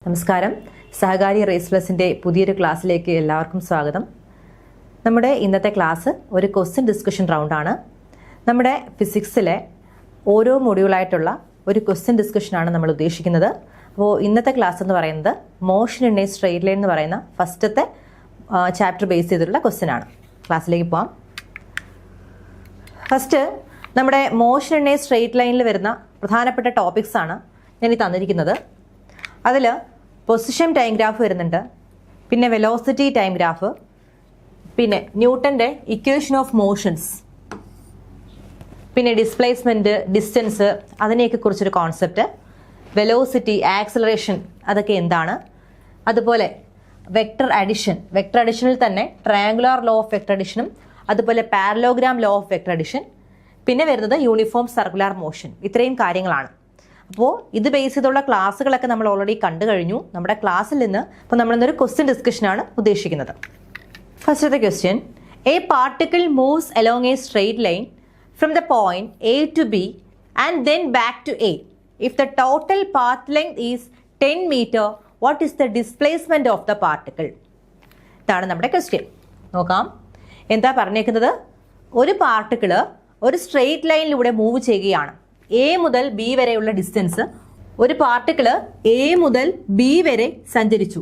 നമസ്കാരം. സഹകാരി റേസ് പ്ലസിൻ്റെ പുതിയൊരു ക്ലാസ്സിലേക്ക് എല്ലാവർക്കും സ്വാഗതം. നമ്മുടെ ഇന്നത്തെ ക്ലാസ് ഒരു ക്വസ്റ്റ്യൻ ഡിസ്കഷൻ റൗണ്ടാണ്. നമ്മുടെ ഫിസിക്സിലെ ഓരോ മൊഡ്യൂളായിട്ടുള്ള ഒരു ക്വസ്റ്റ്യൻ ഡിസ്കഷനാണ് നമ്മൾ ഉദ്ദേശിക്കുന്നത്. അപ്പോൾ ഇന്നത്തെ ക്ലാസ് എന്ന് പറയുന്നത് motion in a straight line എന്ന് പറയുന്ന ഫസ്റ്റത്തെ ചാപ്റ്റർ ബേസ് ചെയ്തിട്ടുള്ള ക്വസ്റ്റ്യൻ ആണ്. ക്ലാസ്സിലേക്ക് പോകാം. ഫസ്റ്റ് നമ്മുടെ മോഷൻ ഇൻ എ സ്ട്രെയിറ്റ് ലൈനിൽ വരുന്ന പ്രധാനപ്പെട്ട ടോപ്പിക്സ് ആണ് ഞാൻ ഈ തന്നിരിക്കുന്നത്. അതിൽ പൊസിഷൻ ടൈം ഗ്രാഫ് വരുന്നുണ്ട്, പിന്നെ വെലോസിറ്റി ടൈം ഗ്രാഫ്, പിന്നെ ന്യൂട്ടൻ്റെ ഇക്വേഷൻ ഓഫ് മോഷൻസ്, പിന്നെ ഡിസ്പ്ലേസ്മെൻറ്റ്, ഡിസ്റ്റൻസ്, അതിനെയൊക്കെ കുറിച്ചൊരു കോൺസെപ്റ്റ്, വെലോസിറ്റി, ആക്സലറേഷൻ അതൊക്കെ എന്താണ്, അതുപോലെ വെക്ടർ അഡിഷൻ, വെക്ടർ അഡിഷനിൽ തന്നെ ട്രയാങ്കുലാർ ലോ ഓഫ് വെക്ടർ അഡിഷനും അതുപോലെ parallelogram law of vector addition, പിന്നെ വരുന്നത് യൂണിഫോം സർക്കുലാർ മോഷൻ. ഇത്രയും കാര്യങ്ങളാണ്. അപ്പോൾ ഇത് ബേസ് ചെയ്തുള്ള ക്ലാസ്സുകളൊക്കെ നമ്മൾ ഓൾറെഡി കണ്ടു കഴിഞ്ഞു നമ്മുടെ ക്ലാസ്സിൽ നിന്ന്. അപ്പോൾ നമ്മളിന്നൊരു ക്വസ്റ്റ്യൻ ഡിസ്കഷനാണ് ഉദ്ദേശിക്കുന്നത്. ഫസ്റ്റത്തെ question: a particle moves along a straight line from the point A to B and then back to A. If the total path length is 10 metre, what is the displacement of the particle? ഇതാണ് നമ്മുടെ question. നോക്കാം എന്താ പറഞ്ഞേക്കുന്നത്. ഒരു particle ഒരു straight ലൈനിലൂടെ move ചെയ്യുകയാണ്. A മുതൽ ബി വരെയുള്ള ഡിസ്റ്റൻസ് ഒരു പാർട്ടിക്കിള് എ മുതൽ ബി വരെ സഞ്ചരിച്ചു.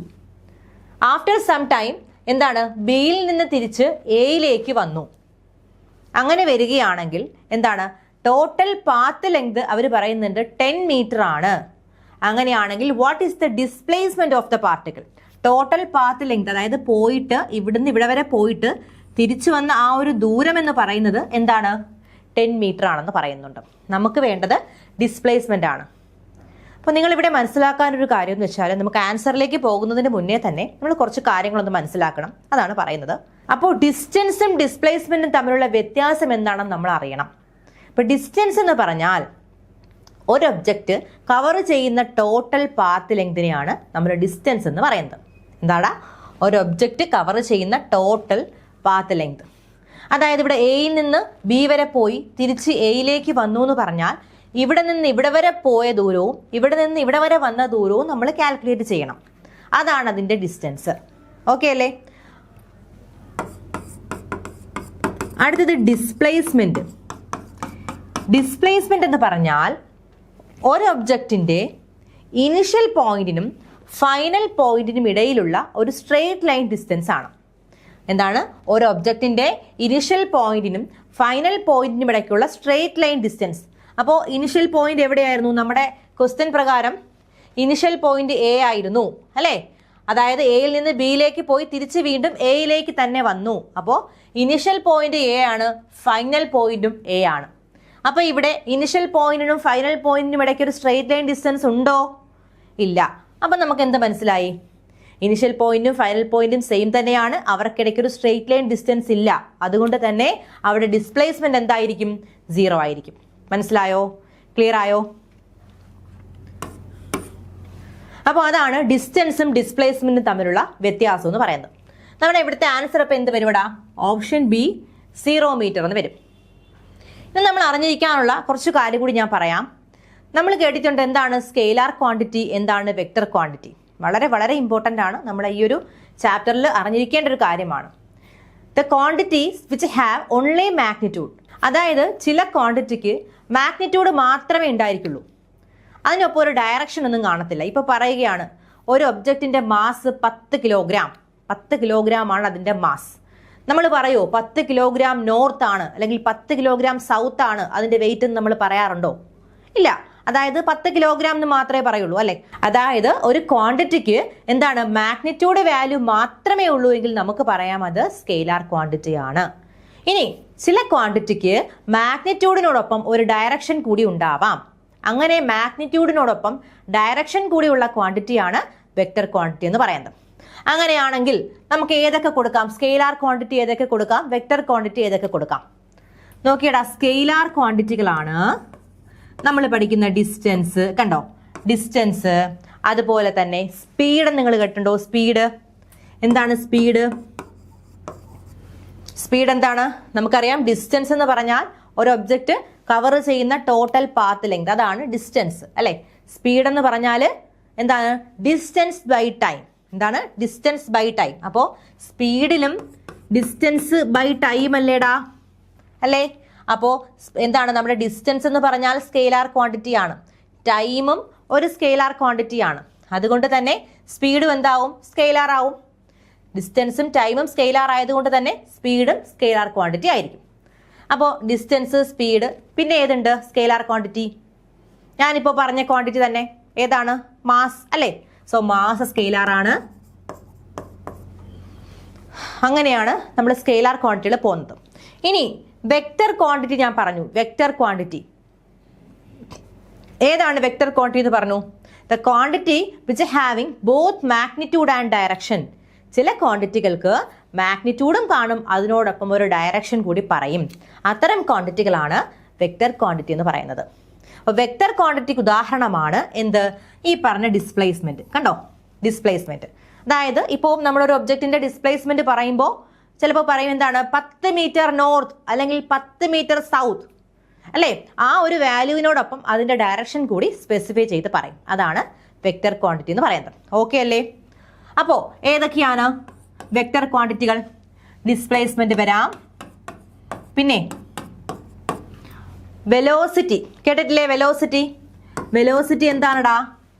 ആഫ്റ്റർ സം ടൈം എന്താണ്, ബിയിൽ നിന്ന് തിരിച്ച് എയിലേക്ക് വന്നു. അങ്ങനെ വരികയാണെങ്കിൽ എന്താണ്, ടോട്ടൽ പാത്ത് ലെങ്ത് അവർ പറയുന്നുണ്ട് 10 മീറ്റർ ആണ്. അങ്ങനെയാണെങ്കിൽ what is the displacement of the particle? Total path length, അതായത് പോയിട്ട് ഇവിടുന്ന് ഇവിടെ വരെ പോയിട്ട് തിരിച്ചു വന്ന ആ ഒരു ദൂരം എന്ന് പറയുന്നത് എന്താണ്, 10 മീറ്റർ ആണെന്ന് പറയുന്നുണ്ട്. നമുക്ക് വേണ്ടത് ഡിസ്പ്ലേസ്മെന്റ് ആണ്. അപ്പോൾ നിങ്ങളിവിടെ മനസ്സിലാക്കാനൊരു കാര്യം എന്ന് വെച്ചാൽ, നമുക്ക് ആൻസറിലേക്ക് പോകുന്നതിന് മുന്നേ തന്നെ നമ്മൾ കുറച്ച് കാര്യങ്ങളൊന്ന് മനസ്സിലാക്കണം. അതാണ് പറയുന്നത്. അപ്പോൾ ഡിസ്റ്റൻസും ഡിസ്പ്ലേസ്മെന്റും തമ്മിലുള്ള വ്യത്യാസം എന്താണെന്ന് നമ്മൾ അറിയണം. ഇപ്പോൾ ഡിസ്റ്റൻസ് എന്ന് പറഞ്ഞാൽ ഒരു ഒബ്ജക്റ്റ് കവർ ചെയ്യുന്ന ടോട്ടൽ പാത്ത് ലെങ്തിനെയാണ് നമ്മൾ ഡിസ്റ്റൻസ് എന്ന് പറയുന്നത്. എന്താണ്, ഒരു ഒബ്ജക്റ്റ് കവർ ചെയ്യുന്ന ടോട്ടൽ പാത്ത് ലെങ്ത്. അതായത് ഇവിടെ എയിൽ നിന്ന് ബി വരെ പോയി തിരിച്ച് എയിലേക്ക് വന്നു എന്ന് പറഞ്ഞാൽ ഇവിടെ നിന്ന് ഇവിടെ വരെ പോയ ദൂരവും ഇവിടെ നിന്ന് ഇവിടെ വരെ വന്ന ദൂരവും നമ്മൾ കാൽക്കുലേറ്റ് ചെയ്യണം. അതാണ് അതിൻ്റെ ഡിസ്റ്റൻസ്. ഓക്കെ അല്ലേ? അടുത്തത് ഡിസ്പ്ലേസ്മെന്റ്. ഡിസ്പ്ലേസ്മെന്റ് എന്ന് പറഞ്ഞാൽ ഒരു ഒബ്ജക്റ്റിൻ്റെ ഇനിഷ്യൽ പോയിന്റിനും ഫൈനൽ പോയിന്റിനും ഇടയിലുള്ള ഒരു സ്ട്രെയിറ്റ് ലൈൻ ഡിസ്റ്റൻസ് ആണ്. എന്താണ്, ഒരു ഒബ്ജക്റ്റിൻ്റെ ഇനിഷ്യൽ പോയിന്റിനും ഫൈനൽ പോയിന്റിനും ഇടയ്ക്കുള്ള സ്ട്രെയിറ്റ് ലൈൻ ഡിസ്റ്റൻസ്. അപ്പോൾ ഇനിഷ്യൽ പോയിന്റ് എവിടെയായിരുന്നു? നമ്മുടെ ക്വസ്റ്റ്യൻ പ്രകാരം ഇനിഷ്യൽ പോയിന്റ് എ ആയിരുന്നു അല്ലേ? അതായത് എയിൽ നിന്ന് ബിയിലേക്ക് പോയി തിരിച്ച് വീണ്ടും എയിലേക്ക് തന്നെ വന്നു. അപ്പോൾ ഇനിഷ്യൽ പോയിന്റ് എ ആണ്, ഫൈനൽ പോയിന്റും എ ആണ്. അപ്പോൾ ഇവിടെ ഇനിഷ്യൽ പോയിന്റിനും ഫൈനൽ പോയിന്റിനും ഇടയ്ക്ക് ഒരു സ്ട്രെയിറ്റ് ലൈൻ ഡിസ്റ്റൻസ് ഉണ്ടോ? ഇല്ല. അപ്പം നമുക്ക് എന്ത് മനസ്സിലായി? ഇനിഷ്യൽ പോയിന്റും ഫൈനൽ പോയിന്റും സെയിം തന്നെയാണ്, അവർക്കിടയ്ക്ക് ഒരു സ്ട്രെയിറ്റ് ലൈൻ ഡിസ്റ്റൻസ് ഇല്ല. അതുകൊണ്ട് തന്നെ അവിടെ ഡിസ്പ്ലേസ്മെന്റ് എന്തായിരിക്കും? 0 ആയിരിക്കും. മനസ്സിലായോ? ക്ലിയർ ആയോ? അപ്പോൾ അതാണ് ഡിസ്റ്റൻസും ഡിസ്പ്ലേസ്മെന്റും തമ്മിലുള്ള വ്യത്യാസം എന്ന് പറയുന്നത്. നമ്മുടെ ഇവിടുത്തെ ആൻസർ അപ്പോൾ എന്ത് വരും? ഇവിടെ ഓപ്ഷൻ ബി 0 മീറ്റർ എന്ന് വരും. ഇനി നമ്മൾ അറിഞ്ഞിരിക്കാനുള്ള കുറച്ച് കാര്യം കൂടി ഞാൻ പറയാം. നമ്മൾ കേട്ടിട്ടുണ്ട് എന്താണ് സ്കെയിലാർ ക്വാണ്ടിറ്റി, എന്താണ് വെക്ടർ ക്വാണ്ടിറ്റി. വളരെ വളരെ ഇമ്പോർട്ടൻ്റ് ആണ്, നമ്മുടെ ഈ ഒരു ചാപ്റ്ററിൽ അറിഞ്ഞിരിക്കേണ്ട ഒരു കാര്യമാണ്. The quantities which have only magnitude. അതായത് ചില ക്വാണ്ടിറ്റിക്ക് മാഗ്നിറ്റ്യൂഡ് മാത്രമേ ഉണ്ടായിരിക്കുള്ളൂ, അതിനൊപ്പം ഒരു ഡയറക്ഷൻ ഒന്നും കാണത്തില്ല. ഇപ്പോൾ പറയുകയാണ് ഒരു ഒബ്ജക്റ്റിൻ്റെ മാസ് 10 കിലോഗ്രാം. 10 കിലോഗ്രാം ആണ് അതിൻ്റെ മാസ്. നമ്മൾ പറയുമോ 10 കിലോഗ്രാം നോർത്ത് ആണ് അല്ലെങ്കിൽ 10 കിലോഗ്രാം സൗത്ത് ആണ് അതിൻ്റെ വെയിറ്റ് എന്ന് നമ്മൾ പറയാറുണ്ടോ? ഇല്ല. അതായത് 10 കിലോഗ്രാം എന്ന് മാത്രമേ പറയുള്ളൂ അല്ലെ? അതായത് ഒരു ക്വാണ്ടിറ്റിക്ക് എന്താണ് മാഗ്നിറ്റ്യൂഡ് വാല്യൂ മാത്രമേ ഉള്ളൂ എങ്കിൽ നമുക്ക് പറയാം അത് സ്കെയിലാർ ക്വാണ്ടിറ്റി ആണ്. ഇനി ചില ക്വാണ്ടിറ്റിക്ക് മാഗ്നിറ്റ്യൂഡിനോടൊപ്പം ഒരു ഡയറക്ഷൻ കൂടി ഉണ്ടാവാം. അങ്ങനെ മാഗ്നിറ്റ്യൂഡിനോടൊപ്പം ഡയറക്ഷൻ കൂടിയുള്ള ക്വാണ്ടിറ്റിയാണ് വെക്ടർ ക്വാണ്ടിറ്റി എന്ന് പറയുന്നത്. അങ്ങനെയാണെങ്കിൽ നമുക്ക് ഏതൊക്കെ കൊടുക്കാം? സ്കെയിലാർ ക്വാണ്ടിറ്റി ഏതൊക്കെ കൊടുക്കാം? വെക്ടർ ക്വാണ്ടിറ്റി ഏതൊക്കെ കൊടുക്കാം? നോക്കിയടാ, സ്കെയിലാർ ക്വാണ്ടിറ്റികളാണ് നമ്മൾ പഠിക്കുന്ന ഡിസ്റ്റൻസ്. കണ്ടോ, ഡിസ്റ്റൻസ്. അതുപോലെ തന്നെ സ്പീഡ് നിങ്ങൾ കേട്ടിട്ടുണ്ടോ? സ്പീഡ് എന്താണ്? സ്പീഡ് എന്താണ്? നമുക്കറിയാം ഡിസ്റ്റൻസ് എന്ന് പറഞ്ഞാൽ ഒരു ഒബ്ജക്റ്റ് കവർ ചെയ്യുന്ന ടോട്ടൽ പാത്ത് ലെങ്ത്, അതാണ് ഡിസ്റ്റൻസ് അല്ലേ? സ്പീഡ് എന്ന് പറഞ്ഞാൽ എന്താണ് ഡിസ്റ്റൻസ് ബൈ ടൈം. എന്താണ് ഡിസ്റ്റൻസ് ബൈ ടൈം. അപ്പോൾ സ്പീഡിലും ഡിസ്റ്റൻസ് ബൈ ടൈം അല്ലേടാ, അല്ലേ? അപ്പോൾ എന്താണ് നമ്മുടെ ഡിസ്റ്റൻസ് എന്ന് പറഞ്ഞാൽ സ്കെയിലാർ ക്വാണ്ടിറ്റി ആണ്, ടൈമും ഒരു സ്കെയിലാർ ക്വാണ്ടിറ്റി ആണ്. അതുകൊണ്ട് തന്നെ സ്പീഡും എന്താവും, സ്കെയിലാർ ആവും. ഡിസ്റ്റൻസും ടൈമും സ്കെയിലാർ ആയതുകൊണ്ട് തന്നെ സ്പീഡും സ്കെയിലാർ ക്വാണ്ടിറ്റി ആയിരിക്കും. അപ്പോൾ ഡിസ്റ്റൻസ്, സ്പീഡ്, പിന്നെ ഏതുണ്ട് സ്കെയിലാർ ക്വാണ്ടിറ്റി? ഞാനിപ്പോൾ പറഞ്ഞ ക്വാണ്ടിറ്റി തന്നെ ഏതാണ്? മാസ് അല്ലേ? സോ മാസ് സ്കെയിലാർ ആണ്. അങ്ങനെയാണ് നമ്മൾ സ്കെയിലാർ ക്വാണ്ടിറ്റിയിൽ പോകുന്നത്. ഇനി വെക്റ്റർ ക്വാണ്ടിറ്റി ഞാൻ പറഞ്ഞു. വെക്റ്റർ ക്വാണ്ടിറ്റി ഏതാണ്? വെക്റ്റർ ക്വാണ്ടിറ്റി എന്ന് പറഞ്ഞു, the quantity which having both magnitude and direction. ചില ക്വാണ്ടിറ്റികൾക്ക് മാഗ്നിറ്റ്യൂഡും കാണും, അതിനോടൊപ്പം ഒരു ഡയറക്ഷൻ കൂടി പറയും. അത്തരം ക്വാണ്ടിറ്റികളാണ് വെക്റ്റർ ക്വാണ്ടിറ്റി എന്ന് പറയുന്നത്. അപ്പോൾ വെക്റ്റർ ക്വാണ്ടിറ്റിക്ക് ഉദാഹരണമാണ് എന്ത്? ഈ പറഞ്ഞ ഡിസ്പ്ലേസ്മെന്റ്. കണ്ടോ, ഡിസ്പ്ലേസ്മെന്റ്. അതായത് ഇപ്പോൾ നമ്മളൊരു ഒബ്ജക്റ്റിന്റെ ഡിസ്പ്ലേസ്മെന്റ് പറയുമ്പോൾ ചിലപ്പോൾ പറയും എന്താണ് 10 മീറ്റർ നോർത്ത് അല്ലെങ്കിൽ 10 മീറ്റർ സൗത്ത്, അല്ലേ? ആ ഒരു വാല്യൂവിനോടൊപ്പം അതിന്റെ ഡയറക്ഷൻ കൂടി സ്പെസിഫൈ ചെയ്ത് പറയും. അതാണ് വെക്റ്റർ ക്വാണ്ടിറ്റി എന്ന് പറയുന്നത്. ഓക്കെ അല്ലേ? അപ്പോൾ ഏതൊക്കെയാണ് വെക്റ്റർ ക്വാണ്ടിറ്റികൾ? ഡിസ്പ്ലേസ്മെന്റ് വരാം, പിന്നെ വെലോസിറ്റി. കേട്ടിട്ടില്ലേ വെലോസിറ്റി? വെലോസിറ്റി എന്താണെടാ?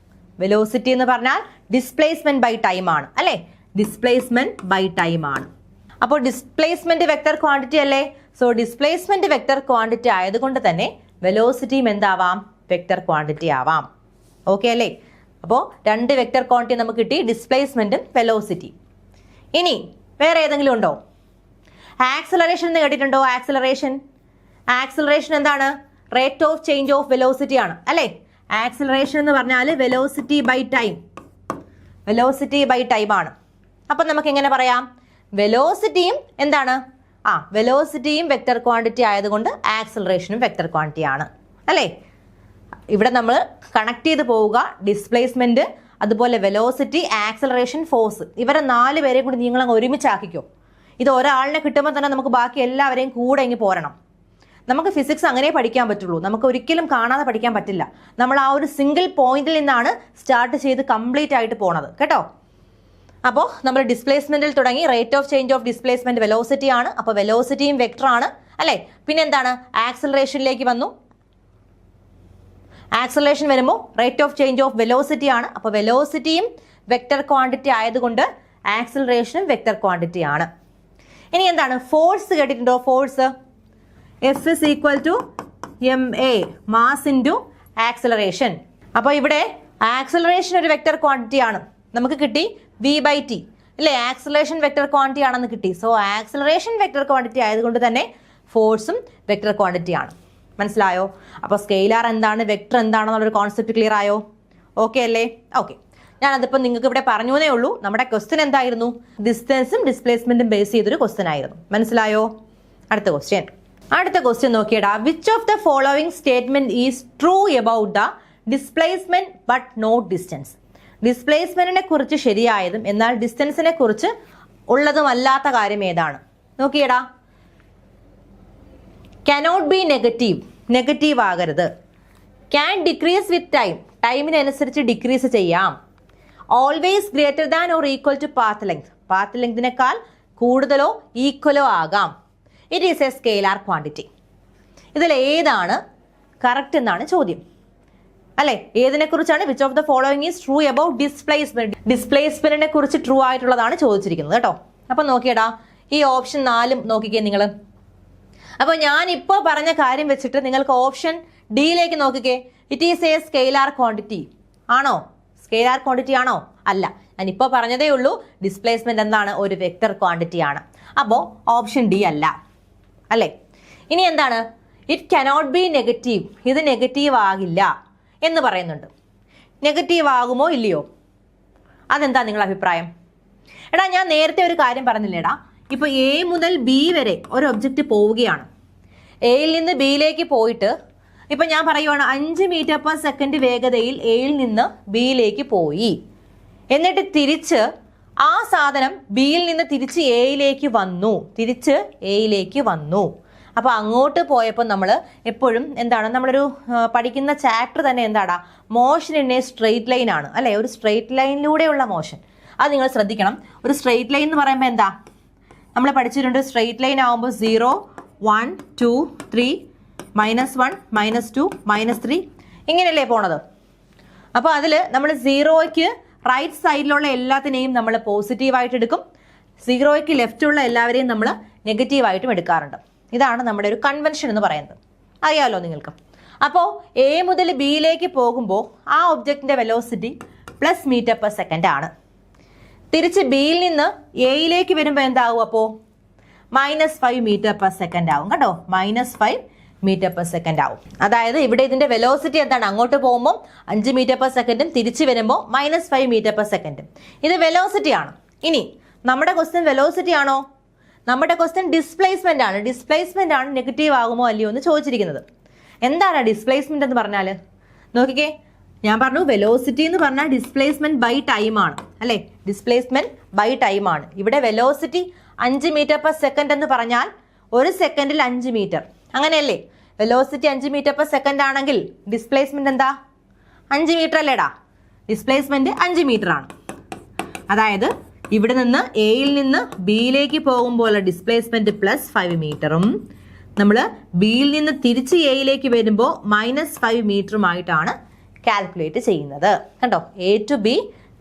വെലോസിറ്റി എന്ന് പറഞ്ഞാൽ ഡിസ്പ്ലേസ്മെന്റ് ബൈ ടൈം ആണ്, അല്ലേ? ഡിസ്പ്ലേസ്മെന്റ് ബൈ ടൈം ആണ്. അപ്പോൾ ഡിസ്പ്ലേസ്മെന്റ് വെക്റ്റർ ക്വാണ്ടിറ്റി അല്ലേ? സോ ഡിസ്പ്ലേസ്മെന്റ് വെക്റ്റർ ക്വാണ്ടിറ്റി ആയതുകൊണ്ട് തന്നെ വെലോസിറ്റിയും എന്താവാം? വെക്റ്റർ ക്വാണ്ടിറ്റി ആവാം. ഓക്കെ അല്ലേ? അപ്പോൾ രണ്ട് വെക്റ്റർ ക്വാണ്ടിറ്റി നമുക്ക് കിട്ടി, ഡിസ്പ്ലേസ്മെന്റും വെലോസിറ്റി. ഇനി വേറെ ഏതെങ്കിലും ഉണ്ടോ? ആക്സിലറേഷൻ എന്ന് കേട്ടിട്ടുണ്ടോ? ആക്സിലറേഷൻ. ആക്സിലറേഷൻ എന്താണ്? Rate of change of velocity ആണ്, അല്ലേ? ആക്സിലറേഷൻ എന്ന് പറഞ്ഞാൽ velocity by time. Velocity by time ആണ്. അപ്പം നമുക്ക് എങ്ങനെ പറയാം? വെലോസിറ്റിയും എന്താണ്? വെലോസിറ്റിയും വെക്റ്റർ ക്വാണ്ടിറ്റി ആയതുകൊണ്ട് ആക്സിലറേഷനും വെക്റ്റർ ക്വാണ്ടിറ്റി ആണ്, അല്ലേ? ഇവിടെ നമ്മൾ കണക്ട് ചെയ്ത് പോവുക. ഡിസ്പ്ലേസ്മെന്റ്, അതുപോലെ വെലോസിറ്റി, ആക്സിലറേഷൻ, ഫോഴ്സ്. ഇവരെ 4 പേരെയും കൂടി നിങ്ങൾ അങ്ങ് ഒരുമിച്ചാക്കിക്കോ. ഇത് ഒരാളിനെ കിട്ടുമ്പോൾ തന്നെ നമുക്ക് ബാക്കി എല്ലാവരെയും കൂടെ ഇങ്ങ് പോരണം. നമുക്ക് ഫിസിക്സ് അങ്ങനെ പഠിക്കാൻ പറ്റുള്ളൂ, നമുക്ക് ഒരിക്കലും കാണാതെ പഠിക്കാൻ പറ്റില്ല. നമ്മൾ ആ ഒരു സിംഗിൾ പോയിന്റിൽ നിന്നാണ് സ്റ്റാർട്ട് ചെയ്ത് കംപ്ലീറ്റ് ആയിട്ട് പോണത്, കേട്ടോ? അപ്പോൾ നമ്മൾ ഡിസ്പ്ലേസ്മെന്റിൽ തുടങ്ങി. Rate of change of displacement velocity ആണ്. അപ്പോൾ വെലോസിറ്റിയും വെക്ടർ ആണ്, അല്ലേ? പിന്നെ എന്താണ്? ആക്സിലറേഷനിലേക്ക് വന്നു. ആക്സിലറേഷൻ വരുമ്പോൾ rate of change of velocity ആണ്. അപ്പോൾ വെലോസിറ്റിയും വെക്റ്റർ ക്വാണ്ടിറ്റി ആയതുകൊണ്ട് ആക്സിലറേഷനും വെക്റ്റർ ക്വാണ്ടിറ്റി ആണ്. ഇനി എന്താണ്? ഫോഴ്സ് കേട്ടിട്ടുണ്ടോ? Force F is equal to ma, mass into acceleration. അപ്പോൾ ഇവിടെ ആക്സിലറേഷൻ ഒരു വെക്റ്റർ ക്വാണ്ടിറ്റി ആണ്, നമുക്ക് കിട്ടി v/t, അല്ലേ? ആക്സിലറേഷൻ വെക്റ്റർ ക്വാണ്ടിറ്റി ആണെന്ന് കിട്ടി. സോ ആക്സിലറേഷൻ വെക്റ്റർ ക്വാണ്ടിറ്റി ആയതുകൊണ്ട് തന്നെ ഫോഴ്സും വെക്റ്റർ ക്വാണ്ടിറ്റി ആണ്. മനസ്സിലായോ? അപ്പോൾ സ്കെയിലാർ എന്താണ്, വെക്റ്റർ എന്താണെന്നുള്ളൊരു കോൺസെപ്റ്റ് ക്ലിയർ ആയോ? ഓക്കെ അല്ലേ? ഓക്കെ. ഞാനതിപ്പോൾ നിങ്ങൾക്ക് ഇവിടെ പറഞ്ഞേ ഉള്ളൂ. നമ്മുടെ ക്വസ്റ്റ്യൻ എന്തായിരുന്നു? ഡിസ്റ്റൻസും ഡിസ്പ്ലേസ്മെന്റും ബേസ് ചെയ്തൊരു ക്വസ്റ്റ്യൻ ആയിരുന്നു. മനസ്സിലായോ? അടുത്ത ക്വസ്റ്റ്യൻ നോക്കിയടാ. Which of the following statement is true about the displacement but not distance? ഡിസ്പ്ലേസ്മെന്റിനെ കുറിച്ച് ശരിയായതും എന്നാൽ ഡിസ്റ്റൻസിനെ കുറിച്ച് ഉള്ളതുമല്ലാത്ത കാര്യം ഏതാണ്? നോക്കിയടാ. കനോട്ട് ബി നെഗറ്റീവ്, നെഗറ്റീവ് ആകരുത്. ക്യാൻ ഡിക്രീസ് വിത്ത് ടൈം, ടൈമിനനുസരിച്ച് ഡിക്രീസ് ചെയ്യാം. Always greater than or equal to path length, path ലെങ്തിനേക്കാൾ കൂടുതലോ ഈക്വലോ ആകാം. It is a scalar quantity. ഇതിൽ ഏതാണ് കറക്റ്റ് എന്നാണ് ചോദ്യം, അല്ലെ? ഏതിനെക്കുറിച്ചാണ്? Which of the following is true about displacement. ഡിസ്പ്ലേസ്മെന്റിനെ കുറിച്ച് ട്രൂ ആയിട്ടുള്ളതാണ് ചോദിച്ചിരിക്കുന്നത്, കേട്ടോ? അപ്പൊ നോക്കിയടാ, ഈ ഓപ്ഷൻ 4 നോക്കിക്കേ നിങ്ങൾ. അപ്പോൾ ഞാൻ ഇപ്പോൾ പറഞ്ഞ കാര്യം വെച്ചിട്ട് നിങ്ങൾക്ക് ഓപ്ഷൻ ഡിയിലേക്ക് നോക്കിക്കേ. It is a scalar quantity ആണോ? സ്കെയിലാർ ക്വാണ്ടിറ്റി ആണോ? അല്ല. ഞാൻ ഇപ്പോൾ പറഞ്ഞതേ ഉള്ളൂ ഡിസ്പ്ലേസ്മെന്റ് എന്താണ്? ഒരു വെക്റ്റർ ക്വാണ്ടിറ്റി ആണ്. അപ്പോൾ ഓപ്ഷൻ ഡി അല്ല, അല്ലേ? ഇനി എന്താണ്? ഇറ്റ് കനോട്ട് ബി നെഗറ്റീവ്, ഇത് നെഗറ്റീവ് ആകില്ല എന്ന് പറയുന്നുണ്ട്. നെഗറ്റീവ് ആകുമോ ഇല്ലയോ? അതെന്താ നിങ്ങളുടെ അഭിപ്രായം? എടാ, ഞാൻ നേരത്തെ ഒരു കാര്യം പറഞ്ഞില്ലേടാ, ഇപ്പോൾ എ മുതൽ ബി വരെ ഒരു ഒബ്ജക്റ്റ് പോവുകയാണ്. എയിൽ നിന്ന് ബിയിലേക്ക് പോയിട്ട് ഇപ്പം ഞാൻ പറയുവാണ് 5 മീറ്റർ പെർ സെക്കൻഡ് വേഗതയിൽ എയിൽ നിന്ന് ബിയിലേക്ക് പോയി. എന്നിട്ട് തിരിച്ച് ആ സാധനം ബിയിൽ നിന്ന് തിരിച്ച് എയിലേക്ക് വന്നു, അപ്പോൾ അങ്ങോട്ട് പോയപ്പോൾ നമ്മൾ എപ്പോഴും എന്താണ് നമ്മളൊരു പഠിക്കുന്ന ചാപ്റ്റർ തന്നെ എന്താടാ motion in a straight line ആണ് അല്ലേ, ഒരു സ്ട്രെയിറ്റ് ലൈനിലൂടെയുള്ള മോഷൻ. അത് നിങ്ങൾ ശ്രദ്ധിക്കണം. ഒരു സ്ട്രെയിറ്റ് ലൈൻ എന്ന് പറയുമ്പോൾ എന്താ നമ്മൾ പഠിച്ചിട്ടുണ്ട്, സ്ട്രെയിറ്റ് ലൈൻ ആകുമ്പോൾ 0 1 2 3 -1 -2 -3 ഇങ്ങനെയല്ലേ പോണത്. അപ്പോൾ അതിൽ നമ്മൾ 0ക്ക് റൈറ്റ് സൈഡിലുള്ള എല്ലാത്തിനെയും നമ്മൾ പോസിറ്റീവായിട്ട് എടുക്കും, 0ക്ക് ലെഫ്റ്റുള്ള എല്ലാവരെയും നമ്മൾ നെഗറ്റീവായിട്ടും എടുക്കാറുണ്ട്. ഇതാണ് നമ്മുടെ ഒരു കൺവെൻഷൻ എന്ന് പറയുന്നത്, അറിയാമല്ലോ നിങ്ങൾക്ക്. അപ്പോൾ എ മുതൽ ബിയിലേക്ക് പോകുമ്പോൾ ആ ഒബ്ജക്റ്റിൻ്റെ വെലോസിറ്റി +m/s ആണ്. തിരിച്ച് ബിയിൽ നിന്ന് എയിലേക്ക് വരുമ്പോൾ എന്താവും, അപ്പോൾ -5 m/s ആവും കേട്ടോ, -5 m/s ആവും. അതായത് ഇവിടെ ഇതിന്റെ വെലോസിറ്റി എന്താണ്, അങ്ങോട്ട് പോകുമ്പോൾ 5 m/s തിരിച്ചു വരുമ്പോൾ -5 m/s. ഇത് വെലോസിറ്റി ആണ്. ഇനി നമ്മുടെ ക്വസ്റ്റ്യൻ വെലോസിറ്റി ആണോ, നമ്മുടെ ക്വസ്റ്റ്യൻ ഡിസ്പ്ലേസ്മെന്റ് ആണ്. ഡിസ്പ്ലേസ്മെന്റ് ആണ് നെഗറ്റീവ് ആകുമോ അല്ലയോ എന്ന് ചോദിച്ചിരിക്കുന്നത്. എന്താണ് ഡിസ്പ്ലേസ്മെന്റ് എന്ന് പറഞ്ഞാൽ നോക്കിക്കേ, ഞാൻ പറഞ്ഞു വെലോസിറ്റി എന്ന് പറഞ്ഞാൽ ഡിസ്പ്ലേസ്മെന്റ് ബൈ ടൈം ആണ് അല്ലേ, ഡിസ്പ്ലേസ്മെന്റ് ബൈ ടൈം ആണ്. ഇവിടെ വെലോസിറ്റി 5 m/s എന്ന് പറഞ്ഞാൽ ഒരു സെക്കൻഡിൽ 5 മീറ്റർ, അങ്ങനെയല്ലേ. വെലോസിറ്റി 5 m/s ആണെങ്കിൽ ഡിസ്പ്ലേസ്മെന്റ് എന്താ 5 മീറ്റർ അല്ലേടാ, ഡിസ്പ്ലേസ്മെന്റ് 5 മീറ്റർ ആണ്. അതായത് ഇവിടെ നിന്ന് എയിൽ നിന്ന് ബിയിലേക്ക് പോകുമ്പോൾ ഡിസ്പ്ലേസ്മെന്റ് +5 മീറ്ററും നമ്മൾ ബിയിൽ നിന്ന് തിരിച്ച് എയിലേക്ക് വരുമ്പോൾ -5 മീറ്ററുമായിട്ടാണ് കാൽക്കുലേറ്റ് ചെയ്യുന്നത്. കണ്ടോ, എ ടു ബി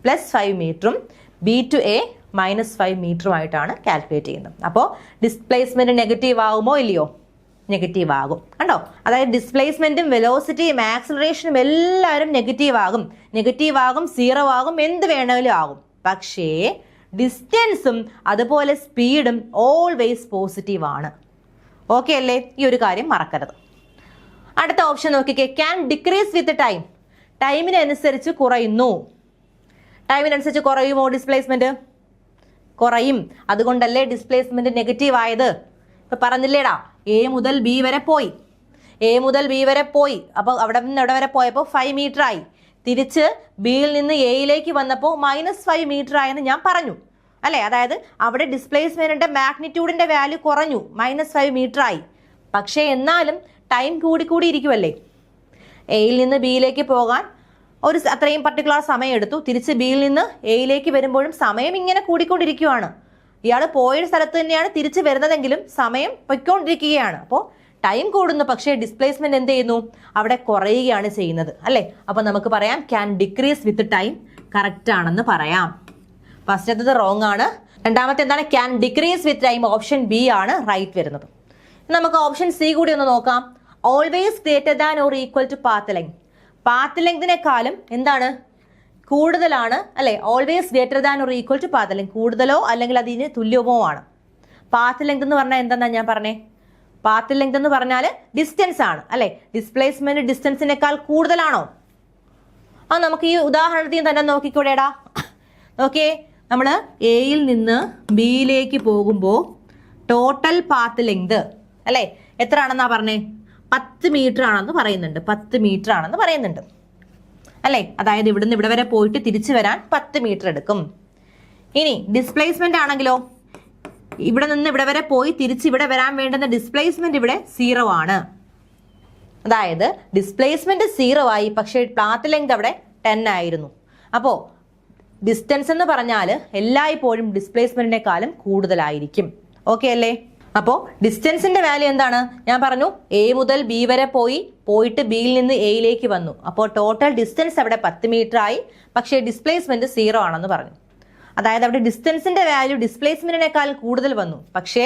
+5 മീറ്ററും ബി ടു എ -5 മീറ്ററുമായിട്ടാണ് കാൽക്കുലേറ്റ് ചെയ്യുന്നത്. അപ്പോൾ ഡിസ്പ്ലേസ്മെന്റ് നെഗറ്റീവ് ആകുമോ ഇല്ലയോ, നെഗറ്റീവ് ആകും. കണ്ടോ, അതായത് ഡിസ്പ്ലേസ്മെന്റും വെലോസിറ്റിയും ആക്സിലറേഷനും എല്ലാവരും നെഗറ്റീവ് ആകും, 0 ആകും, എന്ത് വേണമെങ്കിലും ആകും. പക്ഷേ ഡിസ്റ്റൻസും അതുപോലെ സ്പീഡും ഓൾവേസ് പോസിറ്റീവ് ആണ്. ഓക്കെ അല്ലേ, ഈ ഒരു കാര്യം മറക്കരുത്. അടുത്ത ഓപ്ഷൻ നോക്കിക്കേ, ക്യാൻ ഡിക്രീസ് വിത്ത് ടൈം. ടൈമിനനുസരിച്ച് കുറയുന്നു. ടൈമിനനുസരിച്ച് കുറയുമോ ഡിസ്പ്ലേസ്മെന്റ്? കുറയും. അതുകൊണ്ടല്ലേ ഡിസ്പ്ലേസ്മെന്റ് നെഗറ്റീവ് ആയത്. ഇപ്പൊ പറഞ്ഞില്ലേടാ, എ മുതൽ ബി വരെ പോയി, എ മുതൽ ബി വരെ പോയി, അപ്പോൾ അവിടെ നിന്ന് എവിടെ വരെ പോയപ്പോൾ 5 മീറ്റർ ആയി. തിരിച്ച് ബിയിൽ നിന്ന് എയിലേക്ക് വന്നപ്പോൾ -5 മീറ്റർ ആയെന്ന് ഞാൻ പറഞ്ഞു അല്ലേ. അതായത് അവിടെ ഡിസ്പ്ലേസ്മെന്റിന്റെ മാഗ്നിറ്റ്യൂഡിന്റെ വാല്യൂ കുറഞ്ഞു, -5 മീറ്റർ ആയി. പക്ഷേ എന്നാലും ടൈം കൂടി ഇരിക്കുമല്ലേ. എയിൽ നിന്ന് ബിയിലേക്ക് പോകാൻ ഒരു അത്രയും പർട്ടിക്കുലർ സമയം എടുത്തു, തിരിച്ച് ബിയിൽ നിന്ന് എയിലേക്ക് വരുമ്പോഴും സമയം ഇങ്ങനെ കൂടിക്കൊണ്ടിരിക്കുകയാണ്. ഇയാൾ പോയ സ്ഥലത്ത് തന്നെയാണ് തിരിച്ച് വരുന്നതെങ്കിലും സമയം പൊയ്ക്കൊണ്ടിരിക്കുകയാണ്. അപ്പോൾ ടൈം കൂടുന്നു, പക്ഷേ ഡിസ്പ്ലേസ്മെന്റ് എന്ത് ചെയ്യുന്നു, അവിടെ കുറയുകയാണ് ചെയ്യുന്നത് അല്ലേ. അപ്പൊ നമുക്ക് പറയാം can decrease with time correct ആണെന്ന് പറയാം. ഫസ്റ്റത്തത് റോങ് ആണ്. രണ്ടാമത്തെ എന്താണ്, can decrease with time, option B ആണ് റൈറ്റ് വരുന്നത്. നമുക്ക് ഓപ്ഷൻ സി കൂടി ഒന്ന് നോക്കാം. Always greater than or equal to path length. Path ലെങ്തിനെക്കാളും എന്താണ് കൂടുതലാണ് അല്ലെ, always greater than or equal to path length, കൂടുതലോ അല്ലെങ്കിൽ അതിന് തുല്യമോ ആണ്. പാത്ത് ലെങ്ത് എന്ന് പറഞ്ഞാൽ എന്താ ഞാൻ പറഞ്ഞേ, പാത്ത് ലെങ്ത് എന്ന് പറഞ്ഞാൽ ഡിസ്റ്റൻസ് ആണ് അല്ലെ. ഡിസ്പ്ലേസ്മെന്റ് ഡിസ്റ്റൻസിനേക്കാൾ കൂടുതലാണോ? അത് നമുക്ക് ഈ ഉദാഹരണത്തിൽ തന്നെ നോക്കിക്കൂടെടാ. നോക്കിയേ, നമ്മൾ എയിൽ നിന്ന് ബിയിലേക്ക് പോകുമ്പോൾ ടോട്ടൽ പാത്ത് ലെങ്ത് അല്ലെ എത്ര ആണെന്നാ പറഞ്ഞേ, 10 മീറ്റർ ആണെന്ന് പറയുന്നുണ്ട്, 10 മീറ്റർ ആണെന്ന് പറയുന്നുണ്ട് അല്ലെ. അതായത് ഇവിടുന്ന് ഇവിടെ വരെ പോയിട്ട് തിരിച്ചു വരാൻ 10 മീറ്റർ എടുക്കും. ഇനി ഡിസ്പ്ലേസ്മെന്റ് ആണെങ്കിലോ, ഇവിടെ നിന്ന് ഇവിടെ വരെ പോയി തിരിച്ച് ഇവിടെ വരാൻ വേണ്ടുന്ന ഡിസ്പ്ലേസ്മെന്റ് ഇവിടെ 0 ആണ്. അതായത് ഡിസ്പ്ലേസ്മെന്റ് 0 ആയി, പക്ഷേ പാത്ത് ലെങ്ത് അവിടെ 10 ആയിരുന്നു. അപ്പോൾ ഡിസ്റ്റൻസ് എന്ന് പറഞ്ഞാൽ എല്ലായ്പ്പോഴും ഡിസ്പ്ലേസ്മെന്റിനേക്കാളും കൂടുതലായിരിക്കും. ഓക്കെ അല്ലേ. അപ്പോൾ ഡിസ്റ്റൻസിന്റെ വാല്യൂ എന്താണ്, ഞാൻ പറഞ്ഞു എ മുതൽ ബി വരെ പോയിട്ട് ബിയിൽ നിന്ന് എയിലേക്ക് വന്നു. അപ്പോൾ ടോട്ടൽ ഡിസ്റ്റൻസ് അവിടെ 10 മീറ്റർ ആയി, പക്ഷേ ഡിസ്പ്ലേസ്മെന്റ് 0 ആണെന്ന് പറഞ്ഞു. അതായത് അവിടെ ഡിസ്റ്റൻസിന്റെ വാല്യൂ ഡിസ്പ്ലേസ്മെന്റിനേക്കാൾ കൂടുതൽ വന്നു, പക്ഷേ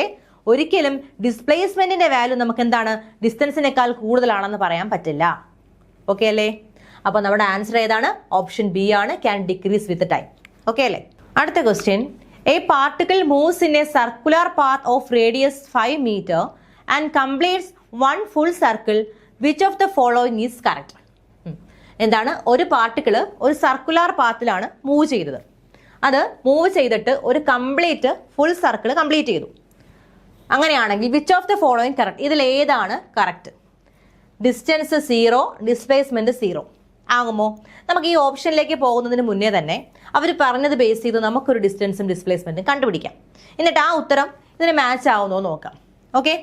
ഒരിക്കലും ഡിസ്പ്ലേസ്മെന്റിന്റെ വാല്യൂ നമുക്ക് എന്താണ് ഡിസ്റ്റൻസിനേക്കാൾ കൂടുതലാണെന്ന് പറയാൻ പറ്റില്ല. ഓക്കെ അല്ലേ. അപ്പോൾ നമ്മുടെ ആൻസർ ഏതാണ്, ഓപ്ഷൻ ബി ആണ്, can decrease with time. Okay അല്ലേ. അടുത്ത question, a particle moves in a circular path of radius 5 metre and completes 1 full circle, which of the following is correct. എന്താണ്, ഒരു പാർട്ടിക്കിള് ഒരു സർക്കുലർ പാത്തിലാണ് മൂവ് ചെയ്തത്. അത് move ചെയ്തിട്ട് ഒരു കംപ്ലീറ്റ് ഫുൾ സർക്കിൾ കംപ്ലീറ്റ് ചെയ്തു. അങ്ങനെയാണെങ്കിൽ which of the following correct, ഇതിൽ ഏതാണ് കറക്റ്റ്? ഡിസ്റ്റൻസ് 0, ഡിസ്പ്ലേസ്മെന്റ് 0 ആകുമോ? നമുക്ക് ഈ ഓപ്ഷനിലേക്ക് പോകുന്നതിന് മുന്നേ തന്നെ അവർ പറഞ്ഞത് ബേസ് ചെയ്ത് നമുക്കൊരു ഡിസ്റ്റൻസും ഡിസ്പ്ലേസ്മെന്റും കണ്ടുപിടിക്കാം. എന്നിട്ട് ആ ഉത്തരം ഇതിന് മാച്ച് ആവുന്നോ നോക്കാം. ഓക്കെ,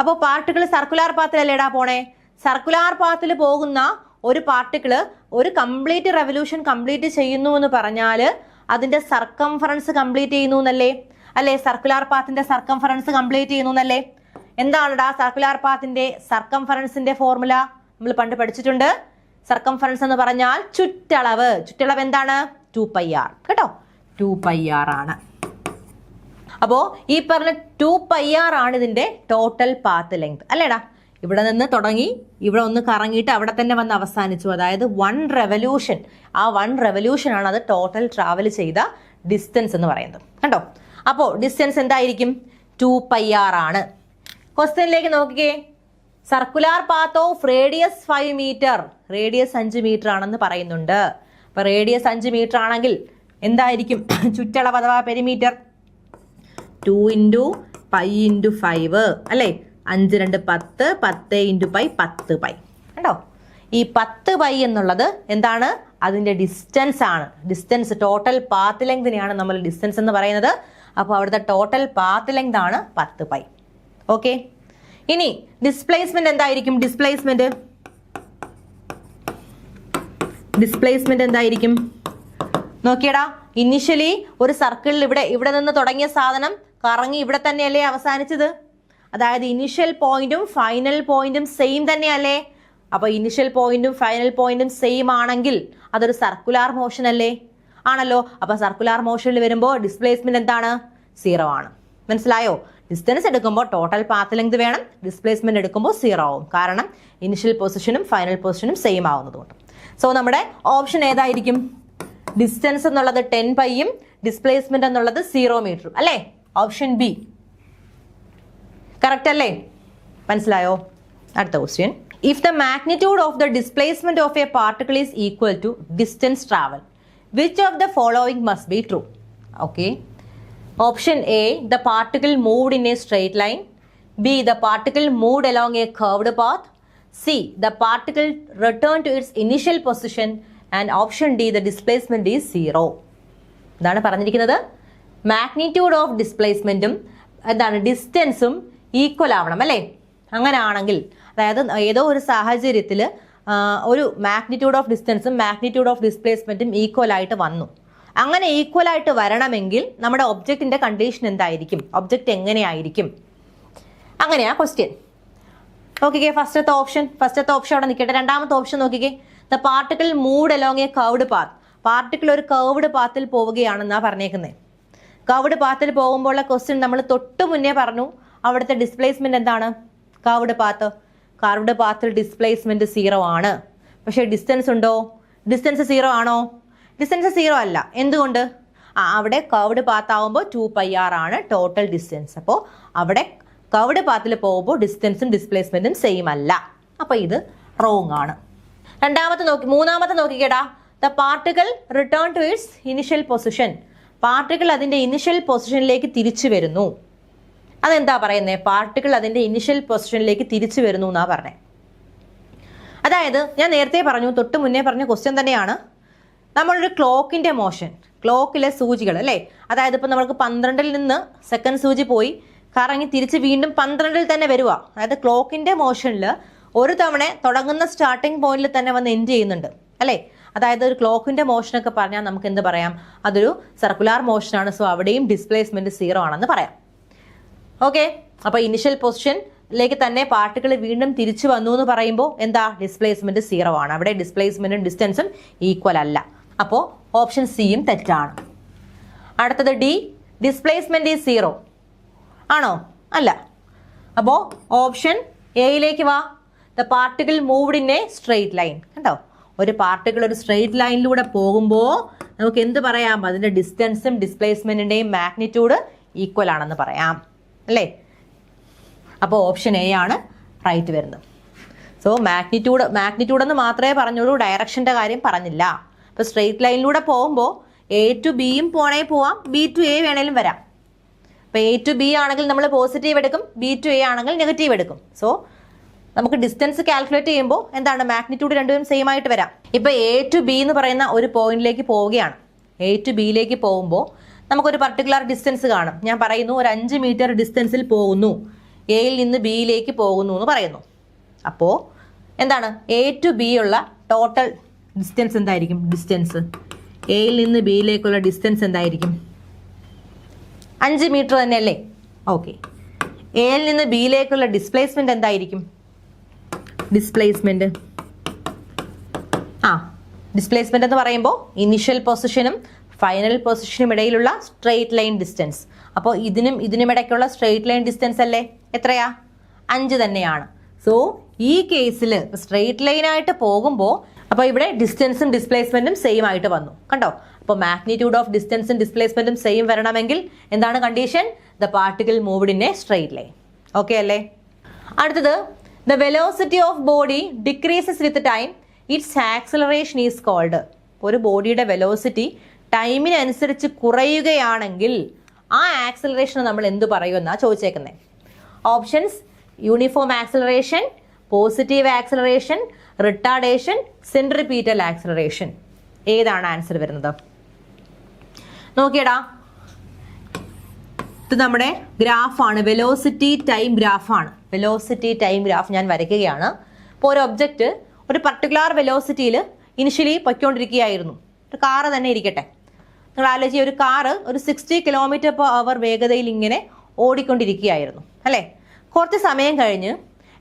അപ്പോൾ പാർട്ടിക്കിൾ സർക്കുലാർ പാത്തിലല്ലേടാ പോണേ. സർക്കുലാർ പാത്തിൽ പോകുന്ന ഒരു പാർട്ടിക്കിള് ഒരു കംപ്ലീറ്റ് റെവല്യൂഷൻ കംപ്ലീറ്റ് ചെയ്യുന്നു എന്ന് പറഞ്ഞാൽ അതിന്റെ സർക്കംഫറൻസ് കംപ്ലീറ്റ് ചെയ്യുന്നു എന്നല്ലേ? അല്ലേ? സർക്കുലാർ പാത്തിന്റെ സർക്കംഫറൻസ് കംപ്ലീറ്റ് ചെയ്യുന്നു എന്നല്ലേ? എന്താണെടാ സർക്കുലാർ പാത്തിന്റെ സർക്കംഫറൻസിന്റെ ഫോർമുല? നമ്മൾ പണ്ട് പഠിച്ചിട്ടുണ്ട്. സർക്കംഫറൻസ് എന്ന് പറഞ്ഞാൽ ചുറ്റളവ്. ചുറ്റളവ് എന്താണ്? 2πr. കേട്ടോ, 2πr ആണ്. അപ്പോൾ ഈ പറഞ്ഞ 2πr ആണ് ഇതിന്റെ ടോട്ടൽ പാത്ത് ലെങ്ത് അല്ലേടാ? ഇവിടെ നിന്ന് തുടങ്ങി ഇവിടെ ഒന്ന് കറങ്ങിയിട്ട് അവിടെ തന്നെ വന്ന് അവസാനിച്ചു. അതായത് 1 റെവല്യൂഷൻ. ആ 1 റെവല്യൂഷൻ ആണ് അത് ടോട്ടൽ ട്രാവൽ ചെയ്ത ഡിസ്റ്റൻസ് എന്ന് പറയുന്നത്. കണ്ടോ? അപ്പോൾ ഡിസ്റ്റൻസ് എന്തായിരിക്കും? 2πr ആണ്. ക്വസ്റ്റ്യനിലേക്ക് നോക്കിക്കേ. Circular path of radius 5 metre. Radius 5 metre ആണെന്ന് പറയുന്നുണ്ട്. അപ്പൊ റേഡിയസ് 5 മീറ്റർ ആണെങ്കിൽ എന്തായിരിക്കും ചുറ്റളവ് അഥവാ പെരിമീറ്റർ? 2 × π × 5 അല്ലേ? 5 2 10, 10 × π 10π. കണ്ടോ? ഈ 10π എന്നുള്ളത് എന്താണ്? അതിന്റെ ഡിസ്റ്റൻസ് ആണ്. ഡിസ്റ്റൻസ് ടോട്ടൽ പാത്ത് ലെങ്തിനെയാണ് നമ്മൾ ഡിസ്റ്റൻസ് എന്ന് പറയുന്നത്. അപ്പോൾ അവിടുത്തെ ടോട്ടൽ പാത്ത് ലെങ്ത് ആണ് 10π. ഓക്കെ. ഇനി ഡിസ്പ്ലേസ്മെന്റ് എന്തായിരിക്കും? ഡിസ്പ്ലേസ്മെന്റ് എന്തായിരിക്കും നോക്കിയടാ. ഇനിഷ്യലി ഒരു സർക്കിളിൽ ഇവിടെ നിന്ന് തുടങ്ങിയ സാധനം കറങ്ങി ഇവിടെ തന്നെയല്ലേ അവസാനിച്ചത്? അതായത് ഇനിഷ്യൽ പോയിന്റും ഫൈനൽ പോയിന്റും സെയിം തന്നെയല്ലേ? അപ്പൊ ഇനിഷ്യൽ പോയിന്റും ഫൈനൽ പോയിന്റും സെയിം ആണെങ്കിൽ അതൊരു സർക്കുലാർ മോഷൻ അല്ലേ? ആണല്ലോ. അപ്പൊ സർക്കുലാർ മോഷനിൽ വരുമ്പോൾ ഡിസ്പ്ലേസ്മെന്റ് എന്താണ്? 0 ആണ്. മനസ്സിലായോ? ഡിസ്റ്റൻസ് എടുക്കുമ്പോൾ ടോട്ടൽ പാത്ത് ലെങ്ത് വേണം, ഡിസ്പ്ലേസ്മെന്റ് എടുക്കുമ്പോൾ 0 ആവും. കാരണം ഇനിഷ്യൽ പൊസിഷനും ഫൈനൽ പൊസിഷനും സെയിം ആവുന്നതുകൊണ്ട്. സോ നമ്മുടെ ഓപ്ഷൻ ഏതായിരിക്കും? ഡിസ്റ്റൻസ് എന്നുള്ളത് 10πയും ഡിസ്പ്ലേസ്മെന്റ് എന്നുള്ളത് 0 മീറ്ററും അല്ലേ? ഓപ്ഷൻ ബി കറക്റ്റ് അല്ലേ? മനസ്സിലായോ? അടുത്ത question. If the magnitude of the displacement of a particle is equal to distance travel, which of the following must be true? Okay. Option A, the particle moved in a straight line. B, the particle moved along a curved path. C, the particle returned to its initial position. And option D, the displacement is 0. എന്താണ് പറഞ്ഞിരിക്കുന്നത്? Magnitude of ഡിസ്പ്ലേസ്മെന്റും എന്താണ് ഡിസ്റ്റൻസും equal ആവണം അല്ലേ? അങ്ങനെ ആണെങ്കിൽ അതായത് ഏതോ ഒരു സാഹചര്യത്തിൽ ഒരു മാഗ്നിറ്റ്യൂഡ് ഓഫ് ഡിസ്റ്റൻസും മാഗ്നിറ്റ്യൂഡ് ഓഫ് ഡിസ്പ്ലേസ്മെന്റും ഈക്വൽ ആയിട്ട് വന്നു. അങ്ങനെ ഈക്വൽ ആയിട്ട് വരണമെങ്കിൽ നമ്മുടെ ഒബ്ജക്റ്റിന്റെ കണ്ടീഷൻ എന്തായിരിക്കും? ഒബ്ജക്റ്റ് എങ്ങനെയായിരിക്കും? അങ്ങനെയാ ക്വസ്റ്റ്യൻ. നോക്കിക്കേ, ഫസ്റ്റത്തെ ഓപ്ഷൻ അവിടെ നിൽക്കട്ടെ. രണ്ടാമത്തെ ഓപ്ഷൻ നോക്കിക്കേ. The particle moved along A curved path. Particle ഒരു കർവ്ഡ് പാത്തിൽ പോവുകയാണെന്നാ പറഞ്ഞേക്കുന്നത്. കർവ്ഡ് പാത്തിൽ പോകുമ്പോഴുള്ള ക്വസ്റ്റ്യൻ നമ്മൾ തൊട്ട് മുന്നേ പറഞ്ഞു. അവിടുത്തെ ഡിസ്പ്ലേസ്മെന്റ് എന്താണ്? കർവ്ഡ് പാത്തിൽ ഡിസ്പ്ലേസ്മെന്റ് 0 ആണ്. പക്ഷേ ഡിസ്റ്റൻസ് ഉണ്ടോ? ഡിസ്റ്റൻസ് 0 ആണോ? ഡിസ്റ്റൻസ് 0 അല്ല. എന്തുകൊണ്ട്? അവിടെ കർവ്ഡ് പാത്ത് ആവുമ്പോൾ 2πr ആണ് ടോട്ടൽ ഡിസ്റ്റൻസ്. അപ്പോൾ അവിടെ കർവ്ഡ് പാത്തിൽ പോകുമ്പോൾ ഡിസ്റ്റൻസും ഡിസ്പ്ലേസ്മെന്റും സെയിം അല്ല. അപ്പൊ ഇത് റോങ് ആണ്. മൂന്നാമത്തെ നോക്കിക്കേടാ. The particle return to its initial position. Particle അതിന്റെ ഇനിഷ്യൽ പൊസിഷനിലേക്ക് തിരിച്ചു വരുന്നു. അതെന്താ പറയുന്നത്? പാർട്ടിക്കിൾ അതിന്റെ ഇനിഷ്യൽ പൊസിഷനിലേക്ക് തിരിച്ചു വരുന്നു എന്നാ പറഞ്ഞേ. അതായത് ഞാൻ നേരത്തെ പറഞ്ഞു, തൊട്ട് മുന്നേ പറഞ്ഞ ക്വസ്റ്റ്യൻ തന്നെയാണ്. നമ്മളൊരു ക്ലോക്കിന്റെ മോഷൻ, ക്ലോക്കിലെ സൂചികൾ അല്ലേ? അതായത് ഇപ്പം നമ്മൾക്ക് 12ൽ നിന്ന് സെക്കൻഡ് സൂചി പോയി കറങ്ങി തിരിച്ച് വീണ്ടും 12ൽ തന്നെ വരുക. അതായത് ക്ലോക്കിന്റെ മോഷനിൽ ഒരു തവണ തുടങ്ങുന്ന സ്റ്റാർട്ടിംഗ് പോയിന്റിൽ തന്നെ വന്ന് എൻഡ് ചെയ്യുന്നുണ്ട് അല്ലേ? അതായത് ഒരു ക്ലോക്കിന്റെ മോഷനൊക്കെ പറഞ്ഞാൽ നമുക്ക് എന്ത് പറയാം? അതൊരു സർക്കുലാർ മോഷനാണ്. സോ അവിടെയും ഡിസ്പ്ലേസ്മെന്റ് 0 ആണെന്ന് പറയാം. ഓക്കെ. അപ്പൊ ഇനിഷ്യൽ പൊസിഷനിലേക്ക് തന്നെ പാർട്ടിക്കിൾ വീണ്ടും തിരിച്ചു വന്നു എന്ന് പറയുമ്പോൾ എന്താ? ഡിസ്പ്ലേസ്മെന്റ് 0 ആണ്. അവിടെ ഡിസ്പ്ലേസ്മെന്റും ഡിസ്റ്റൻസും ഈക്വൽ അല്ല. അപ്പോൾ ഓപ്ഷൻ സിയും തെറ്റാണ്. അടുത്തത് ഡി, ഡിസ്പ്ലേസ്മെന്റ് ഈസ് 0 ആണോ? അല്ല. അപ്പോൾ ഓപ്ഷൻ എയിലേക്ക് വാ. The particle moved in a straight line. കണ്ടോ? ഒരു പാർട്ടിക്കിൾ ഒരു സ്ട്രെയിറ്റ് ലൈനിലൂടെ പോകുമ്പോൾ നമുക്ക് എന്ത് പറയാം? അതിന്റെ ഡിസ്റ്റൻസും ഡിസ്പ്ലേസ്മെന്റിന്റെയും മാഗ്നിറ്റ്യൂഡ് ഈക്വൽ ആണെന്ന് പറയാം അല്ലേ? അപ്പോൾ ഓപ്ഷൻ എ ആണ് റൈറ്റ് വരുന്നത്. സോ മാഗ്നിറ്റ്യൂഡ് എന്ന് മാത്രമേ പറഞ്ഞുള്ളൂ, ഡയറക്ഷന്റെ കാര്യം പറഞ്ഞില്ല. അപ്പോൾ സ്ട്രെയിറ്റ് ലൈനിലൂടെ പോകുമ്പോൾ എ ടു ബിയും പോവാം, ബി ടു എ വേണേലും വരാം. അപ്പോൾ എ ടു ബി ആണെങ്കിൽ നമ്മൾ പോസിറ്റീവ് എടുക്കും, ബി ടു എ ആണെങ്കിൽ നെഗറ്റീവ് എടുക്കും. സോ നമുക്ക് ഡിസ്റ്റൻസ് കാൽക്കുലേറ്റ് ചെയ്യുമ്പോൾ എന്താണ്? മാഗ്നിറ്റ്യൂഡ് രണ്ടും സെയിം ആയിട്ട് വരാം. ഇപ്പോൾ എ ടു ബി എന്ന് പറയുന്ന ഒരു പോയിന്റിലേക്ക് പോവുകയാണ്. എ ടു ബിയിലേക്ക് പോകുമ്പോൾ നമുക്കൊരു പർട്ടിക്കുലർ ഡിസ്റ്റൻസ് കാണും. ഞാൻ പറയുന്നു ഒരു 5 മീറ്റർ ഡിസ്റ്റൻസിൽ പോകുന്നു. എയിൽ നിന്ന് ബിയിലേക്ക് പോകുന്നു എന്ന് പറയുന്നു. അപ്പോൾ എന്താണ് എ ടു ബി ഉള്ള ടോട്ടൽ ഡിസ്റ്റൻസ് എന്തായിരിക്കും? ഡിസ്റ്റൻസ് എയിൽ നിന്ന് ബിയിലേക്കുള്ള ഡിസ്റ്റൻസ് എന്തായിരിക്കും? 5 മീറ്റർ തന്നെയല്ലേ? ഓക്കെ. എയിൽ നിന്ന് ബിയിലേക്കുള്ള ഡിസ്പ്ലേസ്മെന്റ് എന്തായിരിക്കും? ഡിസ്പ്ലേസ്മെന്റ് ഡിസ്പ്ലേസ്മെന്റ് എന്ന് പറയുമ്പോൾ ഇനിഷ്യൽ പൊസിഷനും ഫൈനൽ പൊസിഷനും ഇടയിലുള്ള സ്ട്രെയിറ്റ് ലൈൻ ഡിസ്റ്റൻസ്. അപ്പോൾ ഇതിനും ഇടയ്ക്കുള്ള സ്ട്രെയിറ്റ് ലൈൻ ഡിസ്റ്റൻസ് അല്ലേ? എത്രയാ? 5 തന്നെയാണ്. സോ ഈ കേസിൽ സ്ട്രെയിറ്റ് ലൈനായിട്ട് പോകുമ്പോൾ അപ്പോൾ ഇവിടെ ഡിസ്റ്റൻസും ഡിസ്പ്ലേസ്മെന്റും സെയിം ആയിട്ട് വന്നു. കണ്ടോ? അപ്പോൾ മാഗ്നിറ്റ്യൂഡ് ഓഫ് ഡിസ്റ്റൻസും ഡിസ്പ്ലേസ്മെന്റും സെയിം വരണമെങ്കിൽ എന്താണ് condition? The particle moved in a straight line. Okay അല്ലേ? അടുത്തത്, the velocity of body decreases with time, its acceleration is called. ഒരു ബോഡിയുടെ വെലോസിറ്റി ടൈമിനനുസരിച്ച് കുറയുകയാണെങ്കിൽ ആ ആക്സലറേഷൻ നമ്മൾ എന്ത് പറയുമെന്നാണ് ചോദിച്ചേക്കുന്നത്. Options: uniform acceleration, positive acceleration, retardation, centripetal acceleration. ഏതാണ് ആൻസർ വരുന്നത്? നോക്കിയടാ, ഇത് നമ്മുടെ ഗ്രാഫാണ്, വെലോസിറ്റി ടൈം ഗ്രാഫാണ്. വെലോസിറ്റി ടൈം ഗ്രാഫ് ഞാൻ വരയ്ക്കുകയാണ്. ഇപ്പോൾ ഒരു ഒബ്ജക്റ്റ് ഒരു പർട്ടിക്കുലർ വെലോസിറ്റിയിൽ ഇനിഷ്യലി പൊയ്ക്കൊണ്ടിരിക്കുകയായിരുന്നു. ഒരു കാറ് തന്നെ ഇരിക്കട്ടെ. നിങ്ങൾ ആലോചിച്ച്, ഒരു കാറ് ഒരു 60 km/h വേഗതയിൽ ഇങ്ങനെ ഓടിക്കൊണ്ടിരിക്കുകയായിരുന്നു അല്ലേ? കുറച്ച് സമയം കഴിഞ്ഞ്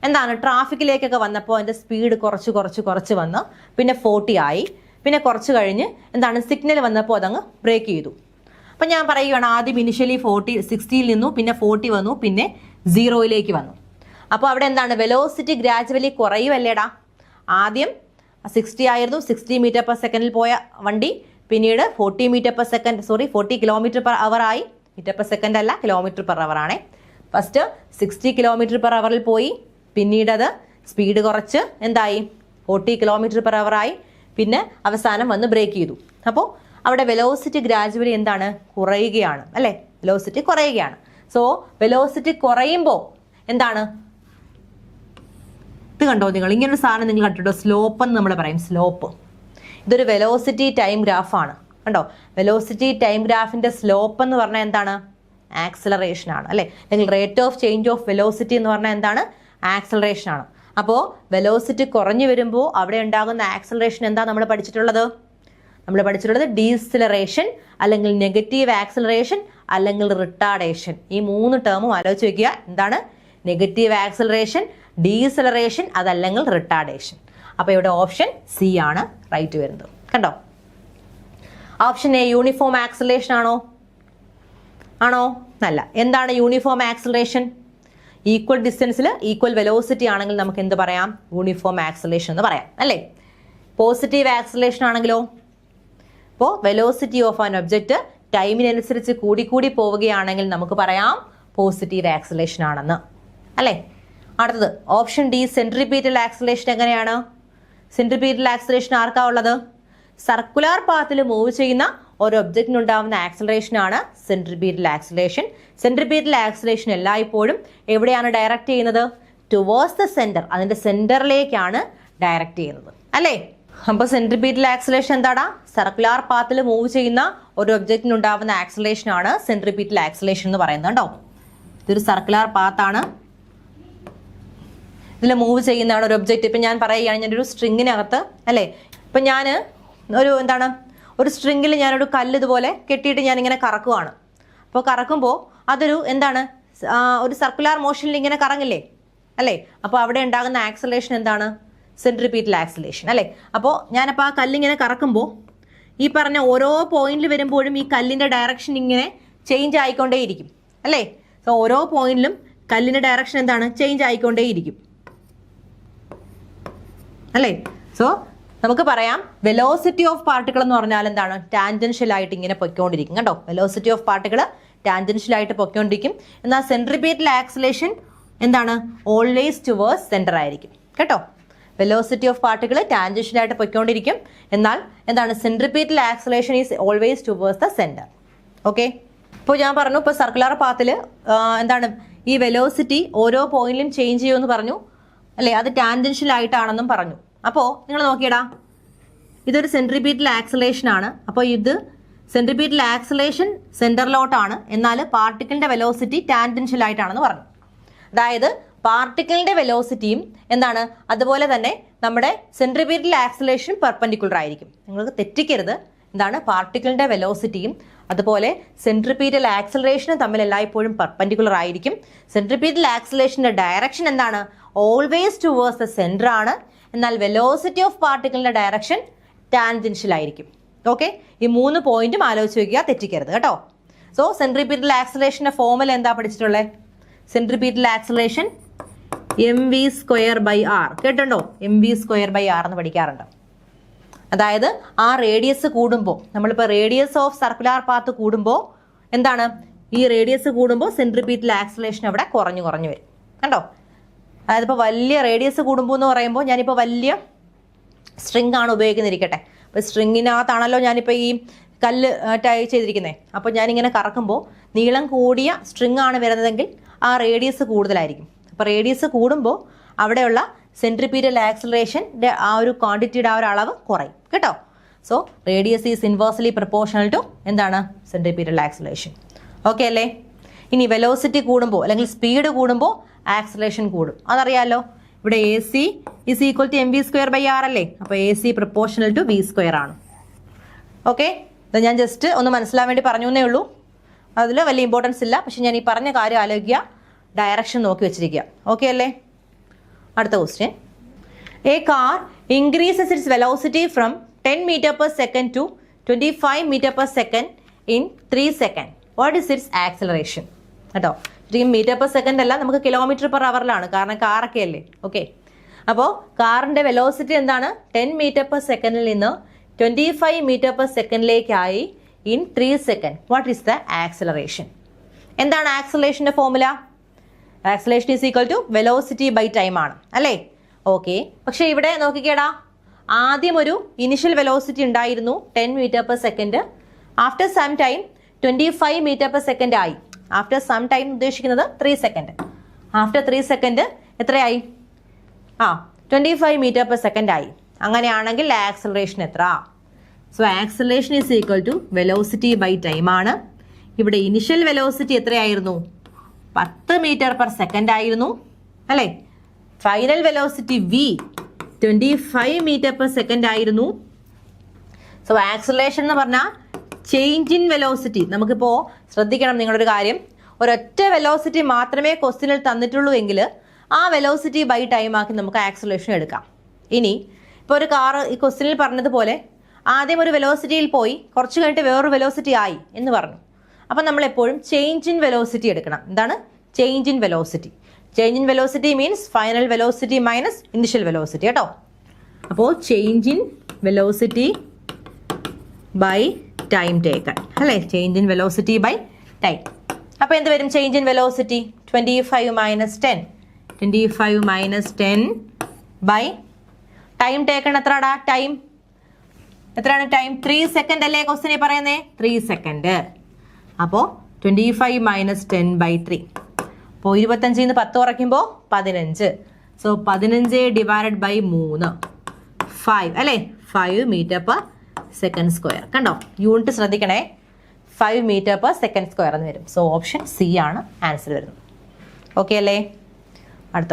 എന്താണ് ട്രാഫിക്കിലേക്കൊക്കെ വന്നപ്പോൾ അതിൻ്റെ സ്പീഡ് കുറച്ച് വന്ന് പിന്നെ 40 ആയി. പിന്നെ കുറച്ച് കഴിഞ്ഞ് എന്താണ് സിഗ്നൽ വന്നപ്പോൾ അതങ്ങ് ബ്രേക്ക് ചെയ്തു. അപ്പം ഞാൻ പറയുകയാണ്, ആദ്യം ഇനിഷ്യലി 60ൽ നിന്നു, പിന്നെ 40 വന്നു, പിന്നെ 0യിലേക്ക് വന്നു. അപ്പോൾ അവിടെ എന്താണ് വെലോസിറ്റി ഗ്രാജുവലി കുറയുമല്ലേടാ? ആദ്യം 60 ആയിരുന്നു, 60 m/s പോയ വണ്ടി പിന്നീട് 40 km/h ആയി. m/s അല്ല, km/h ആണേ. ഫസ്റ്റ് 60 km/h പോയി, പിന്നീട് അത് സ്പീഡ് കുറച്ച് എന്തായി 40 km/h ആയി. പിന്നെ അവസാനം വന്ന് ബ്രേക്ക് ചെയ്തു. അപ്പോൾ അവിടെ വെലോസിറ്റി ഗ്രാജുവലി എന്താണ് കുറയുകയാണ് അല്ലേ? വെലോസിറ്റി കുറയുകയാണ്. സോ വെലോസിറ്റി കുറയുമ്പോൾ എന്താണ്? ഇത് കണ്ടോ നിങ്ങൾ, ഇങ്ങനൊരു സാധനം നിങ്ങൾ കണ്ടിട്ടോ? സ്ലോപ്പ് എന്ന് നമ്മൾ പറയും, സ്ലോപ്പ്. ഇതൊരു വെലോസിറ്റി ടൈം ഗ്രാഫാണ്. കണ്ടോ? വെലോസിറ്റി ടൈം ഗ്രാഫിന്റെ സ്ലോപ്പ് എന്ന് പറഞ്ഞാൽ എന്താണ്? ആക്സലറേഷൻ ആണ് അല്ലേ? അല്ലെങ്കിൽ rate of change of velocity എന്ന് പറഞ്ഞാൽ എന്താണ്? ആക്സലറേഷൻ ആണ്. അപ്പോൾ വെലോസിറ്റി കുറഞ്ഞു വരുമ്പോൾ അവിടെ ഉണ്ടാകുന്ന ആക്സലറേഷൻ എന്താ നമ്മൾ പഠിച്ചിട്ടുള്ളത്? ഡീസലറേഷൻ, അല്ലെങ്കിൽ നെഗറ്റീവ് ആക്സലറേഷൻ, അല്ലെങ്കിൽ റിട്ടാർഡേഷൻ. ഈ 3 ടേമും ആലോചിച്ച് വെക്കുക. എന്താണ്? നെഗറ്റീവ് ആക്സലറേഷൻ, ഡീസലറേഷൻ, അതല്ലെങ്കിൽ റിട്ടാർഡേഷൻ. അപ്പോൾ ഇവിടെ ഓപ്ഷൻ സി ആണ് റൈറ്റ് വരുന്നത്. കണ്ടോ? ഓപ്ഷൻ എ യൂണിഫോം ആക്സലറേഷൻ ആണോ? അല്ല. എന്താണ് യൂണിഫോം ആക്സലറേഷൻ? ഈക്വൽ ഡിസ്റ്റൻസിൽ ഈക്വൽ വെലോസിറ്റി ആണെങ്കിൽ നമുക്ക് എന്ത് പറയാം? യൂണിഫോം ആക്സലറേഷൻ എന്ന് പറയാം അല്ലേ? പോസിറ്റീവ് ആക്സലറേഷൻ ആണെങ്കിലോ? ഇപ്പോൾ വെലോസിറ്റി ഓഫ് ആൻ ഒബ്ജക്റ്റ് ടൈമിനനുസരിച്ച് കൂടി പോവുകയാണെങ്കിൽ നമുക്ക് പറയാം പോസിറ്റീവ് ആക്സലറേഷൻ ആണെന്ന് അല്ലേ? അടുത്തത് ഓപ്ഷൻ ഡി സെൻട്രിപീറ്റൽ ആക്സലറേഷൻ. എങ്ങനെയാണ്? സെൻട്രിപീറ്റൽ ആക്സലറേഷൻ ആർക്കാ ഉള്ളത്? സർക്കുലർ പാത്തിൽ മൂവ് ചെയ്യുന്ന ഒരു ഒബ്ജക്റ്റിന് ഉണ്ടാകുന്ന ആക്സലറേഷൻ ആണ് സെൻട്രിപീറ്റൽ ആക്സലറേഷൻ. സെൻട്രിപീറ്റൽ ആക്സലറേഷൻ എല്ലായ്പ്പോഴും എവിടെയാണ് ഡയറക്റ്റ് ചെയ്യുന്നത്? ടുവേഴ്സ് ദ സെന്റർ, അതിന്റെ സെന്ററിലേക്കാണ് ഡയറക്റ്റ് ചെയ്യുന്നത് അല്ലേ? അപ്പോൾ സെൻട്രിപീറ്റൽ ആക്സലറേഷൻ എന്താടാ? സർക്കുലർ പാത്തിൽ മൂവ് ചെയ്യുന്ന ഒരു ഒബ്ജക്റ്റിന് ഉണ്ടാകുന്ന ആക്സലറേഷൻ ആണ് സെൻട്രിപീറ്റൽ ആക്സലറേഷൻ എന്ന് പറയുന്നത്. കേട്ടോ, ഇതൊരു സർക്കുലർ പാത്താണ്. ഇതിൽ മൂവ് ചെയ്യുന്നതാണ് ഒരു ഒബ്ജക്റ്റ്. ഇപ്പം ഞാൻ പറയുകയാണ്, ഞാനൊരു സ്ട്രിങ്ങിനകത്ത് അല്ലേ, ഇപ്പം ഞാൻ ഒരു സ്ട്രിങ്ങിൽ ഞാനൊരു കല്ല് ഇതുപോലെ കെട്ടിയിട്ട് ഞാനിങ്ങനെ കറക്കുവാണ്. അപ്പോൾ കറക്കുമ്പോൾ അതൊരു ഒരു സർക്കുലർ മോഷനിൽ ഇങ്ങനെ കറങ്ങില്ലേ അല്ലേ? അപ്പോൾ അവിടെ ഉണ്ടാകുന്ന ആക്സലറേഷൻ എന്താണ്? സെൻട്രിപീറ്റൽ ആക്സലറേഷൻ അല്ലേ? അപ്പോൾ ഞാനപ്പോൾ ആ കല്ലിങ്ങനെ കറക്കുമ്പോൾ ഈ പറഞ്ഞ ഓരോ പോയിന്റിൽ വരുമ്പോഴും ഈ കല്ലിൻ്റെ ഡയറക്ഷൻ ഇങ്ങനെ ചേഞ്ച് ആയിക്കൊണ്ടേയിരിക്കും അല്ലേ? സോ ഓരോ പോയിന്റിലും കല്ലിൻ്റെ ഡയറക്ഷൻ എന്താണ്? ചേഞ്ച് ആയിക്കൊണ്ടേയിരിക്കും അല്ലേ? സോ നമുക്ക് പറയാം വെലോസിറ്റി ഓഫ് പാർട്ടിക്കിൾ എന്ന് പറഞ്ഞാൽ എന്താണ്? ടാൻജൻഷ്യൽ ആയിട്ട് ഇങ്ങനെ പൊയ്ക്കൊണ്ടിരിക്കും. കേട്ടോ, വെലോസിറ്റി ഓഫ് പാർട്ടിക്കിൾ ടാൻജൻഷ്യൽ ആയിട്ട് പൊയ്ക്കൊണ്ടിരിക്കും. എന്നാൽ സെൻട്രിപീറ്റൽ ആക്സലറേഷൻ എന്താണ്? ഓൾവേസ് ടുവേഴ്സ് സെന്റർ ആയിരിക്കും. കേട്ടോ, വെലോസിറ്റി ഓഫ് പാർട്ടിക്കിൾ ടാൻജൻഷ്യൽ ആയിട്ട് പൊയ്ക്കൊണ്ടിരിക്കും. എന്നാൽ എന്താണ്? Centripetal acceleration is always towards the centre. Okay, ഇപ്പോൾ ഞാൻ പറഞ്ഞു, ഇപ്പോൾ സർക്കുലർ പാത്തിൽ എന്താണ് ഈ വെലോസിറ്റി ഓരോ പോയിന്റിലും ചേഞ്ച് ചെയ്യുമെന്ന് പറഞ്ഞു അല്ലേ? അത് ടാൻജൻഷ്യൽ ആയിട്ടാണെന്നും പറഞ്ഞു. അപ്പോൾ നിങ്ങൾ നോക്കിയടാ, ഇതൊരു സെൻട്രിപീറ്റൽ ആക്സലറേഷൻ ആണ്. അപ്പോൾ ഇത് സെൻട്രിപീറ്റൽ ആക്സലറേഷൻ സെന്ററിലോട്ടാണ്, എന്നാൽ പാർട്ടിക്കിളിന്റെ വെലോസിറ്റി ടാൻജൻഷ്യൽ ആയിട്ടാണെന്ന് പറഞ്ഞു. അതായത് പാർട്ടിക്കിളിന്റെ വെലോസിറ്റിയും എന്താണ് അതുപോലെ തന്നെ നമ്മുടെ സെൻട്രിപീറ്റൽ ആക്സിലറേഷൻ പെർപെൻഡിക്കുലർ ആയിരിക്കും. നിങ്ങൾക്ക് തെറ്റിക്കരുത്. എന്താണ് പാർട്ടിക്കിളിന്റെ വെലോസിറ്റിയും അതുപോലെ സെൻട്രിപീറ്റൽ ആക്സിലറേഷനും തമ്മിൽ എല്ലായ്പ്പോഴും പെർപെൻഡിക്കുലർ ആയിരിക്കും. സെൻട്രിപീറ്റൽ ആക്സിലറേഷന്റെ ഡയറക്ഷൻ എന്താണ്? ഓൾവേസ് ടുവേഴ്സ് ദ സെന്റർ ആണ്. എന്നാൽ വെലോസിറ്റി ഓഫ് പാർട്ടിക്കിളിന്റെ ഡയറക്ഷൻ ടാൻജൻഷ്യൽ ആയിരിക്കും. ഓക്കെ, ഈ 3 പോയിന്റും ആലോചിച്ച് വയ്ക്കുക, തെറ്റിക്കരുത് കേട്ടോ. സോ സെൻട്രിപീറ്റൽ ആക്സിലറേഷന്റെ ഫോർമുല എന്താ പഠിച്ചിട്ടുള്ളത്? Centripetal acceleration mv²/r. കേട്ടുണ്ടോ? mv²/r എന്ന് പഠിക്കാറുണ്ട്. അതായത് ആ റേഡിയസ് കൂടുമ്പോൾ, നമ്മളിപ്പോൾ റേഡിയസ് ഓഫ് സർക്കുലാർ പാത്ത് കൂടുമ്പോൾ എന്താണ്, ഈ റേഡിയസ് കൂടുമ്പോൾ സെൻട്രിപീറ്റൽ ആക്സിലറേഷൻ അവിടെ കുറഞ്ഞു വരും. കണ്ടോ? അതായത് ഇപ്പോൾ വലിയ റേഡിയസ് കൂടുമ്പോൾ എന്ന് പറയുമ്പോൾ ഞാനിപ്പോൾ വലിയ സ്ട്രിങ് ആണ് ഉപയോഗിക്കുന്നിരിക്കട്ടെ. അപ്പോൾ സ്ട്രിങ്ങിനകത്താണല്ലോ ഞാനിപ്പോൾ ഈ കല്ല് ടൈ ചെയ്തിരിക്കുന്നത്. അപ്പോൾ ഞാനിങ്ങനെ കറക്കുമ്പോൾ നീളം കൂടിയ സ്ട്രിങ് ആണ് വരുന്നതെങ്കിൽ ആ റേഡിയസ് കൂടുതലായിരിക്കും. അപ്പോൾ റേഡിയസ് കൂടുമ്പോൾ അവിടെയുള്ള സെൻട്രിപീറ്റൽ ആക്സിലറേഷൻ്റെ ആ ഒരു ക്വാണ്ടിറ്റിയുടെ ആ ഒരു അളവ് കുറയും കേട്ടോ. So radius is inversely proportional to എന്താണ്? Centripetal acceleration. ഓക്കെ അല്ലേ? ഇനി വെലോസിറ്റി കൂടുമ്പോൾ അല്ലെങ്കിൽ സ്പീഡ് കൂടുമ്പോൾ ആക്സിലറേഷൻ കൂടും, അതറിയാമല്ലോ. ഇവിടെ AC is equal to mv²/r അല്ലേ? അപ്പോൾ AC പ്രൊപ്പോർഷണൽ ടു v² ആണ്. ഓക്കെ, ഇത് ഞാൻ ജസ്റ്റ് ഒന്ന് മനസ്സിലാൻ വേണ്ടി പറഞ്ഞു എന്നേ ഉള്ളൂ. അതിൽ വലിയ ഇമ്പോർട്ടൻസ് ഇല്ല. പക്ഷെ ഞാൻ ഈ പറഞ്ഞ കാര്യം ആലോചിക്കുക, ഡയറക്ഷൻ നോക്കി വെച്ചിരിക്കുക. ഓക്കെ അല്ലേ? അടുത്ത question. A car increases it's velocity from 10 m/s to 25 m/s in 3 seconds. What is it's acceleration? കേട്ടോ, m/s അല്ല, നമുക്ക് km/h കാരണം കാറൊക്കെ അല്ലേ. ഓക്കെ, അപ്പോൾ കാറിന്റെ വെലോസിറ്റി എന്താണ്? 10 m/s നിന്ന് 25 m/s in 3 seconds. What is the acceleration? എന്താണ് ആക്സിലറേഷന്റെ formula? Acceleration is equal to velocity by time ആണ് അല്ലേ? ഓക്കെ, പക്ഷെ ഇവിടെ നോക്കിക്കേടാ, ആദ്യം ഒരു ഇനിഷ്യൽ വെലോസിറ്റി ഉണ്ടായിരുന്നു 10 m/s. After some time 25 m/s ആയി. ആഫ്റ്റർ സം ടൈം ഉദ്ദേശിക്കുന്നത് 3 സെക്കൻഡ്. ആഫ്റ്റർ 3 സെക്കൻഡ് എത്രയായി? 25 m/s ആയി. അങ്ങനെയാണെങ്കിൽ ആക്സിലറേഷൻ എത്ര? So acceleration is equal to velocity by time ആണ്. ഇവിടെ ഇനിഷ്യൽ വെലോസിറ്റി എത്രയായിരുന്നു? 10 m/s ആയിരുന്നു അല്ലേ? ഫൈനൽ വെലോസിറ്റി v 25 m/s ആയിരുന്നു. സോ ആക്സിലറേഷൻ എന്ന് പറഞ്ഞാൽ ചേഞ്ച് ഇൻ വെലോസിറ്റി. നമുക്കിപ്പോൾ ശ്രദ്ധിക്കണം നിങ്ങളൊരു കാര്യം, ഒരൊറ്റ വെലോസിറ്റി മാത്രമേ ക്വസ്റ്റ്യനിൽ തന്നിട്ടുള്ളൂ എങ്കിൽ ആ വെലോസിറ്റി ബൈ ടൈം ആക്കി നമുക്ക് ആക്സിലറേഷൻ എടുക്കാം. ഇനി ഇപ്പോൾ ഒരു കാറ് ഈ ക്വസ്റ്റ്യനിൽ പറഞ്ഞതുപോലെ ആദ്യം ഒരു വെലോസിറ്റിയിൽ പോയി കുറച്ച് കഴിഞ്ഞിട്ട് വേറൊരു വെലോസിറ്റി ആയി എന്ന് പറഞ്ഞു. അപ്പം നമ്മൾ എപ്പോഴും ചേഞ്ച് ഇൻ വെലോസിറ്റി എടുക്കണം. എന്താണ് change in velocity? Change in velocity means final velocity minus initial velocity കേട്ടോ. അപ്പോൾ change in velocity by time taken അല്ലേ? Change in velocity by time. അപ്പോൾ എന്ത് വരും? Change in velocity 25 - 10 by time taken എത്രടാ? Time എത്രയാണ്? ടൈം 3 സെക്കൻഡ് അല്ലേ ക്വസ്റ്റ്യനിൽ പറയുന്നത്? 3 സെക്കൻഡ്. അപ്പോൾ 25 - 10/3. അപ്പോൾ 25 നിന്ന് 10 കുറയ്ക്കുമ്പോൾ 15. സോ 15 ഡിവൈഡഡ് ബൈ 3 5 അല്ലേ? 5 m/s². കണ്ടോ? യൂണിറ്റ് ശ്രദ്ധിക്കണേ. 5 m/s² എന്ന് വരും. സോ ഓപ്ഷൻ സി ആണ് ആൻസർ വരുന്നത്. ഓക്കെ അല്ലേ? അടുത്ത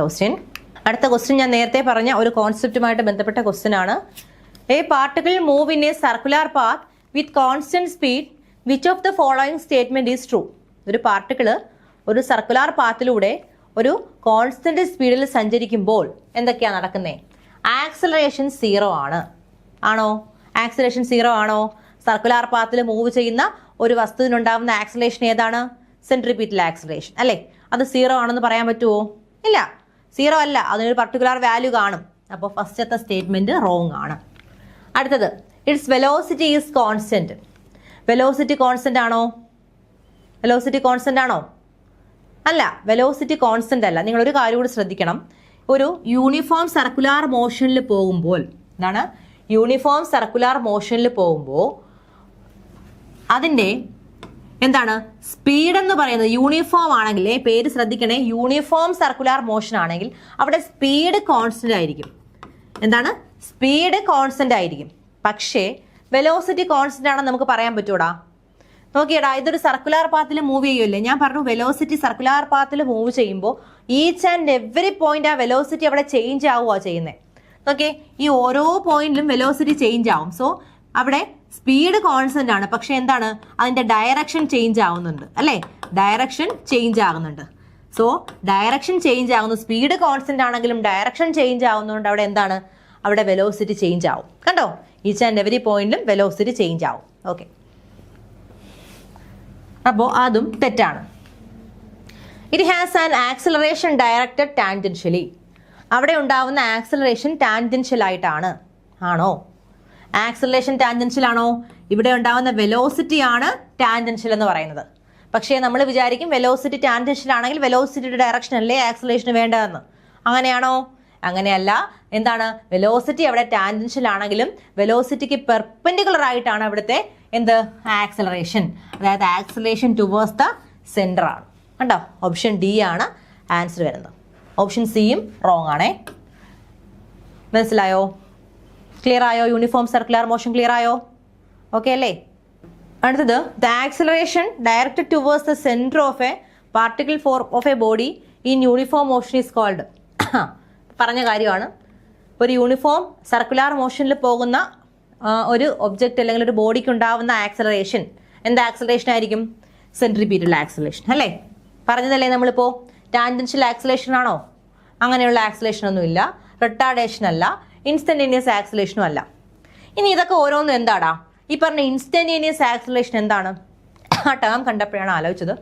ക്വസ്റ്റ്യൻ ഞാൻ നേരത്തെ പറഞ്ഞ ഒരു കോൺസെപ്റ്റുമായിട്ട് ബന്ധപ്പെട്ട ക്വസ്റ്റ്യൻ ആണ്. A particle move in a circular path with constant speed, which of the following statement is true? ഒരു പാർട്ടിക്കിൾ ഒരു സർക്കുലർ പാത്തിലൂടെ ഒരു കോൺസ്റ്റന്റ് സ്പീഡിൽ സഞ്ചരിക്കുമ്പോൾ എന്തൊക്കെയാണ് നടക്കുന്നത്? ആക്സിലറേഷൻ 0 ആണ്. ആണോ? ആക്സിലറേഷൻ 0 ആണോ? സർക്കുലർ പാത്തിൽ മൂവ് ചെയ്യുന്ന ഒരു വസ്തുവിനുണ്ടാകുന്ന ആക്സിലറേഷൻ ഏതാണ്? സെൻട്രിപീറ്റൽ ആക്സിലറേഷൻ അല്ലേ? അത് 0 ആണെന്ന് പറയാൻ പറ്റുമോ? ഇല്ല, 0 അല്ല. അതിനൊരു പർട്ടിക്കുലർ വാല്യൂ കാണും. അപ്പോൾ ഫസ്റ്റത്തെ സ്റ്റേറ്റ്മെന്റ് റോങ് ആണ്. അടുത്തത്, it's velocity is constant. Velocity constant ആണോ? വെലോസിറ്റി കോൺസ്റ്റന്റ് ആണോ? അല്ല, വെലോസിറ്റി കോൺസ്റ്റന്റ് അല്ല. നിങ്ങളൊരു കാര്യം കൂടി ശ്രദ്ധിക്കണം. ഒരു യൂണിഫോം സർക്കുലാർ മോഷനിൽ പോകുമ്പോൾ എന്താണ്? യൂണിഫോം സർക്കുലാർ മോഷനിൽ പോകുമ്പോൾ അതിൻ്റെ എന്താണ് സ്പീഡ് എന്ന് പറയുന്നത് യൂണിഫോം ആണെങ്കിൽ, പേര് ശ്രദ്ധിക്കണേ, യൂണിഫോം സർക്കുലാർ മോഷൻ ആണെങ്കിൽ അവിടെ സ്പീഡ് കോൺസ്റ്റന്റ് ആയിരിക്കും. എന്താണ്? സ്പീഡ് കോൺസ്റ്റന്റ് ആയിരിക്കും. പക്ഷേ വെലോസിറ്റി കോൺസ്റ്റന്റ് ആണെന്ന് നമുക്ക് പറയാൻ പറ്റൂടാ? നോക്കിയടാ, ഇതൊരു സർക്കുലാർ പാത്തിൽ മൂവ് ചെയ്യുമല്ലേ? ഞാൻ പറഞ്ഞു വെലോസിറ്റി സർക്കുലാർ പാത്തിൽ മൂവ് ചെയ്യുമ്പോൾ ഈച്ച് ആൻഡ് എവറി പോയിന്റ് ആ വെലോസിറ്റി അവിടെ ചേഞ്ച് ആവുക ചെയ്യുന്നത്. ഓക്കെ, ഈ ഓരോ പോയിന്റിലും വെലോസിറ്റി ചേഞ്ച് ആവും. സോ അവിടെ സ്പീഡ് കോൺസ്റ്റന്റ് ആണ്, പക്ഷെ എന്താണ് അതിന്റെ ഡയറക്ഷൻ ചേഞ്ച് ആവുന്നുണ്ട് അല്ലേ? ഡയറക്ഷൻ ചേഞ്ച് ആകുന്നുണ്ട്. സോ ഡയറക്ഷൻ ചേഞ്ച് ആകുന്നു. സ്പീഡ് കോൺസ്റ്റന്റ് ആണെങ്കിലും ഡയറക്ഷൻ ചേഞ്ച് ആവുന്നതുകൊണ്ട് അവിടെ എന്താണ്? അവിടെ വെലോസിറ്റി ചേഞ്ച് ആവും. കണ്ടോ? ഈച്ച് ആൻഡ് എവറി പോയിന്റിലും വെലോസിറ്റി ചേഞ്ച് ആവും. ഓക്കെ, അപ്പോൾ അതും തെറ്റാണ്. It has an acceleration directed tangentially. അവിടെ ഉണ്ടാവുന്ന ആക്സിലറേഷൻ ടാൻജൻഷ്യൽ ആയിട്ടാണ്. ആണോ? ആക്സിലറേഷൻ ടാൻജൻഷ്യൽ ആണോ? ഇവിടെ ഉണ്ടാവുന്ന വെലോസിറ്റി ആണ് ടാൻജൻഷ്യൽ എന്ന് പറയുന്നത്. പക്ഷേ നമ്മൾ വിചാരിക്കും വെലോസിറ്റി ടാൻജൻഷ്യൽ ആണെങ്കിൽ വെലോസിറ്റിയുടെ ഡയറക്ഷൻ അല്ലേ ആക്സിലറേഷന് വേണ്ടതെന്ന്. അങ്ങനെയാണോ? അങ്ങനെയല്ല. എന്താണ്? വെലോസിറ്റി അവിടെ ടാൻജൻഷ്യൽ ആണെങ്കിലും വെലോസിറ്റിക്ക് പെർപെൻഡിക്കുലർ ആയിട്ടാണ് അവിടുത്തെ എന്ത്? ആക്സിലറേഷൻ. അതായത് ആക്സിലറേഷൻ ടുവേഴ്സ് ദ സെന്റർ ആണ്. കണ്ടോ? ഓപ്ഷൻ ഡി ആണ് ആൻസർ വരുന്നത്. ഓപ്ഷൻ സിയും റോങ് ആണേ. മനസ്സിലായോ? ക്ലിയർ ആയോ? യൂണിഫോം സർക്കുലർ മോഷൻ ക്ലിയർ ആയോ? ഓക്കെ അല്ലേ? അടുത്തത്, the acceleration directed towards the centre of a particle of a body in uniform motion is called. പറഞ്ഞ കാര്യമാണ്. ഒരു യൂണിഫോം സർക്കുലർ മോഷനിൽ പോകുന്ന ഒരു ഒബ്ജക്റ്റ് അല്ലെങ്കിൽ ഒരു ബോഡിക്ക് ഉണ്ടാവുന്ന ആക്സിലറേഷൻ എന്ത് ആക്സിലറേഷൻ ആയിരിക്കും? സെൻട്രിപീറ്റൽ ആക്സിലറേഷൻ അല്ലേ? പറഞ്ഞതല്ലേ നമ്മളിപ്പോൾ. ടാൻജൻഷ്യൽ ആക്സിലറേഷൻ ആണോ? അങ്ങനെയുള്ള ആക്സിലറേഷൻ ഒന്നുമില്ല. റിട്ടാർഡേഷൻ അല്ല, ഇൻസ്റ്റന്റേനിയസ് ആക്സിലറേഷനും അല്ല. ഇനി ഇതൊക്കെ ഓരോന്നും എന്താടാ? ഈ പറഞ്ഞ ഇൻസ്റ്റന്റേനിയസ് ആക്സിലറേഷൻ എന്താണ്? ആ ടേം കണ്ടപ്പോഴാണ് ആലോചിച്ചത്.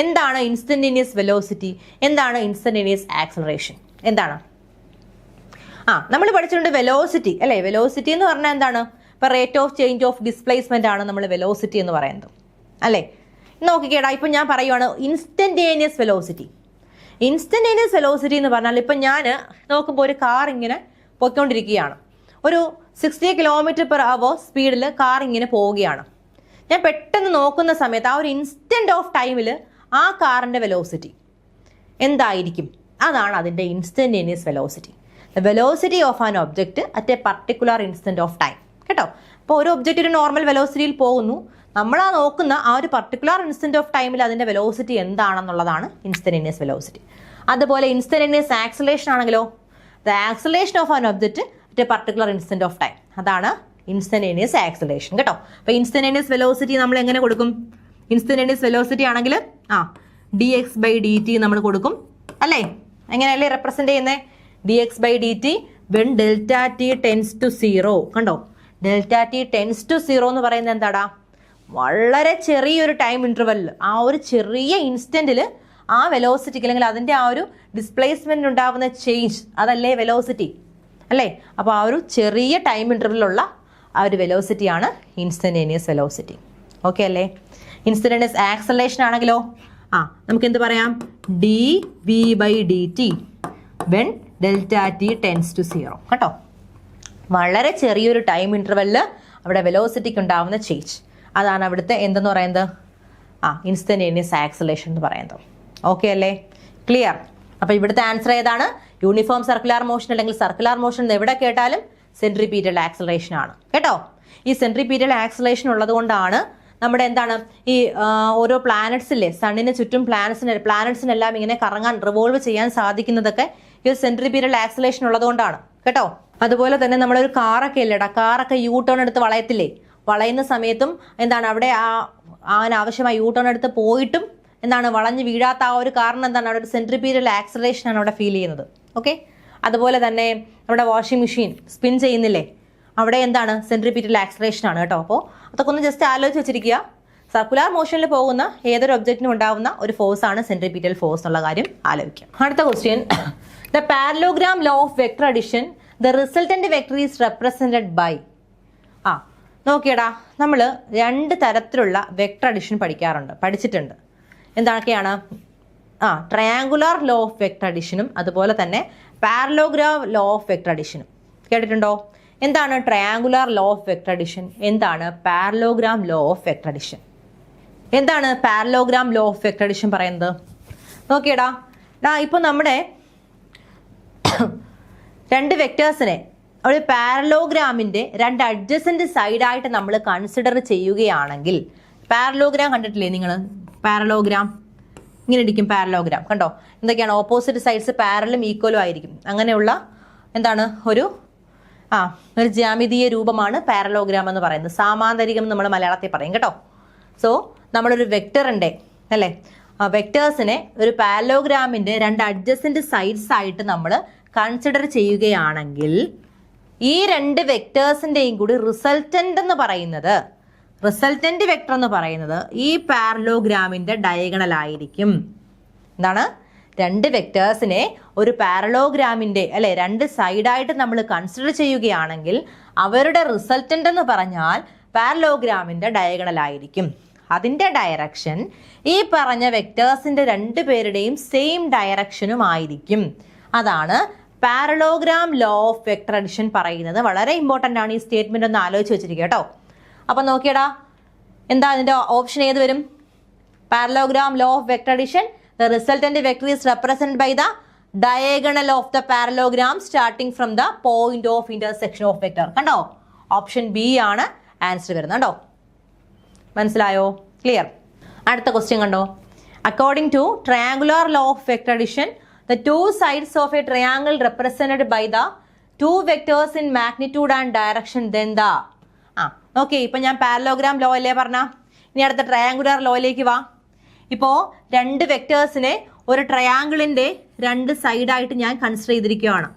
എന്താണ് ഇൻസ്റ്റന്റേനിയസ് വെലോസിറ്റി? എന്താണ് ഇൻസ്റ്റന്റേനിയസ് ആക്സിലറേഷൻ? എന്താണ്? നമ്മൾ പഠിച്ചിട്ടുണ്ട് വെലോസിറ്റി അല്ലേ? വെലോസിറ്റി എന്ന് പറഞ്ഞാൽ എന്താണ്? ഇപ്പം rate of change of displacement ആണ് നമ്മൾ വെലോസിറ്റി എന്ന് പറയുന്നത് അല്ലേ? നോക്കിക്കേടാ, ഇപ്പം ഞാൻ പറയുവാണ് ഇൻസ്റ്റന്റേനിയസ് വെലോസിറ്റി. ഇൻസ്റ്റന്റേനിയസ് വെലോസിറ്റി എന്ന് പറഞ്ഞാൽ ഇപ്പം ഞാൻ നോക്കുമ്പോൾ ഒരു കാർ ഇങ്ങനെ പോയിക്കൊണ്ടിരിക്കുകയാണ്. ഒരു 60 km/h സ്പീഡിൽ കാർ ഇങ്ങനെ പോവുകയാണ്. ഞാൻ പെട്ടെന്ന് നോക്കുന്ന സമയത്ത് ആ ഒരു ഇൻസ്റ്റന്റ് ഓഫ് ടൈമിൽ ആ കാറിൻ്റെ വെലോസിറ്റി എന്തായിരിക്കും? അതാണ് അതിൻ്റെ instantaneous velocity. The velocity of an object at A particular instant of time. കേട്ടോ? അപ്പോൾ ഒരു ഒബ്ജക്റ്റ് ഒരു നോർമൽ വെലോസിറ്റിയിൽ പോകുന്നു. നമ്മൾ ആ നോക്കുന്ന ആ ഒരു പർട്ടിക്കുലർ ഇൻസ്റ്റന്റ് ഓഫ് ടൈമിൽ അതിൻ്റെ വെലോസിറ്റി എന്താണെന്നുള്ളതാണ് ഇൻസ്റ്റന്റേനിയസ് വെലോസിറ്റി. അതുപോലെ ഇൻസ്റ്റന്റേനിയസ് ആക്സിലറേഷൻ ആണെങ്കിലോ, the acceleration of an object at A particular instant of time. അതാണ് ഇൻസ്റ്റന്റേനിയസ് ആക്സിലറേഷൻ. കേട്ടോ? അപ്പോൾ ഇൻസ്റ്റന്റേനിയസ് വെലോസിറ്റി നമ്മൾ എങ്ങനെ കൊടുക്കും? ഇൻസ്റ്റന്റേനിയസ് വെലോസിറ്റി ആണെങ്കിൽ dx/dt നമ്മൾ കൊടുക്കും അല്ലേ? എങ്ങനെയല്ലേ റെപ്രസെന്റ് ചെയ്യുന്നത്? dx/dt when delta t tends to 0. കണ്ടോ? delta t tends to 0 എന്ന് പറയുന്നത് എന്താടാ? വളരെ ചെറിയൊരു ടൈം ഇന്റർവെല്ലിൽ ആ ഒരു ചെറിയ ഇൻസ്റ്റന്റിൽ ആ വെലോസിറ്റിക്ക് അല്ലെങ്കിൽ അതിൻ്റെ ആ ഒരു ഡിസ്പ്ലേസ്മെന്റ് ഉണ്ടാകുന്ന ചേഞ്ച് അതല്ലേ വെലോസിറ്റി അല്ലേ? അപ്പോൾ ആ ഒരു ചെറിയ ടൈം ഇന്റർവെല്ലിലുള്ള ആ ഒരു വെലോസിറ്റിയാണ് ഇൻസ്റ്റന്റേനിയസ് വെലോസിറ്റി. ഓക്കെ അല്ലേ? ഇൻസ്റ്റന്റേനിയസ് ആക്സലറേഷൻ ആണെങ്കിലോ നമുക്ക് എന്ത് പറയാം? dv/dt when delta t tends to 0. കേട്ടോ? വളരെ ചെറിയൊരു ടൈം ഇന്റർവെല്ലിൽ അവിടെ വെലോസിറ്റിക്ക് ഉണ്ടാവുന്ന ചേഞ്ച് അതാണ് അവിടുത്തെ എന്തെന്ന് പറയുന്നത്? ഇൻസ്റ്റന്റേനിയസ് ആക്സലറേഷൻ എന്ന് പറയുന്നത്. ഓക്കെ അല്ലേ? ക്ലിയർ? അപ്പോൾ ഇവിടുത്തെ ആൻസർ ഏതാണ്? യൂണിഫോം സർക്കുലർ മോഷൻ അല്ലെങ്കിൽ സർക്കുലർ മോഷൻ എവിടെ കേട്ടാലും സെൻട്രിപീറ്റൽ ആക്സലറേഷൻ ആണ്. കേട്ടോ? ഈ സെൻട്രിപീറ്റൽ ആക്സലറേഷൻ ഉള്ളത് കൊണ്ടാണ് നമ്മുടെ എന്താണ് ഈ ഓരോ പ്ലാനറ്റ്സില്ലേ, സണ്ണിന് ചുറ്റും പ്ലാനറ്റ്സിനെല്ലാം ഇങ്ങനെ കറങ്ങാൻ റിവോൾവ് ചെയ്യാൻ സാധിക്കുന്നതൊക്കെ ഈ ഒരു സെൻട്രിപീറ്റൽ ആക്സലറേഷൻ ഉള്ളത് കൊണ്ടാണ്. കേട്ടോ? അതുപോലെ തന്നെ നമ്മളൊരു കാറൊക്കെ ഇല്ലേടാ, കാറൊക്കെ യൂ ടേൺ എടുത്ത് വളയത്തില്ലേ? വളയുന്ന സമയത്തും എന്താണ് അവിടെ അതിനാവശ്യമായ യൂ ടേൺ എടുത്ത് പോയിട്ടും എന്താണ് വളഞ്ഞ് വീഴാത്ത ആ ഒരു കാരണം എന്താണ്? അവിടെ ഒരു സെൻട്രിപീറ്റൽ ആക്സലറേഷൻ ആണ് അവിടെ ഫീൽ ചെയ്യുന്നത്. ഓക്കെ? അതുപോലെ തന്നെ നമ്മുടെ വാഷിംഗ് മെഷീൻ സ്പിൻ ചെയ്യുന്നില്ലേ, അവിടെ എന്താണ്? സെൻട്രിപീറ്റൽ ആക്സലറേഷൻ ആണ്. കേട്ടോ? അപ്പോൾ അതൊക്കെ ഒന്ന് ജസ്റ്റ് ആലോചിച്ച് വെച്ചിരിക്കുക. സർക്കുലർ മോഷനിൽ പോകുന്ന ഏതൊരു ഒബ്ജക്റ്റിനും ഉണ്ടാവുന്ന ഒരു ഫോഴ്സ് ആണ് സെൻട്രിപീറ്റൽ ഫോഴ്സ് എന്നുള്ള കാര്യം ആലോചിക്കാം. അടുത്ത question, the parallelogram law of vector addition, the resultant vector is represented by. നോക്കിയടാ, നമ്മൾ 2 തരത്തിലുള്ള വെക്ടർ അഡിഷൻ പഠിച്ചിട്ടുണ്ട്. എന്തൊക്കെയാണ്? ട്രയാങ്കുലർ ലോ ഓഫ് വെക്ടർ അഡിഷനും അതുപോലെ തന്നെ പാരലോഗ്രാം ലോ ഓഫ് വെക്ടർ അഡിഷനും കേട്ടിട്ടുണ്ടോ? എന്താണ് triangular law of vector addition? എന്താണ് parallelogram law of vector addition? എന്താണ് parallelogram law of vector addition പറയുന്നത്? നോക്കിയടാ, ഇപ്പോൾ നമ്മുടെ 2 വെക്ടേഴ്സിനെ ഒരു പാരലോഗ്രാമിൻ്റെ 2 അഡ്ജസന്റ് സൈഡായിട്ട് നമ്മൾ കൺസിഡർ ചെയ്യുകയാണെങ്കിൽ, പാരലോഗ്രാം കണ്ടിട്ടില്ലേ നിങ്ങൾ? പാരലോഗ്രാം ഇങ്ങനെ ഇരിക്കും പാരലോഗ്രാം. കണ്ടോ, എന്തൊക്കെയാണ് ഓപ്പോസിറ്റ് സൈഡ്സ് പാരലും ഈക്വലും ആയിരിക്കും. അങ്ങനെയുള്ള എന്താണ് ഒരു ജ്യാമിതീയ രൂപമാണ് പാരലോഗ്രാം എന്ന് പറയുന്നത്. സാമാന്തരികം നമ്മൾ മലയാളത്തിൽ പറയും കേട്ടോ. സോ നമ്മളൊരു വെക്ടറിൻ്റെ അല്ലേ വെക്ടേഴ്സിനെ ഒരു പാരലോഗ്രാമിൻ്റെ 2 അഡ്ജസൻറ്റ് സൈഡ്സ് ആയിട്ട് നമ്മൾ കൺസിഡർ ചെയ്യുകയാണെങ്കിൽ ഈ 2 വെക്ടേഴ്സിൻ്റെയും കൂടി റിസൾട്ടൻ്റ് വെക്ടർ എന്ന് പറയുന്നത് ഈ പാരലോഗ്രാമിൻ്റെ ഡയഗണൽ ആയിരിക്കും. എന്താണ്, 2 വെക്ടേഴ്സിനെ ഒരു പാരലോഗ്രാമിൻ്റെ 2 സൈഡായിട്ട് നമ്മൾ കൺസിഡർ ചെയ്യുകയാണെങ്കിൽ അവരുടെ റിസൾട്ടൻ്റ് എന്ന് പറഞ്ഞാൽ പാരലോഗ്രാമിൻ്റെ ഡയഗണൽ ആയിരിക്കും. അതിൻ്റെ ഡയറക്ഷൻ ഈ പറഞ്ഞ വെക്ടേഴ്സിൻ്റെ 2 പേരുടെയും സെയിം ഡയറക്ഷനും ആയിരിക്കും. അതാണ് parallelogram law of vector addition പറയുന്നത്. വളരെ ഇമ്പോർട്ടൻ്റ് ആണ് ഈ സ്റ്റേറ്റ്മെന്റ്, ഒന്ന് ആലോചിച്ച് വെച്ചിരിക്കുക കേട്ടോ. അപ്പം നോക്കിയടാ, എന്താ അതിൻ്റെ ഓപ്ഷൻ ഏത് വരും? Parallelogram law of vector addition, the resultant vector is represented by the diagonal of the parallelogram starting from the point of intersection of vector. കണ്ടോ, ഓപ്ഷൻ ബി ആണ് ആൻസർ വരുന്നത്. കണ്ടോ, മനസ്സിലായോ? ക്ലിയർ. അടുത്ത ക്വസ്റ്റ്യൻ കണ്ടോ. According to triangular law of vector addition, the two sides of a triangle represented by the two vectors in magnitude and direction then the okay. ഇപ്പം ഞാൻ parallelogram law അല്ലേ പറഞ്ഞ, ഇനി അടുത്ത ട്രയാങ്കുലർ ലോയിലേക്ക് വാ. ഇപ്പോൾ 2 വെക്ടേഴ്സിനെ ഒരു ട്രയാങ്കിളിൻ്റെ 2 സൈഡായിട്ട് ഞാൻ കൺസിഡർ ചെയ്തിരിക്കുകയാണ്.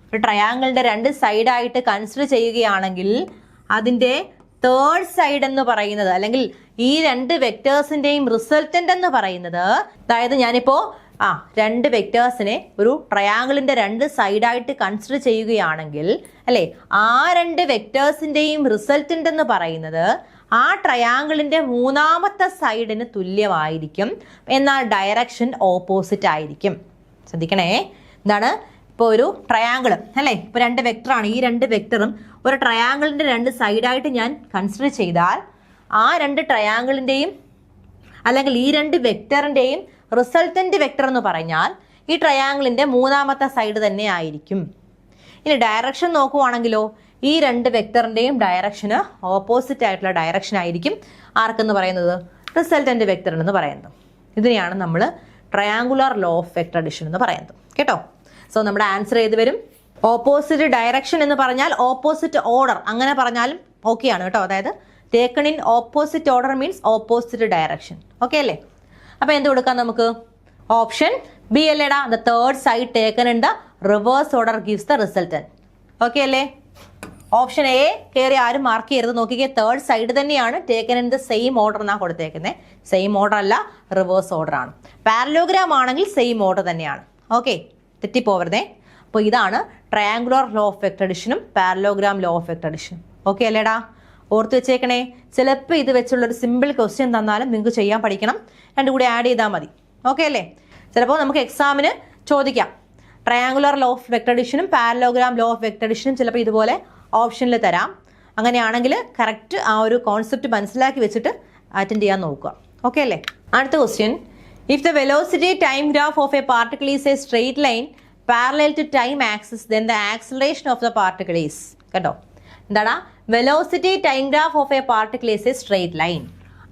ഒരു ട്രയാങ്കിളിൻ്റെ 2 സൈഡായിട്ട് കൺസിഡർ ചെയ്യുകയാണെങ്കിൽ അതിൻ്റെ തേർഡ് സൈഡ് എന്ന് പറയുന്നത്, അല്ലെങ്കിൽ ഈ 2 വെക്ടേഴ്സിൻ്റെയും റിസൾട്ടൻ്റ് എന്ന് പറയുന്നത്, അതായത് ഞാനിപ്പോൾ 2 വെക്ടേഴ്സിനെ ഒരു ട്രയാങ്കിളിൻ്റെ 2 സൈഡായിട്ട് കൺസിഡർ ചെയ്യുകയാണെങ്കിൽ അല്ലേ, ആ 2 വെക്ടേഴ്സിൻ്റെയും റിസൾട്ടൻ്റ് എന്ന് പറയുന്നത് ആ ട്രയാങ്കിളിൻ്റെ 3ാമത്തെ സൈഡിന് തുല്യമായിരിക്കും. എന്നാൽ ഡയറക്ഷൻ ഓപ്പോസിറ്റ് ആയിരിക്കും. ശ്രദ്ധിക്കണേ. എന്താണ്, ഇപ്പോൾ ഒരു ട്രയാങ്കിൾ അല്ലേ, ഇപ്പോൾ 2 വെക്ടറാണ്. ഈ 2 വെക്ടറും ഒരു ട്രയാങ്കിളിൻ്റെ 2 സൈഡായിട്ട് ഞാൻ കൺസിഡർ ചെയ്താൽ ആ 2 ട്രയാങ്കിളിൻ്റെയും അല്ലെങ്കിൽ ഈ 2 വെക്ടറിൻ്റെയും റിസൾട്ടൻ്റ് വെക്ടർ എന്ന് പറഞ്ഞാൽ ഈ ട്രയാങ്കിളിൻ്റെ 3ാമത്തെ സൈഡ് തന്നെ ആയിരിക്കും. ഇനി ഡയറക്ഷൻ നോക്കുവാണെങ്കിലോ ഈ 2 വെക്ടറിൻ്റെയും ഡയറക്ഷന് ഓപ്പോസിറ്റ് ആയിട്ടുള്ള ഡയറക്ഷൻ ആയിരിക്കും. ആർക്കെന്ന് പറയുന്നത്? റിസൾട്ടൻ്റ് വെക്ടർ എന്ന് പറയുന്നത്. ഇതിനെയാണ് നമ്മൾ triangular law of vector addition എന്ന് പറയുന്നത് കേട്ടോ. സോ നമ്മുടെ ആൻസർ ഏത് വരും? ഓപ്പോസിറ്റ് ഡയറക്ഷൻ എന്ന് പറഞ്ഞാൽ ഓപ്പോസിറ്റ് ഓർഡർ, അങ്ങനെ പറഞ്ഞാലും ഓക്കെ ആണ് കേട്ടോ. അതായത് taken in opposite order means opposite direction. Okay അല്ലേ? അപ്പം എന്ത് കൊടുക്കാം നമുക്ക്? ഓപ്ഷൻ ബി അല്ലേടാ, the third side taken in the reverse order gives the resultant. Okay അല്ലേ? ഓപ്ഷൻ എ കയറി ആരും മാർക്ക് ചെയ്യരുത്. നോക്കിക്കേ, തേർഡ് സൈഡ് തന്നെയാണ് taken in the same order എന്നാണ് കൊടുത്തേക്കുന്നത്. സെയിം ഓർഡർ അല്ല, റിവേഴ്സ് ഓർഡർ ആണ്. പാരലോഗ്രാം ആണെങ്കിൽ സെയിം ഓർഡർ തന്നെയാണ്. ഓക്കെ, തെറ്റിപ്പോവരുതേ. അപ്പോൾ ഇതാണ് ട്രയാങ്കുലർ ലോ ഓഫ് വെക്ടർ അഡിഷനും പാരലോഗ്രാം ലോ ഓഫ് വെക്ടർ അഡിഷനും. ഓക്കെ അല്ലേടാ? ഓർത്ത് വെച്ചേക്കണേ. ചിലപ്പോൾ ഇത് വെച്ചുള്ളൊരു സിമ്പിൾ ക്വസ്റ്റ്യൻ തന്നാലും നിങ്ങൾക്ക് ചെയ്യാൻ പഠിക്കണം. 2 കൂടി ആഡ് ചെയ്താൽ മതി. ഓക്കെ അല്ലേ? ചിലപ്പോൾ നമുക്ക് എക്സാമിന് ചോദിക്കാം. ട്രയാങ്കുലർ ലോ ഓഫ് വെക്ടർ അഡിഷനും പാരലോഗ്രാം ലോ ഓഫ് വെക്ടർ അഡിഷനും ചിലപ്പോൾ ഇതുപോലെ ഓപ്ഷനിൽ തരാം. അങ്ങനെയാണെങ്കിൽ കറക്റ്റ് ആ ഒരു കോൺസെപ്റ്റ് മനസ്സിലാക്കി വെച്ചിട്ട് അറ്റൻഡ് ചെയ്യാൻ നോക്കുക. ഓക്കെ അല്ലേ? അടുത്ത question, if the velocity time graph of a particle is a straight line parallel to time axis then the acceleration of the particle is. കേട്ടോ, എന്താടാ? Velocity time graph of a particle is a straight line.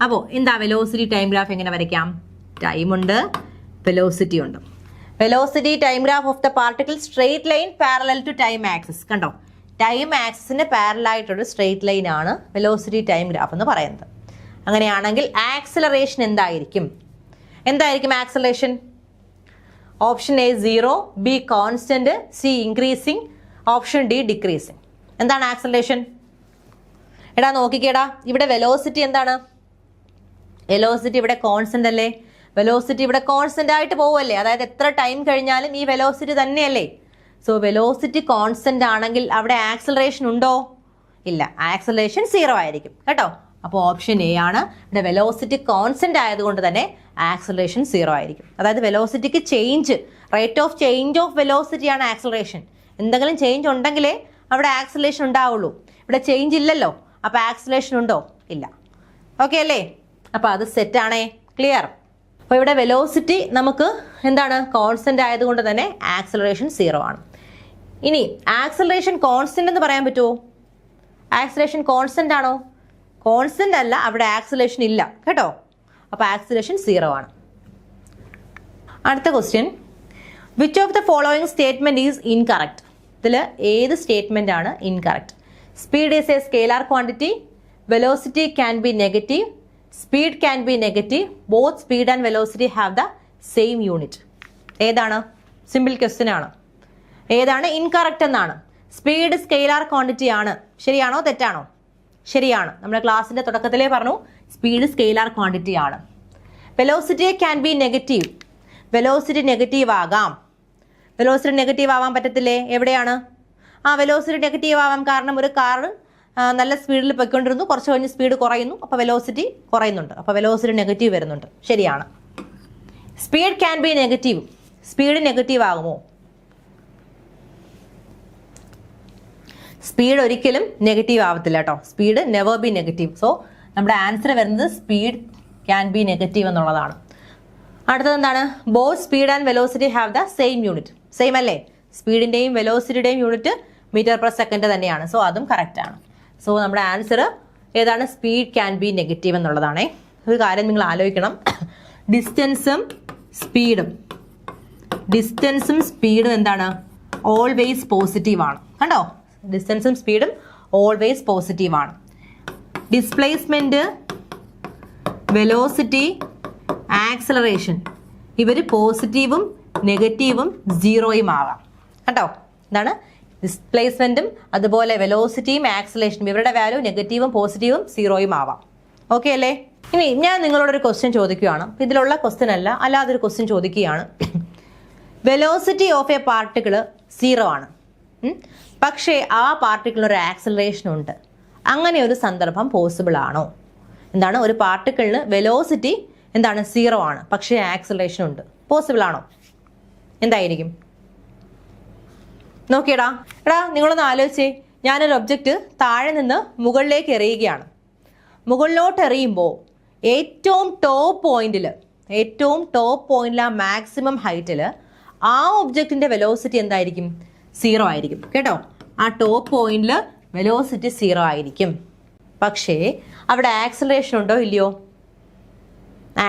അപ്പോൾ എന്താ velocity time graph എങ്ങനെ വരയ്ക്കാം? Time ഉണ്ട്, velocity ഉണ്ട്. Velocity time graph of the particle straight line parallel to time axis. കണ്ടോ, time ആക്സിസിന് പാരലായിട്ടൊരു സ്ട്രെയിറ്റ് ലൈൻ ആണ് വെലോസിറ്റി ടൈം ഗ്രാഫ് എന്ന് പറയുന്നത്. അങ്ങനെയാണെങ്കിൽ ആക്സിലറേഷൻ എന്തായിരിക്കും? Acceleration? Option A 0, B constant, C increasing, option D decreasing. എന്താണ് ആക്സിലറേഷൻ? എടാ നോക്കിക്കേടാ, ഇവിടെ വെലോസിറ്റി എന്താണ്? വെലോസിറ്റി ഇവിടെ കോൺസ്റ്റന്റ് അല്ലേ? വെലോസിറ്റി ഇവിടെ കോൺസ്റ്റന്റ് ആയിട്ട് പോവല്ലേ? അതായത് എത്ര ടൈം കഴിഞ്ഞാലും ഈ വെലോസിറ്റി തന്നെയല്ലേ? സോ വെലോസിറ്റി കോൺസ്റ്റന്റ് ആണെങ്കിൽ അവിടെ ആക്സിലറേഷൻ ഉണ്ടോ? ഇല്ല, ആക്സിലറേഷൻ 0 ആയിരിക്കും കേട്ടോ. അപ്പോൾ ഓപ്ഷൻ എ ആണ്. ഇവിടെ വെലോസിറ്റി കോൺസ്റ്റന്റ് ആയതുകൊണ്ട് തന്നെ ആക്സിലറേഷൻ 0 ആയിരിക്കും. അതായത് വെലോസിറ്റിക്ക് change, rate of change of velocity ആണ് ആക്സിലറേഷൻ. എന്തെങ്കിലും ചേഞ്ച് ഉണ്ടെങ്കിലേ അവിടെ ആക്സിലറേഷൻ ഉണ്ടാവുള്ളൂ. ഇവിടെ ചേഞ്ച് ഇല്ലല്ലോ, അപ്പോൾ ആക്സിലറേഷൻ ഉണ്ടോ? ഇല്ല. ഓക്കെ അല്ലേ? അപ്പോൾ അത് സെറ്റാണേ. ക്ലിയർ? അപ്പോൾ ഇവിടെ വെലോസിറ്റി നമുക്ക് എന്താണ്? കോൺസ്റ്റന്റ് ആയതുകൊണ്ട് തന്നെ ആക്സിലറേഷൻ 0 ആണ്. ഇനി ആക്സിലറേഷൻ കോൺസ്റ്റന്റ് എന്ന് പറയാൻ പറ്റുമോ? ആക്സിലറേഷൻ കോൺസ്റ്റന്റ് ആണോ? കോൺസ്റ്റന്റ് അല്ല, അവിടെ ആക്സിലറേഷൻ ഇല്ല കേട്ടോ. അപ്പോൾ ആക്സിലറേഷൻ 0 ആണ്. അടുത്ത question, which of the following statement is incorrect? ഇതിൽ ഏത് സ്റ്റേറ്റ്മെന്റ് ആണ് incorrect? Speed is a scalar quantity, velocity can be negative, speed can be negative, both speed and velocity have the same unit. ഏതാണ്? Simple question ആണ്. ഏതാണ് incorrect എന്നാണ്. Speed scalar quantity ആണ്. ശരിയാണോ തെറ്റാണോ? ശരിയാണ്. നമ്മുടെ ക്ലാസ്സിന്റെ തുടക്കത്തിലേ പറഞ്ഞു സ്പീഡ് സ്കെയിലാർ ക്വാണ്ടിറ്റി ആണ്. Velocity can be negative. Velocity negative ആകാം. വെലോസിറ്റി നെഗറ്റീവ് ആവാൻ പറ്റത്തില്ലേ? എവിടെയാണ്? വെലോസിറ്റി നെഗറ്റീവ് ആവാം. കാരണം ഒരു കാർ നല്ല സ്പീഡിൽ പോയിക്കൊണ്ടിരുന്നു, കുറച്ച് കഴിഞ്ഞ് സ്പീഡ് കുറയുന്നു, അപ്പോൾ വെലോസിറ്റി കുറയുന്നുണ്ട്, അപ്പോൾ വെലോസിറ്റി നെഗറ്റീവ് വരുന്നുണ്ട്. ശരിയാണ്. Speed can be negative. Speed negative ആകുമോ? സ്പീഡ് ഒരിക്കലും നെഗറ്റീവ് ആവത്തില്ല കേട്ടോ. Speed never be negative. So നമ്മുടെ ആൻസർ വരുന്നത് സ്പീഡ് ക്യാൻ ബി നെഗറ്റീവ് എന്നുള്ളതാണ്. അടുത്തത് എന്താണ്? Both speed and velocity have the same unit. Same അല്ലേ? സ്പീഡിന്റെയും വെലോസിറ്റിയുടെയും യൂണിറ്റ് മീറ്റർ പെർ സെക്കൻഡ് തന്നെയാണ്. സോ അതും കറക്റ്റ് ആണ്. സോ നമ്മുടെ ആൻസർ ഏതാണ്? സ്പീഡ് ക്യാൻ ബി നെഗറ്റീവ് എന്നുള്ളതാണേ. ഒരു കാര്യം നിങ്ങൾ ആലോചിക്കണം, ഡിസ്റ്റൻസും സ്പീഡും എന്താണ്? ഓൾവേസ് പോസിറ്റീവ് ആണ്. കണ്ടോ? ഡിസ്റ്റൻസും സ്പീഡും ഓൾവേസ് പോസിറ്റീവ് ആണ്. ഡിസ്പ്ലേസ്മെന്റ്, വെലോസിറ്റി, ആക്സലറേഷൻ ഇവർ പോസിറ്റീവും നെഗറ്റീവും സീറോയും ആവാം. കേട്ടോ? എന്താണ്? ഡിസ്പ്ലേസ്മെന്റും അതുപോലെ വെലോസിറ്റിയും ആക്സലറേഷനും ഇവരുടെ വാല്യൂ നെഗറ്റീവും പോസിറ്റീവും സീറോയും ആവാം. ഓക്കെ അല്ലേ? ഇനി ഞാൻ നിങ്ങളോടൊരു ക്വസ്റ്റ്യൻ ചോദിക്കുകയാണ്. ഇതിലുള്ള ക്വസ്റ്റ്യൻ അല്ല, അല്ലാതൊരു ക്വസ്റ്റ്യൻ ചോദിക്കുകയാണ്. വെലോസിറ്റി ഓഫ് എ പാർട്ടിക്കിൾ 0 ആണ്, പക്ഷേ ആ പാർട്ടിക്കിളിന് ഒരു ആക്സലറേഷൻ ഉണ്ട്. അങ്ങനെ ഒരു സന്ദർഭം പോസിബിൾ ആണോ? എന്താണ്? ഒരു പാർട്ടിക്കിളിന് വെലോസിറ്റി എന്താണ്? 0 ആണ്, പക്ഷേ ആക്സലറേഷൻ ഉണ്ട്. പോസിബിൾ ആണോ? എന്തായിരിക്കും? നോക്കിയടാ നിങ്ങളൊന്ന് ആലോചിച്ചേ. ഞാനൊരു ഒബ്ജക്റ്റ് താഴെ നിന്ന് മുകളിലേക്ക് എറിയുകയാണ്. മുകളിലോട്ട് എറിയുമ്പോൾ ഏറ്റവും ടോപ്പ് പോയിന്റിൽ ആ മാക്സിമം ഹൈറ്റിൽ ആ ഒബ്ജക്റ്റിന്റെ വെലോസിറ്റി എന്തായിരിക്കും? 0 ആയിരിക്കും. കേട്ടോ? ആ ടോപ്പ് പോയിന്റിൽ വെലോസിറ്റി 0 ആയിരിക്കും. പക്ഷേ അവിടെ ആക്സലറേഷൻ ഉണ്ടോ ഇല്ലയോ?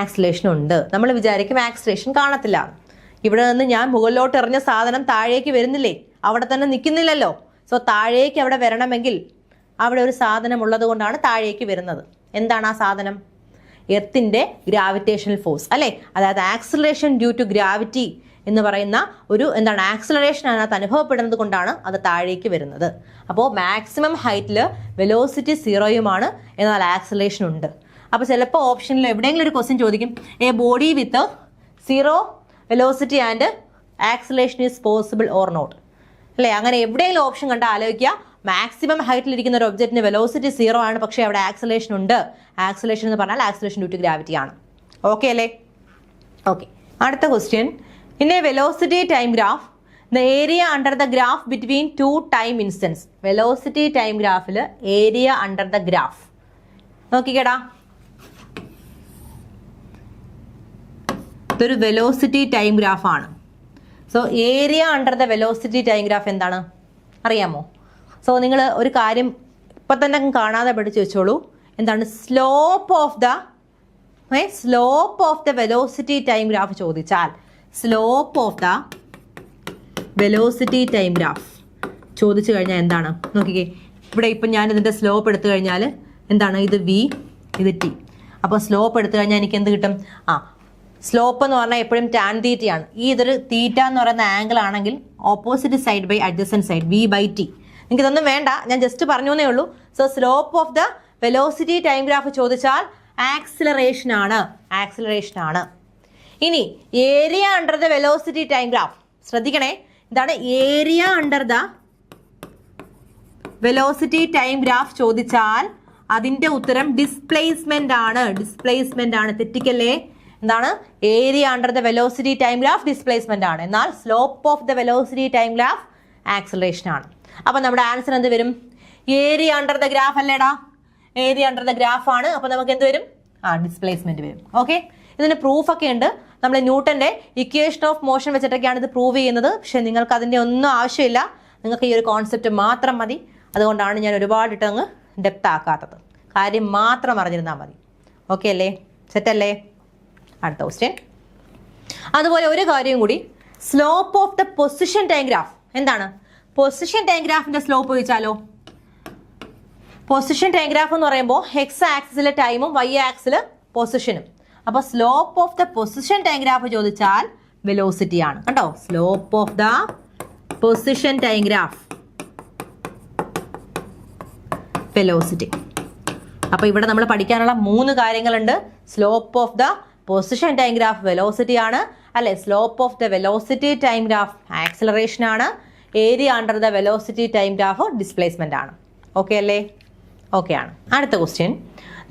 ആക്സലറേഷൻ ഉണ്ട്. നമ്മൾ വിചാരിക്കും ആക്സലറേഷൻ കാണത്തില്ല. ഇവിടെ നിന്ന് ഞാൻ മുകളിലോട്ട് എറിഞ്ഞ സാധനം താഴേക്ക് വരുന്നില്ലേ? അവിടെ തന്നെ നിൽക്കുന്നില്ലല്ലോ. സോ താഴേക്ക് അവിടെ വരണമെങ്കിൽ അവിടെ ഒരു സാധനം ഉള്ളത് കൊണ്ടാണ് താഴേക്ക് വരുന്നത്. എന്താണ് ആ സാധനം? എർത്തിന്റെ ഗ്രാവിറ്റേഷണൽ ഫോഴ്സ് അല്ലേ? അതായത് ആക്സലറേഷൻ ഡ്യൂ ടു ഗ്രാവിറ്റി എന്ന് പറയുന്ന ഒരു എന്താണ് ആക്സലറേഷൻ അതിനകത്ത് അനുഭവപ്പെടുന്നത് കൊണ്ടാണ് അത് താഴേക്ക് വരുന്നത്. അപ്പോൾ മാക്സിമം ഹൈറ്റിൽ വെലോസിറ്റി 0യുമാണ്, എന്നാൽ ആക്സലറേഷൻ ഉണ്ട്. അപ്പോൾ ചിലപ്പോൾ ഓപ്ഷനിൽ എവിടെയെങ്കിലും ഒരു ക്വസ്റ്റ്യൻ ചോദിക്കും, a body with 0 velocity and acceleration is possible or not അല്ലേ? അങ്ങനെ എവിടെയെങ്കിലും ഓപ്ഷൻ കണ്ട് ആലോചിക്കുക. മാക്സിമം ഹൈറ്റിൽ ഇരിക്കുന്ന ഒരു ഒബ്ജക്റ്റിന് വെലോസിറ്റി 0 ആണ്, പക്ഷേ അവിടെ ആക്സലറേഷൻ ഉണ്ട്. ആക്സലറേഷൻ എന്ന് പറഞ്ഞാൽ ആക്സലറേഷൻ ഡ്യൂ ടു ഗ്രാവിറ്റി ആണ്. ഓക്കെ അല്ലേ? ഓക്കെ. അടുത്ത question, in A velocity time graph the area under the graph between 2 time instance. Velocity time ഗ്രാഫിൽ ഏരിയ അണ്ടർ ദ ഗ്രാഫ് നോക്കിക്കേടാ. ഇതൊരു വെലോസിറ്റി ടൈം ഗ്രാഫ് ആണ്. So area under the velocity time graph എന്താണ് അറിയാമോ? So നിങ്ങൾ ഒരു കാര്യം ഇപ്പം തന്നെ കാണാതെ പഠിച്ചു വെച്ചോളൂ. എന്താണ്? Slope of the velocity time graph ചോദിച്ചാൽ, slope of the velocity time graph ചോദിച്ചു കഴിഞ്ഞാൽ എന്താണ്? നോക്കിക്കേ, ഇവിടെ ഇപ്പം ഞാൻ ഇതിൻ്റെ സ്ലോപ്പ് എടുത്തു കഴിഞ്ഞാൽ എന്താണ്? ഇത് v, ഇത് t. അപ്പോൾ സ്ലോപ്പ് എടുത്തു കഴിഞ്ഞാൽ എനിക്ക് എന്ത് കിട്ടും? സ്ലോപ്പ് എന്ന് പറഞ്ഞാൽ എപ്പോഴും ടാൻ തീറ്റയാണ്. ഇതൊരു തീറ്റ എന്ന് പറയുന്ന ആംഗിൾ ആണെങ്കിൽ opposite side by adjacent side v/t. നിങ്ങൾക്ക് ഇതൊന്നും വേണ്ട, ഞാൻ ജസ്റ്റ് പറഞ്ഞു എന്നേ ഉള്ളൂ. So slope of the velocity time graph ചോദിച്ചാൽ ആക്സിലറേഷൻ ആണ്. ഇനി area under the velocity time graph ശ്രദ്ധിക്കണേ. ഇതാണ് area under the velocity time graph ചോദിച്ചാൽ അതിന്റെ ഉത്തരം ഡിസ്പ്ലേസ്മെന്റ് ആണ്. തെറ്റിക്കല്ലേ? എന്താണ്? Area under the velocity time graph displacement ആണ്, എന്നാൽ slope of the velocity time graph acceleration ആണ്. അപ്പൊ നമ്മുടെ ആൻസർ എന്ത് വരും? ഏരിയ അണ്ടർ ദ ഗ്രാഫ് അല്ലേടാ? ഏരിയ അണ്ടർ ദ ഗ്രാഫ് ആണ്. അപ്പൊ നമുക്ക് എന്ത് വരും? ഡിസ്പ്ലേസ്മെന്റ് വരും. ഓക്കെ. ഇതിന് പ്രൂഫ് ഒക്കെ ഉണ്ട്. നമ്മൾ ന്യൂട്ടന്റെ ഇക്വേഷൻ ഓഫ് മോഷൻ വെച്ചിട്ടൊക്കെയാണ് ഇത് പ്രൂവ് ചെയ്യുന്നത്. പക്ഷെ നിങ്ങൾക്ക് അതിന്റെ ഒന്നും ആവശ്യമില്ല. നിങ്ങൾക്ക് ഈ ഒരു കോൺസെപ്റ്റ് മാത്രം മതി. അതുകൊണ്ടാണ് ഞാൻ ഒരുപാട് അങ്ങ് ഡെപ്ത് ആക്കാത്തത്. കാര്യം മാത്രം അറിഞ്ഞിരുന്നാൽ മതി. ഓക്കെ അല്ലേ? സെറ്റ് അല്ലേ? അടുത്ത ക്വസ്റ്റ്യൻ, അതുപോലെ ഒരു കാര്യം കൂടി, slope of the position time graph എന്താണ്? പൊസിഷൻ ടൈം ഗ്രാഫിന്റെ സ്ലോപ്പ് ചോദിച്ചാലോ? പൊസിഷൻ ടൈം ഗ്രാഫ് എന്ന് പറയുമ്പോൾ എക്സ് ആക്സിസിലെ ടൈമും വൈ ആക്സില് പൊസിഷനും. അപ്പൊ slope of the position time graph ചോദിച്ചാൽ വെലോസിറ്റി ആണ് കേട്ടോ. Slope of the position time graph velocity. അപ്പൊ ഇവിടെ നമ്മൾ പഠിക്കാനുള്ള 3 കാര്യങ്ങളുണ്ട്. Slope of the position time graph velocity ആണ് അല്ലെ. Slope of the velocity time graph acceleration ആണ്. Area under the velocity time graph displacement ആണ്. ഓക്കെ അല്ലേ? ഓക്കെ ആണ്. അടുത്ത question,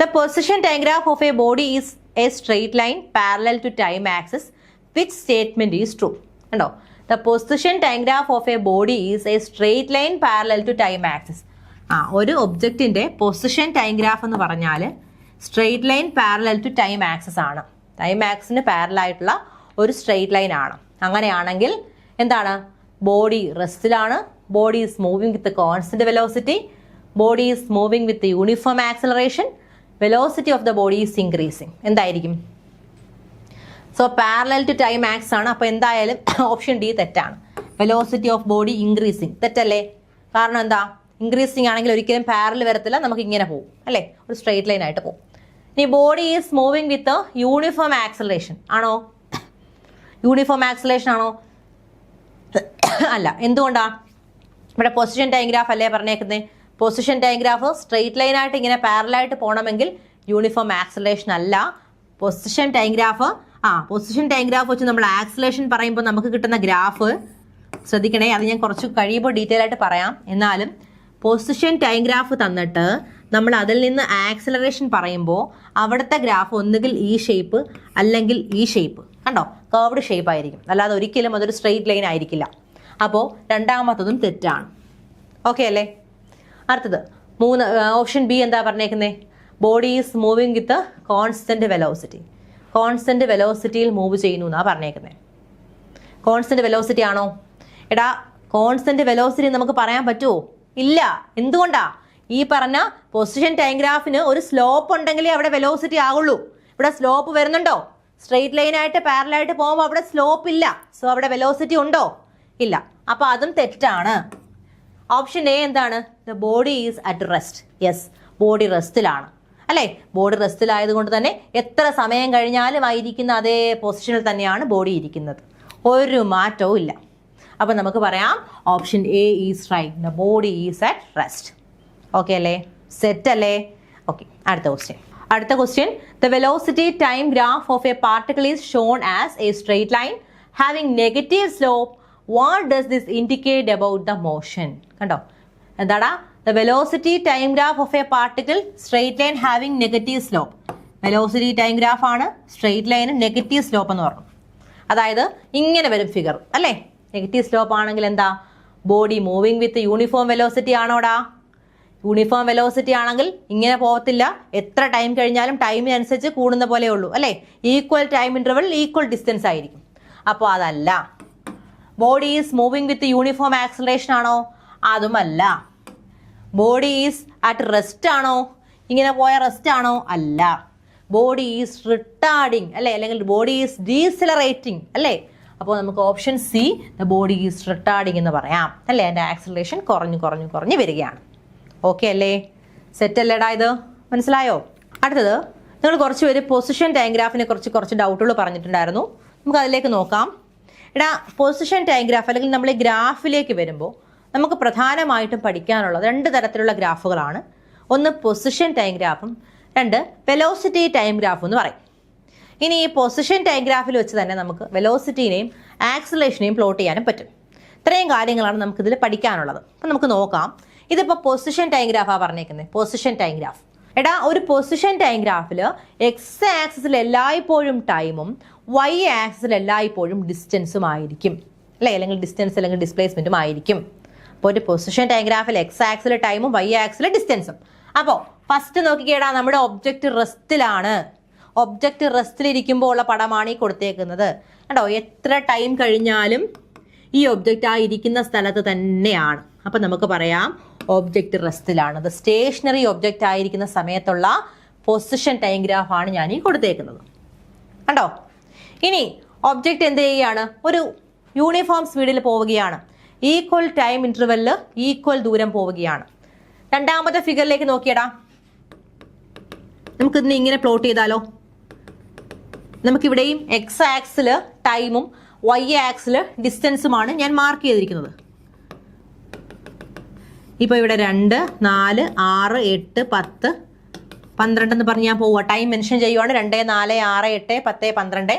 the position time graph of a body is a straight line parallel to time axis, which statement is true? കണ്ടോ, the position time graph of a body is a straight line parallel to time axis. ഒരു ഒബ്ജക്റ്റിന്റെ position time graph എന്ന് പറഞ്ഞാൽ straight line parallel to time axis ആണ്. Time ആക്സിന് parallel ആയിട്ടുള്ള ഒരു straight line ആണ്. അങ്ങനെയാണെങ്കിൽ എന്താണ്? ബോഡി റെസ്റ്റിലാണ്. Body is moving with constant velocity. Body is moving with uniform acceleration. Velocity of the body is increasing. എന്തായിരിക്കും? So parallel to time axis ആണ്. അപ്പോൾ എന്തായാലും ഓപ്ഷൻ ഡി തെറ്റാണ്. Velocity of body increasing. തെറ്റല്ലേ? കാരണം എന്താ? ഇൻക്രീസിങ് ആണെങ്കിൽ ഒരിക്കലും പാരലൽ വരത്തില്ല, നമുക്ക് ഇങ്ങനെ പോകും അല്ലേ, ഒരു സ്ട്രെയിറ്റ് ലൈൻ ആയിട്ട് പോകും. ഇനി body is moving with uniform acceleration ആണോ? യൂണിഫോം ആക്സിലറേഷൻ ആണോ? അല്ല. എന്തുകൊണ്ടാ? ഇവിടെ പൊസിഷൻ ടൈം ഗ്രാഫ് അല്ലേ പറഞ്ഞേക്കുന്നത്. Position time graph straight line ആയിട്ട് ഇങ്ങനെ പാരലായിട്ട് പോകണമെങ്കിൽ യൂണിഫോം ആക്സിലറേഷൻ അല്ല. Position time graph position time graph വെച്ച് നമ്മൾ ആക്സിലറേഷൻ പറയുമ്പോൾ നമുക്ക് കിട്ടുന്ന ഗ്രാഫ് ശ്രദ്ധിക്കണേ, അത് ഞാൻ കുറച്ച് കഴിയുമ്പോൾ ഡീറ്റെയിൽ ആയിട്ട് പറയാം. എന്നാലും പൊസിഷൻ ടൈം ഗ്രാഫ് തന്നിട്ട് നമ്മൾ അതിൽ നിന്ന് ആക്സിലറേഷൻ പറയുമ്പോൾ അവിടുത്തെ ഗ്രാഫ് ഒന്നുകിൽ ഈ ഷേപ്പ് അല്ലെങ്കിൽ ഈ ഷേപ്പ്, കണ്ടോ, കർവ്ഡ് ഷേപ്പ് ആയിരിക്കും. അല്ലാതെ ഒരിക്കലും അതൊരു സ്ട്രെയിറ്റ് ലൈൻ ആയിരിക്കില്ല. അപ്പോൾ രണ്ടാമത്തതും തെറ്റാണ്. ഓക്കെ അല്ലേ? അടുത്തത് 3, ഓപ്ഷൻ ബി എന്താ പറഞ്ഞേക്കുന്നത്? Body is moving with constant velocity. Constant വെലോസിറ്റിയിൽ മൂവ് ചെയ്യുന്നു എന്നാണ് പറഞ്ഞേക്കുന്നത്. കോൺസ്റ്റന്റ് വെലോസിറ്റി ആണോ? എടാ, കോൺസ്റ്റന്റ് വെലോസിറ്റി നമുക്ക് പറയാൻ പറ്റുമോ? ഇല്ല. എന്തുകൊണ്ടാ? ഈ പറഞ്ഞ പൊസിഷൻ ടൈം ഗ്രാഫിന് ഒരു സ്ലോപ്പ് ഉണ്ടെങ്കിലേ അവിടെ വെലോസിറ്റി ആവുള്ളൂ. ഇവിടെ സ്ലോപ്പ് വരുന്നുണ്ടോ? സ്ട്രെയിറ്റ് ലൈൻ ആയിട്ട് പാരലായിട്ട് പോകുമ്പോൾ അവിടെ സ്ലോപ്പ് ഇല്ല. സോ അവിടെ വെലോസിറ്റി ഉണ്ടോ? ഇല്ല. അപ്പൊ അതും തെറ്റാണ്. ഓപ്ഷൻ എ എന്താണ്? The body is at rest. Yes, body റെസ്റ്റിലാണ് അല്ലേ. ബോഡി റെസ്റ്റിലായതുകൊണ്ട് തന്നെ എത്ര സമയം കഴിഞ്ഞാലും ആയിരിക്കുന്ന അതേ പൊസിഷനിൽ തന്നെയാണ് ബോഡി ഇരിക്കുന്നത്. ഒരു മാറ്റവും ഇല്ല. അപ്പൊ നമുക്ക് പറയാം option A is right. The body is at rest. Okay അല്ലേ? സെറ്റ് അല്ലേ? ഓക്കെ. അടുത്ത question, the velocity time graph of a particle is shown as a straight line having negative slope. What does this indicate about the motion? കണ്ടോ, എന്താടാ? The velocity time graph of a particle straight line having negative slope. Velocity time graph ആണ്, straight ലൈന് negative slope എന്ന് പറഞ്ഞു. അതായത് ഇങ്ങനെ വരും figure അല്ലേ. നെഗറ്റീവ് സ്ലോപ്പ് ആണെങ്കിൽ എന്താ? Body moving with uniform velocity ആണോടാ? യൂണിഫോം വെലോസിറ്റി ആണെങ്കിൽ ഇങ്ങനെ പോകത്തില്ല. എത്ര ടൈം കഴിഞ്ഞാലും ടൈമിനനുസരിച്ച് കൂടുന്ന പോലെ ഉള്ളൂ അല്ലേ. Equal time interval equal distance ആയിരിക്കും. അപ്പോൾ അതല്ല. Body is moving with uniform acceleration ആണോ? അതുമല്ല. ബോഡി ഈസ് അറ്റ് റെസ്റ്റ് ആണോ? ഇങ്ങനെ പോയ റെസ്റ്റ് ആണോ? അല്ല. ബോഡി ഈസ് റിട്ടാർഡിങ് അല്ലേ, അല്ലെങ്കിൽ ബോഡി ഈസ് ഡീസിലറേറ്റിംഗ് അല്ലേ. അപ്പോൾ നമുക്ക് option C, the body is retarding എന്ന് പറയാം അല്ലേ. അതിൻ്റെ ആക്സിലറേഷൻ കുറഞ്ഞു വരികയാണ്. ഓക്കെ അല്ലേ? സെറ്റ് അല്ലേടാ? ഇത് മനസ്സിലായോ? അടുത്തത്, നിങ്ങൾ കുറച്ച് പേര് പൊസിഷൻ ടൈം ഗ്രാഫിനെ കുറച്ച് ഡൗട്ടുകൾ പറഞ്ഞിട്ടുണ്ടായിരുന്നു. നമുക്ക് അതിലേക്ക് നോക്കാം. എടാ, പൊസിഷൻ ടൈം ഗ്രാഫ് അല്ലെങ്കിൽ നമ്മൾ ഈ ഗ്രാഫിലേക്ക് വരുമ്പോൾ നമുക്ക് പ്രധാനമായിട്ടും പഠിക്കാനുള്ളത് 2 തരത്തിലുള്ള ഗ്രാഫുകളാണ്. ഒന്ന് പൊസിഷൻ ടൈം ഗ്രാഫും, 2 വെലോസിറ്റി ടൈം ഗ്രാഫും എന്ന് പറയും. ഇനി ഈ പൊസിഷൻ ടൈം ഗ്രാഫിൽ വെച്ച് തന്നെ നമുക്ക് വെലോസിറ്റിനെയും ആക്സിലറേഷനെയും പ്ലോട്ട് ചെയ്യാനും പറ്റും. ഇത്രയും കാര്യങ്ങളാണ് നമുക്കിതിൽ പഠിക്കാനുള്ളത്. അപ്പം നമുക്ക് നോക്കാം. ഇതിപ്പോൾ പൊസിഷൻ ടൈം ഗ്രാഫാണ് പറഞ്ഞേക്കുന്നത്. Position time graph. എടാ, ഒരു പൊസിഷൻ ടൈം ഗ്രാഫിൽ എക്സ് ആക്സിസിൽ എല്ലായ്പ്പോഴും ടൈമും വൈ ആക്സിസിൽ എല്ലായ്പ്പോഴും ഡിസ്റ്റൻസും ആയിരിക്കും അല്ലേ, അല്ലെങ്കിൽ ഡിസ്റ്റൻസ് അല്ലെങ്കിൽ ഡിസ്പ്ലേസ്മെന്റും ആയിരിക്കും. അപ്പോൾ ഒരു പൊസിഷൻ ടൈം ഗ്രാഫിൽ എക്സ് ആക്സിൽ ടൈമും വൈ ആക്സിൽ ഡിസ്റ്റൻസും. അപ്പോൾ ഫസ്റ്റ് നോക്കിക്കേടാ, നമ്മുടെ ഒബ്ജക്റ്റ് റെസ്റ്റിലാണ്. ഒബ്ജക്റ്റ് റെസ്റ്റിലിരിക്കുമ്പോൾ ഉള്ള പടമാണ് ഈ കൊടുത്തേക്കുന്നത്. കണ്ടോ, എത്ര ടൈം കഴിഞ്ഞാലും ഈ ഒബ്ജക്റ്റ് ആ ഇരിക്കുന്ന സ്ഥലത്ത് തന്നെയാണ്. അപ്പം നമുക്ക് പറയാം ഒബ്ജക്റ്റ് റെസ്റ്റിലാണ്. അത് സ്റ്റേഷനറി ഒബ്ജക്റ്റ് ആയിരിക്കുന്ന സമയത്തുള്ള പൊസിഷൻ ടൈം ഗ്രാഫാണ് ഞാൻ ഈ കൊടുത്തേക്കുന്നത്. കണ്ടോ? ഇനി ഒബ്ജക്റ്റ് എന്ത് ചെയ്യുകയാണ്? ഒരു യൂണിഫോം സ്പീഡിൽ പോവുകയാണ്. ഈക്വൽ ടൈം ഇന്റർവെല്ലിൽ ഈക്വൽ ദൂരം പോവുകയാണ്. രണ്ടാമത്തെ ഫിഗറിലേക്ക് നോക്കിയടാ. നമുക്ക് ഇതിനെ ഇങ്ങനെ പ്ലോട്ട് ചെയ്താലോ? നമുക്കിവിടെയും എക്സ് ആക്സിൽ ടൈമും വൈ ആക്സിൽ ഡിസ്റ്റൻസുമാണ് ഞാൻ മാർക്ക് ചെയ്തിരിക്കുന്നത്. ഇപ്പോൾ ഇവിടെ 2, 4, 6, 8, 10, 12 എന്ന് പറഞ്ഞ് ഞാൻ പോവുക. ടൈം മെൻഷൻ ചെയ്യുവാണ്. 2, 4, 6, 8, 10, 12.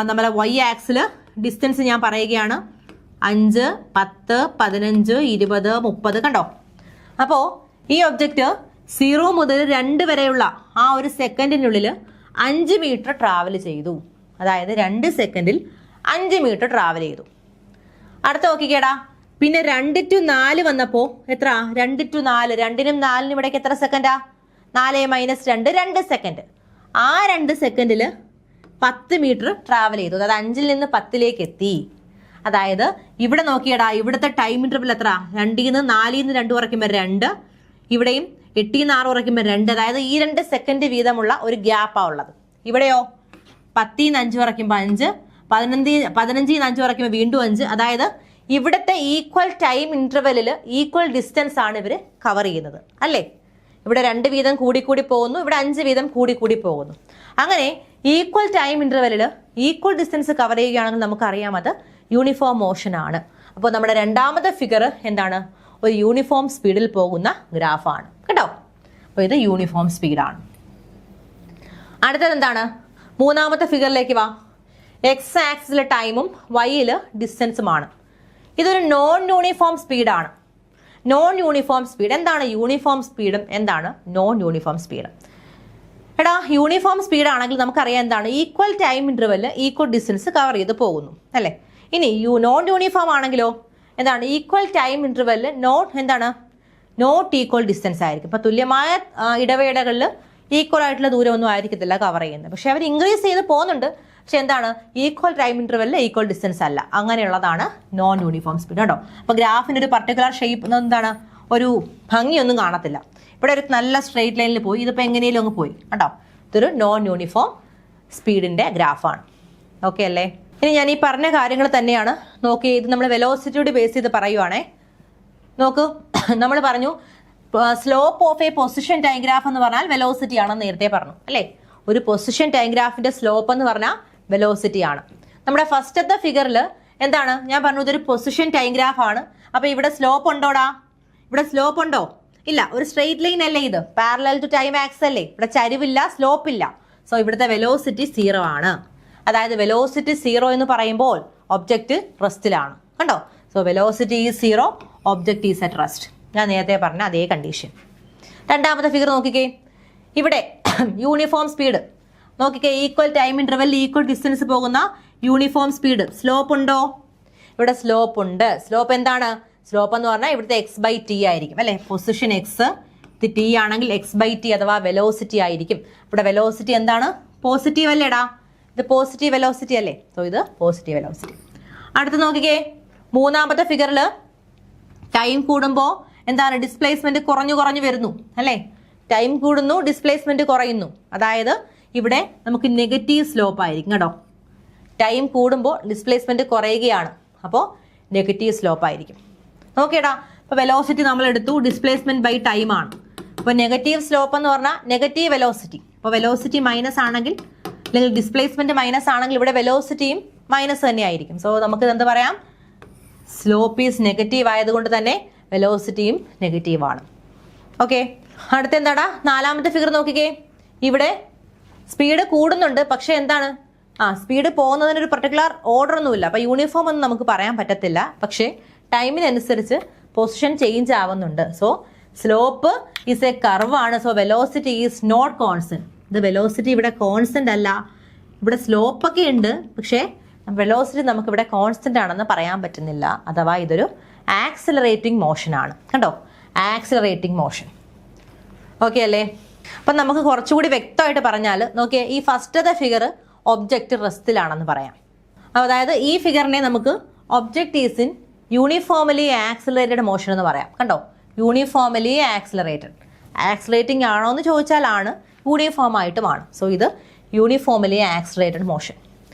നമ്മളെ വൈ ആക്സിൽ ഡിസ്റ്റൻസ് ഞാൻ പറയുകയാണ്. 5, 10, 15, 20, 30. കണ്ടോ? അപ്പോൾ ഈ ഒബ്ജക്റ്റ് 0 മുതൽ 2 വരെയുള്ള ആ ഒരു സെക്കൻഡിനുള്ളിൽ 5 മീറ്റർ ട്രാവൽ ചെയ്തു. അതായത് 2 സെക്കൻഡിൽ 5 മീറ്റർ ട്രാവൽ ചെയ്തു. അടുത്ത നോക്കിക്കേടാ. പിന്നെ 2 to 4 വന്നപ്പോൾ എത്ര? 2 to 4, 2നും 4നും ഇവിടേക്ക് എത്ര സെക്കൻഡാ? 4 - 2, 2 സെക്കൻഡ്. ആ 2 സെക്കൻഡിൽ 10 മീറ്റർ ട്രാവൽ ചെയ്തു. അതായത് 5ൽ നിന്ന് 10ലേക്ക് എത്തി. അതായത് ഇവിടെ നോക്കിയടാ, ഇവിടുത്തെ ടൈം ഇന്റർവൽ എത്ര? 2ൽ നിന്ന് 4ൽ നിന്ന് 2 കുറയ്ക്കുമ്പോൾ 2, ഇവിടെയും 8ൽ നിന്ന് 6 കുറയ്ക്കുമ്പോൾ 2. അതായത് ഈ 2 സെക്കൻഡ് വീതമുള്ള ഒരു ഗ്യാപ്പാണ് ഉള്ളത്. ഇവിടെയോ 10ൽ നിന്ന് 5 കുറയ്ക്കുമ്പോൾ 5, 15ൽ നിന്ന് 5 കുറയ്ക്കുമ്പോൾ വീണ്ടും 5. അതായത് ഇവിടുത്തെ ഈക്വൽ ടൈം ഇന്റർവെല്ലിൽ ഈക്വൽ ഡിസ്റ്റൻസ് ആണ് ഇവർ കവർ ചെയ്യുന്നത്, അല്ലേ? ഇവിടെ 2 വീതം കൂടിക്കൂടി പോകുന്നു, ഇവിടെ 5 വീതം കൂടിക്കൂടി പോകുന്നു. അങ്ങനെ ഈക്വൽ ടൈം ഇന്റർവെല്ലിൽ ഈക്വൽ ഡിസ്റ്റൻസ് കവർ ചെയ്യുകയാണെങ്കിൽ നമുക്കറിയാം അത് യൂണിഫോം മോഷൻ ആണ്. അപ്പോൾ നമ്മുടെ രണ്ടാമത്തെ ഫിഗർ എന്താണ്? ഒരു യൂണിഫോം സ്പീഡിൽ പോകുന്ന ഗ്രാഫാണ് കേട്ടോ. അപ്പോൾ ഇത് യൂണിഫോം സ്പീഡാണ്. അടുത്തത് എന്താണ്? മൂന്നാമത്തെ ഫിഗറിലേക്ക് വാ. എക്സ് ആക്സിലെ ടൈമും വൈയിൽ ഡിസ്റ്റൻസുമാണ്. ഇതൊരു നോൺ യൂണിഫോം സ്പീഡാണ്. നോൺ യൂണിഫോം സ്പീഡ് എന്താണ്? യൂണിഫോം സ്പീഡും എന്താണ് നോൺ യൂണിഫോം സ്പീഡ്? എടാ, യൂണിഫോം സ്പീഡ് ആണെങ്കിൽ നമുക്കറിയാം എന്താണ്? ഈക്വൽ ടൈം ഇന്റർവെല്ലിൽ ഈക്വൽ ഡിസ്റ്റൻസ് കവർ ചെയ്ത് പോകുന്നു, അല്ലേ? ഇനി നോൺ യൂണിഫോം ആണെങ്കിലോ എന്താണ്? ഈക്വൽ ടൈം ഇന്റർവെല്ലിൽ നോട്ട് ഈക്വൽ ഡിസ്റ്റൻസ് ആയിരിക്കും. ഇപ്പൊ തുല്യമായ ഇടവേളകളിൽ ഈക്വൽ ആയിട്ടുള്ള ദൂരമൊന്നും ആയിരിക്കത്തില്ല കവർ ചെയ്യുന്നത്. പക്ഷെ അവർ ഇൻക്രീസ് ചെയ്ത് പോകുന്നുണ്ട്. പക്ഷെ എന്താണ്? ഈക്വൽ ടൈം ഇന്റർവെല്ലിൽ ഈക്വൽ ഡിസ്റ്റൻസ് അല്ല. അങ്ങനെയുള്ളതാണ് നോൺ യൂണിഫോം സ്പീഡ് കേട്ടോ. അപ്പൊ ഗ്രാഫിന് ഒരു പർട്ടിക്കുലർ ഷേപ്പ് എന്താണ്? ഒരു ഭംഗിയൊന്നും കാണത്തില്ല. ഇവിടെ ഒരു നല്ല സ്ട്രെയിറ്റ് ലൈനിൽ പോയി, ഇതിപ്പോൾ എങ്ങനെയും അങ്ങ് പോയി കേട്ടോ. ഇതൊരു നോൺ യൂണിഫോം സ്പീഡിന്റെ ഗ്രാഫാണ്. ഓക്കെ അല്ലേ? ഇനി ഞാൻ ഈ പറഞ്ഞ കാര്യങ്ങൾ തന്നെയാണ് നോക്കി. ഇത് നമ്മൾ വെലോസിറ്റിയോട് ബേസ് ചെയ്ത് പറയുവാണേ. നോക്കൂ, നമ്മൾ പറഞ്ഞു slope of A position time graph എന്ന് പറഞ്ഞാൽ വെലോസിറ്റി ആണെന്ന് നേരത്തെ പറഞ്ഞു, അല്ലേ? ഒരു പൊസിഷൻ ടൈം ഗ്രാഫിന്റെ സ്ലോപ്പ് എന്ന് പറഞ്ഞാൽ വെലോസിറ്റി ആണ്. നമ്മുടെ ഫസ്റ്റത്തെ ഫിഗറിൽ എന്താണ് ഞാൻ പറഞ്ഞു? ഇതൊരു പൊസിഷൻ ടൈം ഗ്രാഫ് ആണ്. അപ്പൊ ഇവിടെ സ്ലോപ്പ് ഉണ്ടോടാ? ഇവിടെ സ്ലോപ്പ് ഉണ്ടോ? ഇല്ല. ഒരു സ്ട്രെയിറ്റ് ലൈൻ അല്ലേ ഇത്? പാരലൽ ടു ടൈം ആക്സ് അല്ലേ? ഇവിടെ ചരിവില്ല, സ്ലോപ്പ് ഇല്ല. സോ ഇവിടുത്തെ വെലോസിറ്റി 0 ആണ്. അതായത് വെലോസിറ്റി 0 എന്ന് പറയുമ്പോൾ ഒബ്ജക്റ്റ് റെസ്റ്റിലാണ് കണ്ടോ. So velocity is 0, object is at rest. ഞാൻ നേരത്തെ പറഞ്ഞ അതേ കണ്ടീഷൻ. രണ്ടാമത്തെ ഫിഗർ നോക്കിക്കേ. ഇവിടെ യൂണിഫോം സ്പീഡ് നോക്കിക്കേ. ഈക്വൽ ടൈം ഇന്റർവെല്ലിൽ ഈക്വൽ ഡിസ്റ്റൻസ് പോകുന്ന യൂണിഫോം സ്പീഡ്. സ്ലോപ്പ് ഉണ്ടോ? ഇവിടെ സ്ലോപ്പ് ഉണ്ട്. സ്ലോപ്പ് എന്താണ്? സ്ലോപ്പ് എന്ന് പറഞ്ഞാൽ ഇവിടുത്തെ x/t ആയിരിക്കും, അല്ലെ? പൊസിഷൻ എക്സ്, ഇത് t ആണെങ്കിൽ x/t അഥവാ വെലോസിറ്റി ആയിരിക്കും. ഇവിടെ വെലോസിറ്റി എന്താണ്? പോസിറ്റീവ് അല്ലേടാ? ഇത് പോസിറ്റീവ് വെലോസിറ്റി അല്ലേ? സോ ഇത് പോസിറ്റീവ് വെലോസിറ്റി. അടുത്ത് നോക്കിക്കേ. മൂന്നാമത്തെ ഫിഗറിൽ ടൈം കൂടുമ്പോൾ എന്താണ്? ഡിസ്പ്ലേസ്മെന്റ് കുറഞ്ഞു വരുന്നു, അല്ലേ? ടൈം കൂടുന്നു, ഡിസ്പ്ലേസ്മെന്റ് കുറയുന്നു. അതായത് ഇവിടെ നമുക്ക് നെഗറ്റീവ് സ്ലോപ്പ് ആയിരിക്കും കേട്ടോ. ടൈം കൂടുമ്പോൾ ഡിസ്പ്ലേസ്മെന്റ് കുറയുകയാണ്, അപ്പോൾ നെഗറ്റീവ് സ്ലോപ്പ് ആയിരിക്കും. നോക്കിയടാ, ഇപ്പോൾ വെലോസിറ്റി നമ്മൾ എടുത്തു, ഡിസ്പ്ലേസ്മെന്റ് ബൈ ടൈം ആണ്. അപ്പോൾ നെഗറ്റീവ് സ്ലോപ്പ് എന്ന് പറഞ്ഞാൽ നെഗറ്റീവ് വെലോസിറ്റി. അപ്പോൾ വെലോസിറ്റി മൈനസ് ആണെങ്കിൽ, അല്ലെങ്കിൽ ഡിസ്പ്ലേസ്മെന്റ് മൈനസ് ആണെങ്കിൽ ഇവിടെ വെലോസിറ്റിയും മൈനസ് തന്നെ ആയിരിക്കും. സോ നമുക്ക് എന്ത് പറയാം? സ്ലോപ്പ് ഈസ് നെഗറ്റീവ് ആയതുകൊണ്ട് തന്നെ വെലോസിറ്റിയും നെഗറ്റീവ് ആണ്. ഓക്കെ, അടുത്ത എന്താടാ? നാലാമത്തെ ഫിഗർ നോക്കിക്കേ. ഇവിടെ സ്പീഡ് കൂടുന്നുണ്ട്, പക്ഷെ എന്താണ്? സ്പീഡ് പോകുന്നതിനൊരു പർട്ടിക്കുലർ ഓർഡർ ഒന്നുമില്ല. അപ്പോൾ യൂണിഫോം ഒന്നും നമുക്ക് പറയാൻ പറ്റത്തില്ല. പക്ഷേ ടൈമിനനുസരിച്ച് പൊസിഷൻ ചേഞ്ച് ആവുന്നുണ്ട്. So slope is a curve ആണ്. So velocity is not constant. ഇത് വെലോസിറ്റി ഇവിടെ കോൺസ്റ്റന്റ് അല്ല. ഇവിടെ സ്ലോപ്പ് ഒക്കെ ഉണ്ട്, പക്ഷേ വെലോസിറ്റി നമുക്ക് ഇവിടെ കോൺസ്റ്റന്റ് ആണെന്ന് പറയാൻ പറ്റുന്നില്ല. അഥവാ ഇതൊരു ആക്സിലറേറ്റിംഗ് മോഷൻ ആണ് കണ്ടോ. Accelerating motion. ഓക്കെ അല്ലേ? അപ്പം നമുക്ക് കുറച്ചുകൂടി വ്യക്തമായിട്ട് പറഞ്ഞാൽ നോക്കിയേ, ഈ ഫസ്റ്റത്തെ ഫിഗർ ഒബ്ജക്റ്റ് റെസ്റ്റിലാണെന്ന് പറയാം. അതായത് ഈ ഫിഗറിനെ നമുക്ക് object is in uniformly accelerated motion എന്ന് പറയാം കണ്ടോ. യൂണിഫോമലി ആക്സിലറേറ്റഡ്. ആക്സിലറേറ്റിംഗ് ആണോ എന്ന് ചോദിച്ചാൽ ആണ്, യൂണിഫോം ആയിട്ടുമാണ്. സോ ഇത് യൂണിഫോമലി ആക്സിലറേറ്റഡ് മോഷൻ.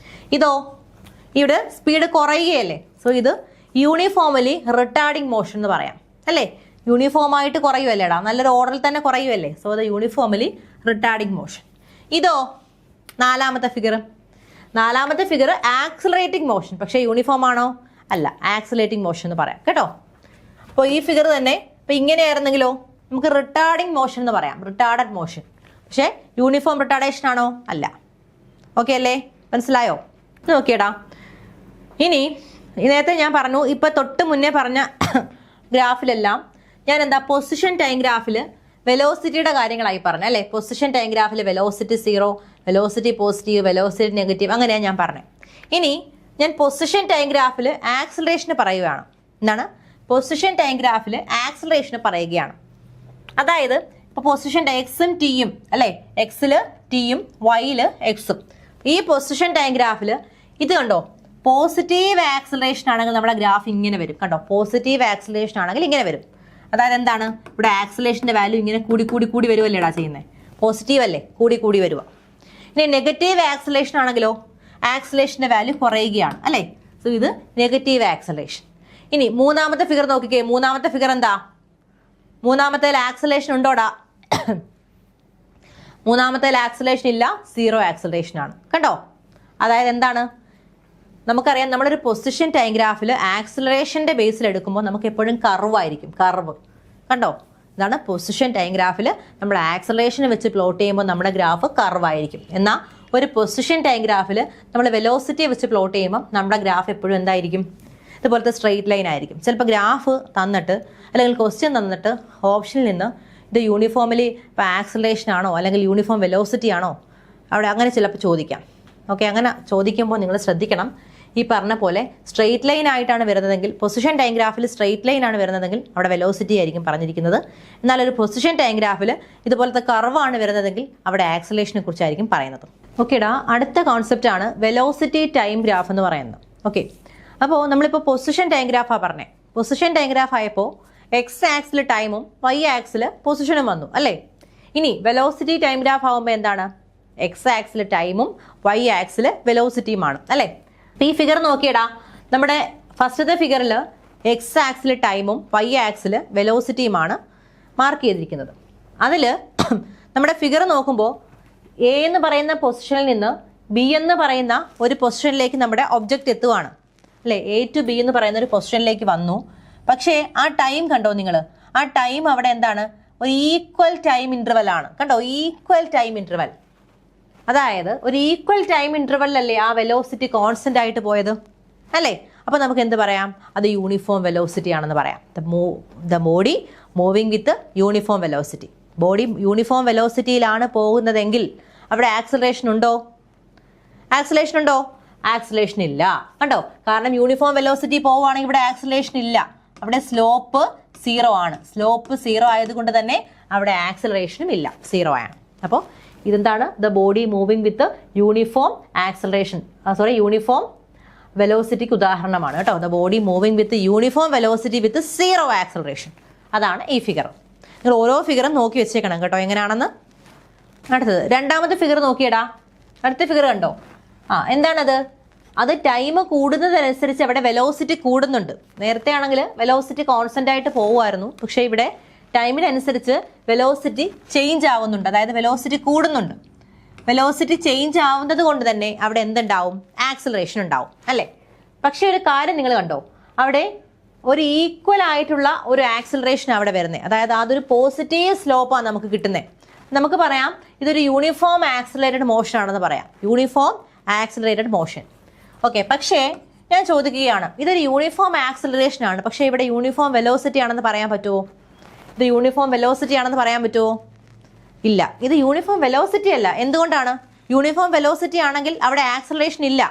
ഇതോ ഇവിടെ സ്പീഡ് കുറയുകയല്ലേ. സോ ഇത് യൂണിഫോമലി റിട്ടാർഡിങ് മോഷൻ എന്ന് പറയാം അല്ലേ. യൂണിഫോം ആയിട്ട് കുറയുമല്ലേടാ, നല്ലൊരു ഓർഡറിൽ തന്നെ കുറയുമല്ലേ. സോ അത് യൂണിഫോമലി റിട്ടാർഡിങ് മോഷൻ. ഇതോ നാലാമത്തെ ഫിഗർ ആക്സിലറേറ്റിംഗ് മോഷൻ. പക്ഷേ യൂണിഫോം ആണോ? അല്ല, ആക്സിലറേറ്റിംഗ് മോഷൻ എന്ന് പറയാം കേട്ടോ. അപ്പോൾ ഈ ഫിഗർ തന്നെ ഇപ്പം ഇങ്ങനെയായിരുന്നെങ്കിലോ നമുക്ക് റിട്ടാർഡിംഗ് മോഷൻ എന്ന് പറയാം, റിട്ടാർഡഡ് മോഷൻ. പക്ഷേ യൂണിഫോം റിട്ടാർഡേഷൻ ആണോ? അല്ല. ഓക്കെ അല്ലേ, മനസ്സിലായോ? നോക്കിയടാ. ഇനി നേരത്തെ ഞാൻ പറഞ്ഞു, ഇപ്പം തൊട്ട് മുന്നേ പറഞ്ഞ ഗ്രാഫിലെല്ലാം ഞാൻ എന്താ പൊസിഷൻ ടൈം ഗ്രാഫിൽ വെലോസിറ്റിയുടെ കാര്യങ്ങളായി പറഞ്ഞു അല്ലേ. പൊസിഷൻ ടൈം ഗ്രാഫിൽ velocity 0, velocity positive, velocity negative, അങ്ങനെയാണ് ഞാൻ പറഞ്ഞത്. ഇനി ഞാൻ പൊസിഷൻ ടൈം ഗ്രാഫിൽ ആക്സിലറേഷന് പറയുകയാണ്. എന്താണ്? പൊസിഷൻ ടൈം ഗ്രാഫിൽ ആക്സിലറേഷന് പറയുകയാണ്. അതായത് ഇപ്പോൾ പൊസിഷൻ എക്സും ടിയും അല്ലേ, എക്സിൽ ടിയും വൈയിൽ എക്സും. ഈ പൊസിഷൻ ടൈം ഗ്രാഫിൽ ഇത് കണ്ടോ, പോസിറ്റീവ് ആക്സിലറേഷൻ ആണെങ്കിൽ നമ്മുടെ ഗ്രാഫ് ഇങ്ങനെ വരും കണ്ടോ. പോസിറ്റീവ് ആക്സിലറേഷൻ ആണെങ്കിൽ ഇങ്ങനെ വരും. അതായത് എന്താണ്, ഇവിടെ ആക്സിലറേഷൻ്റെ വാല്യൂ ഇങ്ങനെ കൂടി വരുമല്ലേടാ ചെയ്യുന്നത്. പോസിറ്റീവ് അല്ലേ, കൂടി വരുക. ഇനി നെഗറ്റീവ് ആക്സിലറേഷൻ ആണെങ്കിലോ ആക്സിലറേഷൻ്റെ വാല്യൂ കുറയുകയാണ് അല്ലേ. സോ ഇത് നെഗറ്റീവ് ആക്സിലറേഷൻ. ഇനി മൂന്നാമത്തെ ഫിഗർ നോക്കിക്കേ. മൂന്നാമത്തെ ഫിഗർ എന്താ? മൂന്നാമത്തേൽ ആക്സിലറേഷൻ ഉണ്ടോടാ? മൂന്നാമത്തേൽ ആക്സിലറേഷൻ ഇല്ല, 0 ആക്സിലറേഷൻ ആണ് കണ്ടോ. അതായത് എന്താണ്, നമുക്കറിയാം നമ്മളൊരു പൊസിഷൻ ടൈം ഗ്രാഫിൽ ആക്സിലറേഷൻ്റെ ബേസിൽ എടുക്കുമ്പോൾ നമുക്ക് എപ്പോഴും കർവ് കണ്ടോ. ഇതാണ് പൊസിഷൻ ടൈം ഗ്രാഫിൽ നമ്മൾ ആക്സിലറേഷൻ വെച്ച് പ്ലോട്ട് ചെയ്യുമ്പോൾ നമ്മുടെ ഗ്രാഫ് കർവ് ആയിരിക്കും. എന്നാൽ ഒരു പൊസിഷൻ ടൈം ഗ്രാഫിൽ നമ്മൾ വെലോസിറ്റി വെച്ച് പ്ലോട്ട് ചെയ്യുമ്പോൾ നമ്മുടെ ഗ്രാഫ് എപ്പോഴും എന്തായിരിക്കും, ഇതുപോലത്തെ സ്ട്രെയിറ്റ് ലൈൻ ആയിരിക്കും. ചിലപ്പോൾ ഗ്രാഫ് തന്നിട്ട് അല്ലെങ്കിൽ ക്വസ്റ്റ്യൻ തന്നിട്ട് ഓപ്ഷനിൽ നിന്ന് ഇത് യൂണിഫോമലി ഇപ്പോൾ ആക്സിലറേഷൻ ആണോ അല്ലെങ്കിൽ യൂണിഫോം വെലോസിറ്റി ആണോ അവിടെ അങ്ങനെ ചിലപ്പോൾ ചോദിക്കാം. ഓക്കെ, അങ്ങനെ ചോദിക്കുമ്പോൾ നിങ്ങൾ ശ്രദ്ധിക്കണം. ഈ പറഞ്ഞ പോലെ സ്ട്രെയിറ്റ് ലൈൻ ആയിട്ടാണ് വരുന്നതെങ്കിൽ, പൊസിഷൻ ടൈം ഗ്രാഫിൽ സ്ട്രെയിറ്റ് ലൈൻ ആണ് വരുന്നതെങ്കിൽ അവിടെ വെലോസിറ്റി ആയിരിക്കും പറഞ്ഞിരിക്കുന്നത്. എന്നാൽ ഒരു പൊസിഷൻ ടൈം ഗ്രാഫിൽ ഇതുപോലത്തെ കർവാണ് വരുന്നതെങ്കിൽ അവിടെ ആക്സിലറേഷനെ കുറിച്ചായിരിക്കും പറയുന്നത്. ഓക്കേടാ, അടുത്ത കോൺസെപ്റ്റ് ആണ് വെലോസിറ്റി ടൈം ഗ്രാഫ് എന്ന് പറയുന്നത്. ഓക്കെ, അപ്പോൾ നമ്മളിപ്പോൾ പൊസിഷൻ ടൈം ഗ്രാഫാണ് പറഞ്ഞത്. പൊസിഷൻ ടൈം ഗ്രാഫ് ആയപ്പോൾ എക്സ് ആക്സിൽ ടൈമും വൈ ആക്സിൽ പൊസിഷനും വന്നു അല്ലേ. ഇനി വെലോസിറ്റി ടൈം ഗ്രാഫ് ആകുമ്പോൾ എന്താണ്, എക്സ് ആക്സിൽ ടൈമും വൈ ആക്സിൽ വെലോസിറ്റിയുമാണ് അല്ലേ. ഈ ഫിഗർ നോക്കിയടാ, നമ്മുടെ ഫസ്റ്റത്തെ ഫിഗറിൽ എക്സ് ആക്സിൽ ടൈമും വൈ ആക്സിൽ വെലോസിറ്റിയുമാണ് മാർക്ക് ചെയ്തിരിക്കുന്നത്. അതിൽ നമ്മുടെ ഫിഗർ നോക്കുമ്പോൾ എ എന്ന് പറയുന്ന പൊസിഷനിൽ നിന്ന് ബി എന്ന് പറയുന്ന ഒരു പൊസിഷനിലേക്ക് നമ്മുടെ ഒബ്ജക്റ്റ് എത്തുകയാണ് അല്ലേ. എ ടു ബി എന്ന് പറയുന്ന ഒരു പൊസിഷനിലേക്ക് വന്നു. പക്ഷേ ആ ടൈം കണ്ടോ നിങ്ങൾ, ആ ടൈം അവിടെ എന്താണ്, ഒരു ഈക്വൽ ടൈം ഇൻ്റർവൽ ആണ് കണ്ടോ. ഈക്വൽ ടൈം ഇൻ്റർവൽ, അതായത് ഒരു ഈക്വൽ ടൈം ഇൻ്റർവെല്ലല്ലേ ആ വെലോസിറ്റി കോൺസ്റ്റന്റ് ആയിട്ട് പോയത് അല്ലേ. അപ്പോൾ നമുക്ക് എന്ത് പറയാം, അത് യൂണിഫോം വെലോസിറ്റി ആണെന്ന് പറയാം. The body moving with uniform velocity. Body uniform വെലോസിറ്റിയിലാണ് പോകുന്നതെങ്കിൽ അവിടെ ആക്സിലറേഷൻ ഉണ്ടോ? ആക്സിലറേഷൻ ഇല്ല കണ്ടോ. കാരണം യൂണിഫോം വെലോസിറ്റി പോവുകയാണെങ്കിൽ ഇവിടെ ആക്സിലറേഷൻ ഇല്ല, അവിടെ സ്ലോപ്പ് 0 ആണ്. സ്ലോപ്പ് 0 ആയതുകൊണ്ട് തന്നെ അവിടെ ആക്സിലറേഷനും ഇല്ല, 0 ആണ്. അപ്പോൾ ഇതെന്താണ്, the body moving with uniform acceleration, uniform വെലോസിറ്റിക്ക് ഉദാഹരണമാണ് കേട്ടോ. The body moving with uniform velocity with 0 acceleration. അതാണ് ഈ ഫിഗർ. നിങ്ങൾ ഓരോ ഫിഗറും നോക്കി വെച്ചേക്കണം കേട്ടോ എങ്ങനെയാണെന്ന്. അടുത്തത് രണ്ടാമത്തെ ഫിഗർ നോക്കിയടാ. അടുത്ത ഫിഗർ കണ്ടോ. എന്താണത്, അത് ടൈം കൂടുന്നതനുസരിച്ച് അവിടെ വെലോസിറ്റി കൂടുന്നുണ്ട്. നേരത്തെ ആണെങ്കിൽ വെലോസിറ്റി കോൺസ്റ്റന്റ് ആയിട്ട് പോകുമായിരുന്നു, പക്ഷേ ഇവിടെ ടൈമിനനുസരിച്ച് വെലോസിറ്റി ചേഞ്ച് ആവുന്നുണ്ട്, അതായത് വെലോസിറ്റി കൂടുന്നുണ്ട്. വെലോസിറ്റി ചേഞ്ച് ആവുന്നത് കൊണ്ട് തന്നെ അവിടെ എന്തുണ്ടാവും, ആക്സിലറേഷൻ ഉണ്ടാവും അല്ലേ. പക്ഷേ ഒരു കാര്യം നിങ്ങൾ കണ്ടോ, അവിടെ ഒരു ഈക്വൽ ആയിട്ടുള്ള ഒരു ആക്സിലറേഷൻ അവിടെ വരുന്നത്, അതായത് അതൊരു പോസിറ്റീവ് സ്ലോപ്പാണ് നമുക്ക് കിട്ടുന്നത്. നമുക്ക് പറയാം ഇതൊരു യൂണിഫോം ആക്സിലറേറ്റഡ് മോഷൻ ആണെന്ന് പറയാം, യൂണിഫോം ആക്സിലറേറ്റഡ് മോഷൻ. ഓക്കെ, പക്ഷേ ഞാൻ ചോദിക്കുകയാണ്, ഇതൊരു യൂണിഫോം ആക്സിലറേഷൻ ആണ്, പക്ഷേ ഇവിടെ യൂണിഫോം വെലോസിറ്റി ആണെന്ന് പറയാൻ പറ്റുമോ? ഇത് യൂണിഫോം വെലോസിറ്റി ആണെന്ന് പറയാൻ പറ്റുമോ? ഇല്ല, ഇത് യൂണിഫോം വെലോസിറ്റി അല്ല. എന്തുകൊണ്ടാണ്? യൂണിഫോം വെലോസിറ്റി ആണെങ്കിൽ അവിടെ ആക്സിലറേഷൻ ഇല്ല,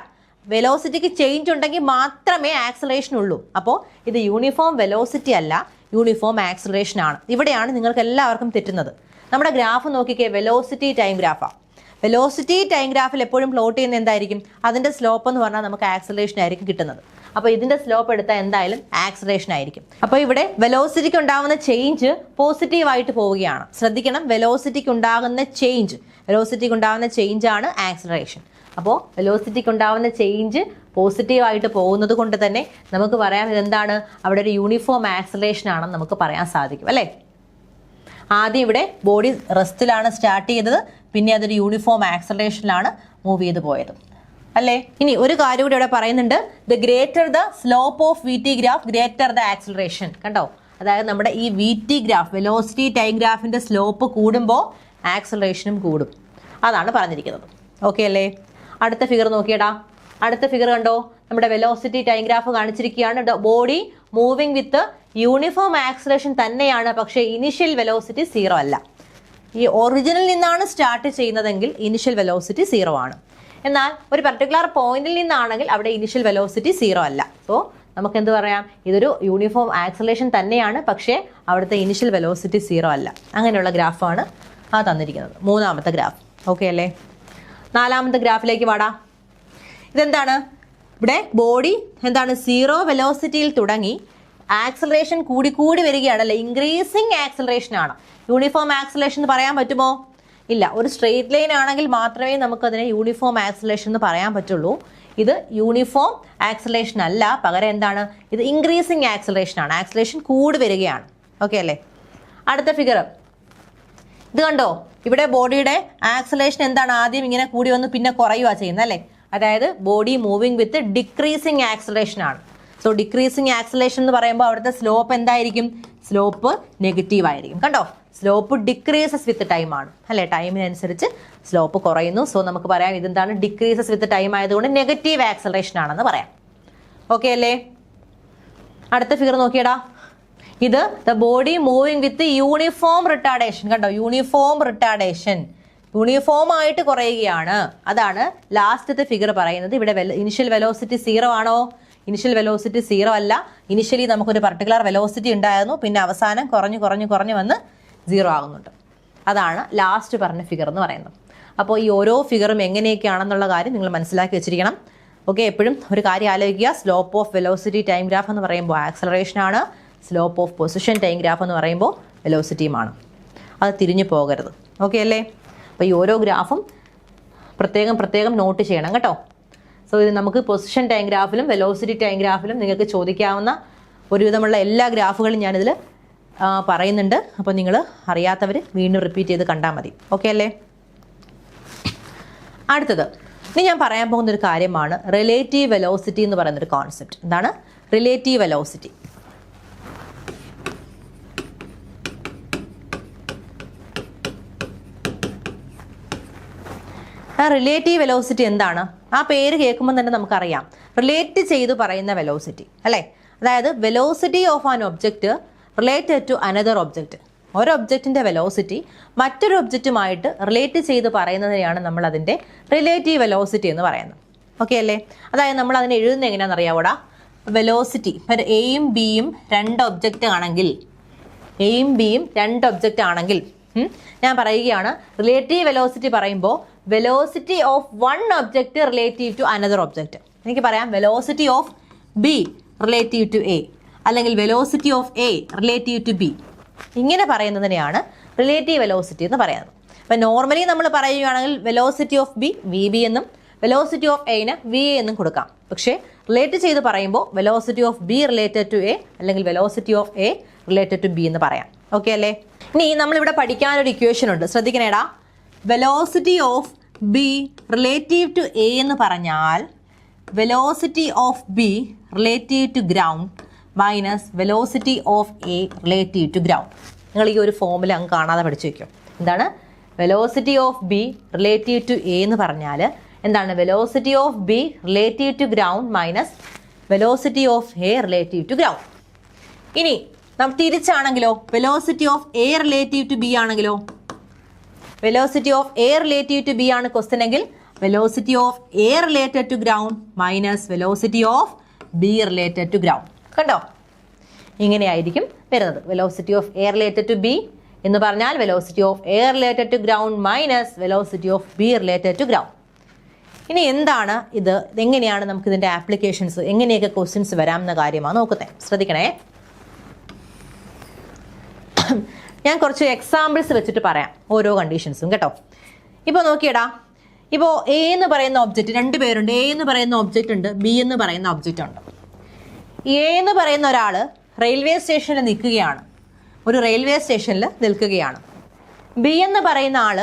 വെലോസിറ്റിക്ക് ചേഞ്ച് ഉണ്ടെങ്കിൽ മാത്രമേ ആക്സിലറേഷൻ ഉള്ളൂ. അപ്പോൾ ഇത് യൂണിഫോം വെലോസിറ്റി അല്ല, യൂണിഫോം ആക്സിലറേഷൻ ആണ്. ഇവിടെയാണ് നിങ്ങൾക്ക് എല്ലാവർക്കും തെറ്റുന്നത്. നമ്മുടെ ഗ്രാഫ് നോക്കിക്കേ, വെലോസിറ്റി ടൈം ഗ്രാഫാണ്. വെലോസിറ്റി ടൈം ഗ്രാഫിൽ എപ്പോഴും പ്ലോട്ട് ചെയ്യുന്ന എന്തായിരിക്കും, അതിൻ്റെ സ്ലോപ്പ് എന്ന് പറഞ്ഞാൽ നമുക്ക് ആക്സിലറേഷൻ ആയിരിക്കും കിട്ടുന്നത്. അപ്പോൾ ഇതിൻ്റെ സ്ലോപ്പ് എടുത്താൽ എന്തായാലും ആക്സിലറേഷൻ ആയിരിക്കും. അപ്പോൾ ഇവിടെ വെലോസിറ്റിക്ക് ഉണ്ടാകുന്ന ചേഞ്ച് പോസിറ്റീവായിട്ട് പോവുകയാണ്. ശ്രദ്ധിക്കണം, വെലോസിറ്റിക്ക് ഉണ്ടാകുന്ന ചേഞ്ച് ആണ് ആക്സിലറേഷൻ. അപ്പോൾ വെലോസിറ്റിക്ക് ഉണ്ടാവുന്ന ചേഞ്ച് പോസിറ്റീവായിട്ട് പോകുന്നത് കൊണ്ട് തന്നെ നമുക്ക് പറയാം ഇതെന്താണ്, അവിടെ ഒരു യൂണിഫോം ആക്സലറേഷൻ ആണെന്ന് നമുക്ക് പറയാൻ സാധിക്കും അല്ലേ. ആദ്യം ഇവിടെ ബോഡി റെസ്റ്റിലാണ് സ്റ്റാർട്ട് ചെയ്തത്, പിന്നെ അതൊരു യൂണിഫോം ആക്സലറേഷനിലാണ് മൂവ് ചെയ്ത് പോയത് അല്ലേ. ഇനി ഒരു കാര്യം കൂടി ഇവിടെ പറയുന്നുണ്ട്, the greater the slope of V T graph greater the acceleration. കണ്ടോ, അതായത് നമ്മുടെ ഈ V T graph velocity time ഗ്രാഫിന്റെ സ്ലോപ്പ് കൂടുമ്പോൾ ആക്സലറേഷനും കൂടും, അതാണ് പറഞ്ഞിരിക്കുന്നത്. ഓക്കെ അല്ലേ. അടുത്ത ഫിഗർ നോക്കിയടാ. അടുത്ത ഫിഗർ കണ്ടോ, നമ്മുടെ വെലോസിറ്റി ടൈം ഗ്രാഫ് കാണിച്ചിരിക്കുകയാണ്. Body moving with uniform acceleration തന്നെയാണ്, പക്ഷേ ഇനിഷ്യൽ വെലോസിറ്റി 0 അല്ല. ഈ ഒറിജിനിൽ നിന്നാണ് സ്റ്റാർട്ട് ചെയ്യുന്നതെങ്കിൽ ഇനിഷ്യൽ വെലോസിറ്റി 0 ആണ്. എന്നാൽ ഒരു പർട്ടിക്കുലർ പോയിന്റിൽ നിന്നാണെങ്കിൽ അവിടെ ഇനിഷ്യൽ വെലോസിറ്റി 0 അല്ല. സോ നമുക്ക് എന്ത് പറയാം, ഇതൊരു യൂണിഫോം ആക്സലറേഷൻ തന്നെയാണ്, പക്ഷേ അവിടുത്തെ ഇനിഷ്യൽ വെലോസിറ്റി 0 അല്ല. അങ്ങനെയുള്ള ഗ്രാഫാണ് തന്നിരിക്കുന്നത്, മൂന്നാമത്തെ ഗ്രാഫ്. ഓക്കെ അല്ലേ. നാലാമത്തെ ഗ്രാഫിലേക്ക് വാടാ. ഇതെന്താണ്, ഇവിടെ ബോഡി എന്താണ് 0 വെലോസിറ്റിയിൽ തുടങ്ങി ആക്സലറേഷൻ കൂടി വരികയാണ് അല്ലേ, ഇൻക്രീസിങ് ആക്സലറേഷൻ ആണ്. യൂണിഫോം ആക്സലറേഷൻ എന്ന് പറയാൻ പറ്റുമോ? ഇല്ല. ഒരു സ്ട്രെയിറ്റ് ലൈൻ ആണെങ്കിൽ മാത്രമേ നമുക്കതിനെ യൂണിഫോം ആക്സലറേഷൻ എന്ന് പറയാൻ പറ്റുള്ളൂ. ഇത് യൂണിഫോം ആക്സലറേഷൻ അല്ല, പകരം എന്താണ്, ഇത് ഇൻക്രീസിങ് ആക്സലറേഷൻ ആണ്. ആക്സലറേഷൻ കൂടി വരികയാണ്. ഓക്കെ അല്ലേ. അടുത്ത ഫിഗർ ഇത് കണ്ടോ, ഇവിടെ ബോഡിയുടെ ആക്സലറേഷൻ എന്താണ്, ആദ്യം ഇങ്ങനെ കൂടി വന്ന് പിന്നെ കുറയുക ചെയ്യുന്നത് അല്ലേ. അതായത് ബോഡി മൂവിങ് വിത്ത് ഡിക്രീസിങ് ആക്സലറേഷൻ ആണ്. സോ ഡിക്രീസിങ് ആക്സലറേഷൻ എന്ന് പറയുമ്പോൾ അവിടുത്തെ സ്ലോപ്പ് എന്തായിരിക്കും, സ്ലോപ്പ് നെഗറ്റീവ് ആയിരിക്കും. കണ്ടോ, സ്ലോപ്പ് ഡിക്രീസസ് വിത്ത് ടൈം ആണ് അല്ലേ, ടൈമിനനുസരിച്ച് സ്ലോപ്പ് കുറയുന്നു. സോ നമുക്ക് പറയാം ഇതെന്താണ്, ഡിക്രീസസ് വിത്ത് ടൈം ആയതുകൊണ്ട് നെഗറ്റീവ് ആക്സലറേഷൻ ആണെന്ന് പറയാം. ഓക്കെ അല്ലേ. അടുത്ത ഫിഗർ നോക്കിയടാ. ഇത് the body moving with uniform retardation. കണ്ടോ, യൂണിഫോം റിട്ടാർഡേഷൻ, യൂണിഫോം ആയിട്ട് കുറയുകയാണ്. അതാണ് ലാസ്റ്റത്തെ ഫിഗർ പറയുന്നത്. ഇവിടെ ഇനിഷ്യൽ വെലോസിറ്റി 0 ആണോ? ഇനിഷ്യൽ വെലോസിറ്റി 0 അല്ല. ഇനിഷ്യലി നമുക്കൊരു പർട്ടിക്കുലർ വെലോസിറ്റി ഉണ്ടായിരുന്നു, പിന്നെ അവസാനം കുറഞ്ഞു വന്ന് 0 ആകുന്നുണ്ട്. അതാണ് ലാസ്റ്റ് പറഞ്ഞ ഫിഗർ എന്ന് പറയുന്നത്. അപ്പോൾ ഈ ഓരോ ഫിഗറും എങ്ങനെയൊക്കെയാണെന്നുള്ള കാര്യം നിങ്ങൾ മനസ്സിലാക്കി വെച്ചിരിക്കണം. ഓക്കെ, എപ്പോഴും ഒരു കാര്യം ആലോചിക്കുക, slope of velocity time graph എന്ന് പറയുമ്പോൾ ആക്സലറേഷൻ ആണ്, slope of position time graph എന്ന് പറയുമ്പോൾ വെലോസിറ്റിയുമാണ്. അത് തിരിഞ്ഞു പോകരുത്. ഓക്കെ അല്ലേ. അപ്പോൾ ഈ ഓരോ ഗ്രാഫും പ്രത്യേകം നോട്ട് ചെയ്യണം കേട്ടോ. സോ ഇത് നമുക്ക് പൊസിഷൻ ടൈം ഗ്രാഫിലും വെലോസിറ്റി ടൈം ഗ്രാഫിലും നിങ്ങൾക്ക് ചോദിക്കാവുന്ന ഒരുവിധമുള്ള എല്ലാ ഗ്രാഫുകളും ഞാനിതിൽ പറയുന്നുണ്ട്. അപ്പോൾ നിങ്ങൾ അറിയാത്തവർ വീണ്ടും റിപ്പീറ്റ് ചെയ്ത് കണ്ടാൽ മതി. ഓക്കെ അല്ലേ. അടുത്തത് ഇനി ഞാൻ പറയാൻ പോകുന്ന ഒരു കാര്യമാണ് റിലേറ്റീവ് വെലോസിറ്റി എന്ന് പറയുന്നൊരു കോൺസെപ്റ്റ്. എന്താണ് റിലേറ്റീവ് വെലോസിറ്റി? റിലേറ്റീവ് വെലോസിറ്റി എന്താണ്? ആ പേര് കേൾക്കുമ്പോൾ തന്നെ നമുക്കറിയാം, റിലേറ്റ് ചെയ്ത് പറയുന്ന വെലോസിറ്റി അല്ലേ. അതായത് velocity of an object related to another object. ഒരു ഒബ്ജക്റ്റിൻ്റെ വെലോസിറ്റി മറ്റൊരു ഒബ്ജക്റ്റുമായിട്ട് റിലേറ്റ് ചെയ്ത് പറയുന്നതിനെയാണ് നമ്മൾ അതിൻ്റെ റിലേറ്റീവ് വെലോസിറ്റി എന്ന് പറയുന്നത്. ഓക്കെ അല്ലേ. അതായത് നമ്മൾ അതിനെ എഴുതുന്നത് എങ്ങനെയാണെന്ന് അറിയാവൂടാ. വെലോസിറ്റി എയും ബിയും രണ്ട് ഒബ്ജക്റ്റ് ആണെങ്കിൽ ഞാൻ പറയുകയാണ്, റിലേറ്റീവ് വെലോസിറ്റി പറയുമ്പോൾ velocity of one object relative to another object. എനിക്ക് പറയാം velocity of B relative to A, അല്ലെങ്കിൽ velocity of A relative to B. ഇങ്ങനെ പറയുന്നതിനെയാണ് റിലേറ്റീവ് വെലോസിറ്റി എന്ന് പറയുന്നത്. അപ്പം നോർമലി നമ്മൾ പറയുകയാണെങ്കിൽ velocity of B V B എന്നും വെലോസിറ്റി ഓഫ് എന് വി എ എന്നും കൊടുക്കാം. പക്ഷേ റിലേറ്റ് ചെയ്ത് പറയുമ്പോൾ velocity of B related to A അല്ലെങ്കിൽ velocity of A related to B എന്ന് പറയാം. ഓക്കെ അല്ലേ. ഇനി നമ്മളിവിടെ പഠിക്കാനൊരു ഇക്വേഷൻ ഉണ്ട്, ശ്രദ്ധിക്കണേടാ. Velocity of B relative to A എന്ന് പറഞ്ഞാൽ velocity of B relative to ground minus velocity of A relative to ground. നിങ്ങൾ ഈ ഒരു ഫോമുല അങ്ങ് കാണാതെ പഠിച്ചു വയ്ക്കും. എന്താണ് velocity of B relative to A എന്ന് പറഞ്ഞാൽ എന്താണ് velocity of B relative to ground minus velocity of A relative to ground. ഇനി നമ്മൾ തിരിച്ചാണെങ്കിലോ, velocity of A relative to B ആണെങ്കിലോ, velocity of A relative to B ആണ് question എങ്കിൽ velocity of A related to ground minus velocity of B related to ground. കണ്ടോ, ഇങ്ങനെയായിരിക്കും വരുന്നത്. Velocity of A related to B എന്ന് പറഞ്ഞാൽ velocity of A related to ground minus velocity of B related to ground. ഇനി എന്താണ് ഇത്, എങ്ങനെയാണ് നമുക്ക് ഇതിൻ്റെ ആപ്ലിക്കേഷൻസ്, എങ്ങനെയൊക്കെ ക്വസ്റ്റ്യൻസ് വരാമെന്ന കാര്യമാണ് നോക്കുന്നത്. ശ്രദ്ധിക്കണേ, ഞാൻ കുറച്ച് എക്സാമ്പിൾസ് വെച്ചിട്ട് പറയാം ഓരോ കണ്ടീഷൻസും കേട്ടോ. ഇപ്പോൾ നോക്കിയടാ, ഇപ്പോൾ എ എന്ന് പറയുന്ന ഒബ്ജക്റ്റ്, രണ്ട് പേരുണ്ട്. എ എന്ന് പറയുന്ന ഒബ്ജക്റ്റ് ഉണ്ട്, ബി എന്ന് പറയുന്ന ഒബ്ജക്റ്റ് ഉണ്ട്. എ എന്ന് പറയുന്ന ഒരാൾ റെയിൽവേ സ്റ്റേഷനിൽ നിൽക്കുകയാണ്, ഒരു റെയിൽവേ സ്റ്റേഷനിൽ നിൽക്കുകയാണ്. ബി എന്ന് പറയുന്ന ആൾ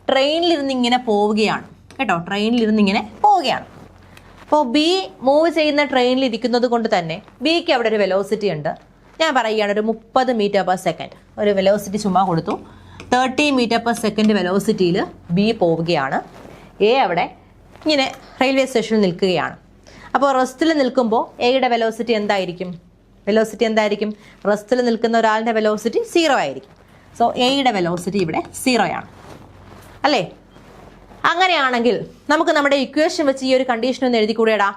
ട്രെയിനിലിരുന്ന് ഇങ്ങനെ പോവുകയാണ് കേട്ടോ, ട്രെയിനിലിരുന്ന് ഇങ്ങനെ പോവുകയാണ്. അപ്പോൾ ബി മൂവ് ചെയ്യുന്ന ട്രെയിനിൽ ഇരിക്കുന്നത് കൊണ്ട് തന്നെ ബിക്ക് അവിടെ ഒരു വെലോസിറ്റി ഉണ്ട്. ഞാൻ പറയുകയാണ് ഒരു 30 മീറ്റർ/സെക്കൻഡ് ഒരു വെലോസിറ്റി ചുമ്മാ കൊടുത്തു. 30 മീറ്റർ/സെക്കൻഡ് വെലോസിറ്റിയിൽ ബി പോവുകയാണ്. എ അവിടെ ഇങ്ങനെ റെയിൽവേ സ്റ്റേഷനിൽ നിൽക്കുകയാണ്. അപ്പോൾ റെസ്റ്റിൽ നിൽക്കുമ്പോൾ എയുടെ വെലോസിറ്റി എന്തായിരിക്കും? റെസ്റ്റിൽ നിൽക്കുന്ന ഒരാളുടെ വെലോസിറ്റി 0 ആയിരിക്കും. സോ എയുടെ വെലോസിറ്റി ഇവിടെ 0 ആണ് അല്ലേ? അങ്ങനെയാണെങ്കിൽ നമുക്ക് നമ്മുടെ ഇക്വേഷൻ വെച്ച് ഈ ഒരു കണ്ടീഷൻ ഒന്ന് എഴുതി കൂടെടാ.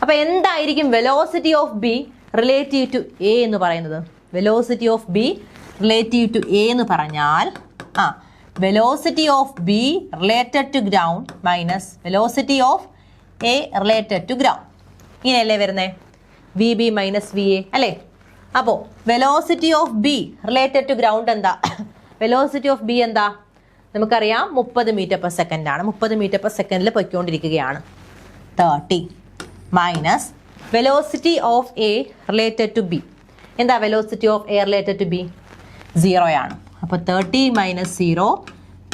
അപ്പോൾ എന്തായിരിക്കും velocity of B relative to A എന്ന് പറയുന്നത്? Velocity of B relative to A എന്ന് പറഞ്ഞാൽ velocity of B related to ground minus velocity of A related to ground. ഇങ്ങനെയല്ലേ വരുന്നത്? V B minus V A അല്ലേ? അപ്പോൾ velocity of B related to ground എന്താ? Velocity of B എന്താ? നമുക്കറിയാം 30 metre per second ആണ്. 30 മീറ്റർ/സെക്കൻഡിൽ പൊയ്ക്കൊണ്ടിരിക്കുകയാണ്. 30 minus velocity of A related to B. എന്താ velocity of A related to B? 0 ആണ്. അപ്പോൾ 30 മൈനസ് 0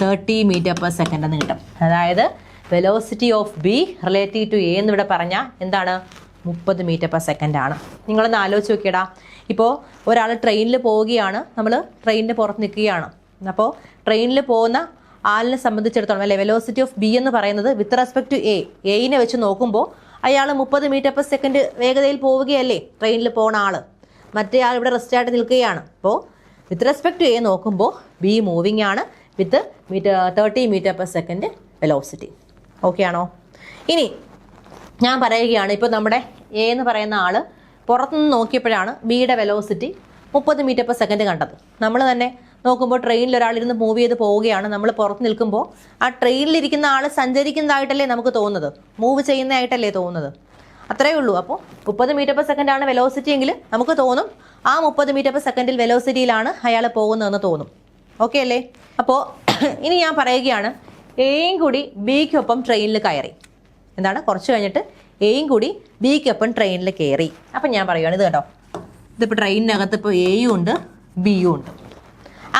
30 മീറ്റർ/സെക്കൻഡ് എന്ന് കിട്ടും. അതായത് velocity of B relative to A എന്നിവിടെ പറഞ്ഞാൽ എന്താണ്? 30 മീറ്റർ/സെക്കൻഡ് ആണ്. നിങ്ങളൊന്ന് ആലോചിച്ച് നോക്കിയടാ. ഇപ്പോൾ ഒരാൾ ട്രെയിനിൽ പോവുകയാണ്, നമ്മൾ ട്രെയിനിന് പുറത്ത് നിൽക്കുകയാണ്. അപ്പോൾ ട്രെയിനിൽ പോകുന്ന ആളിനെ സംബന്ധിച്ചിടത്തോളം അല്ലെ വെലോസിറ്റി ഓഫ് ബി എന്ന് പറയുന്നത് വിത്ത് റെസ്പെക്ട് ടു എയിനെ വെച്ച് നോക്കുമ്പോൾ അയാൾ 30 മീറ്റർ/സെക്കൻഡ് വേഗതയിൽ പോവുകയല്ലേ ട്രെയിനിൽ പോകുന്ന ആൾ. മറ്റേ ആൾ ഇവിടെ റെസ്റ്റ് ആയിട്ട് നിൽക്കുകയാണ്. അപ്പോൾ വിത്ത് റെസ്പെക്ട് ടു എ നോക്കുമ്പോൾ ബി മൂവിങ് ആണ് വിത്ത് 30 മീറ്റർ/സെക്കൻഡ് വെലോസിറ്റി. ഓക്കെ ആണോ? ഇനി ഞാൻ പറയുകയാണ്, ഇപ്പോൾ നമ്മുടെ എ എന്ന് പറയുന്ന ആൾ പുറത്തുനിന്ന് നോക്കിയപ്പോഴാണ് ബിയുടെ വെലോസിറ്റി 30 മീറ്റർ/സെക്കൻഡ് കണ്ടത്. നമ്മൾ തന്നെ നോക്കുമ്പോൾ ട്രെയിനിൽ ഒരാളിരുന്ന് മൂവ് ചെയ്ത് പോവുകയാണ്. നമ്മൾ പുറത്ത് നിൽക്കുമ്പോൾ ആ ട്രെയിനിലിരിക്കുന്ന ആൾ സഞ്ചരിക്കുന്നതായിട്ടല്ലേ നമുക്ക് തോന്നുന്നത്, മൂവ് ചെയ്യുന്നതായിട്ടല്ലേ തോന്നുന്നത്. അത്രയേ ഉള്ളൂ. അപ്പോൾ 30 മീറ്റർ/സെക്കൻഡ് ആണ് വെലോസിറ്റി എങ്കിൽ നമുക്ക് തോന്നും ആ 30 മീറ്റർ/സെക്കൻഡിൽ വെലോസിറ്റിയിലാണ് അയാൾ പോകുന്നതെന്ന് തോന്നും. ഓക്കെ അല്ലേ? അപ്പോൾ ഇനി ഞാൻ പറയുകയാണ്, എയും കൂടി ബിക്കൊപ്പം ട്രെയിനിൽ കയറി. എന്താണ്? കുറച്ച് കഴിഞ്ഞിട്ട് എയും കൂടി ബിക്കൊപ്പം ട്രെയിനിൽ കയറി. അപ്പം ഞാൻ പറയുകയാണ്, ഇത് കേട്ടോ, ഇതിപ്പോൾ ട്രെയിനിനകത്ത് ഇപ്പോൾ എയും ഉണ്ട് ബിയും ഉണ്ട്.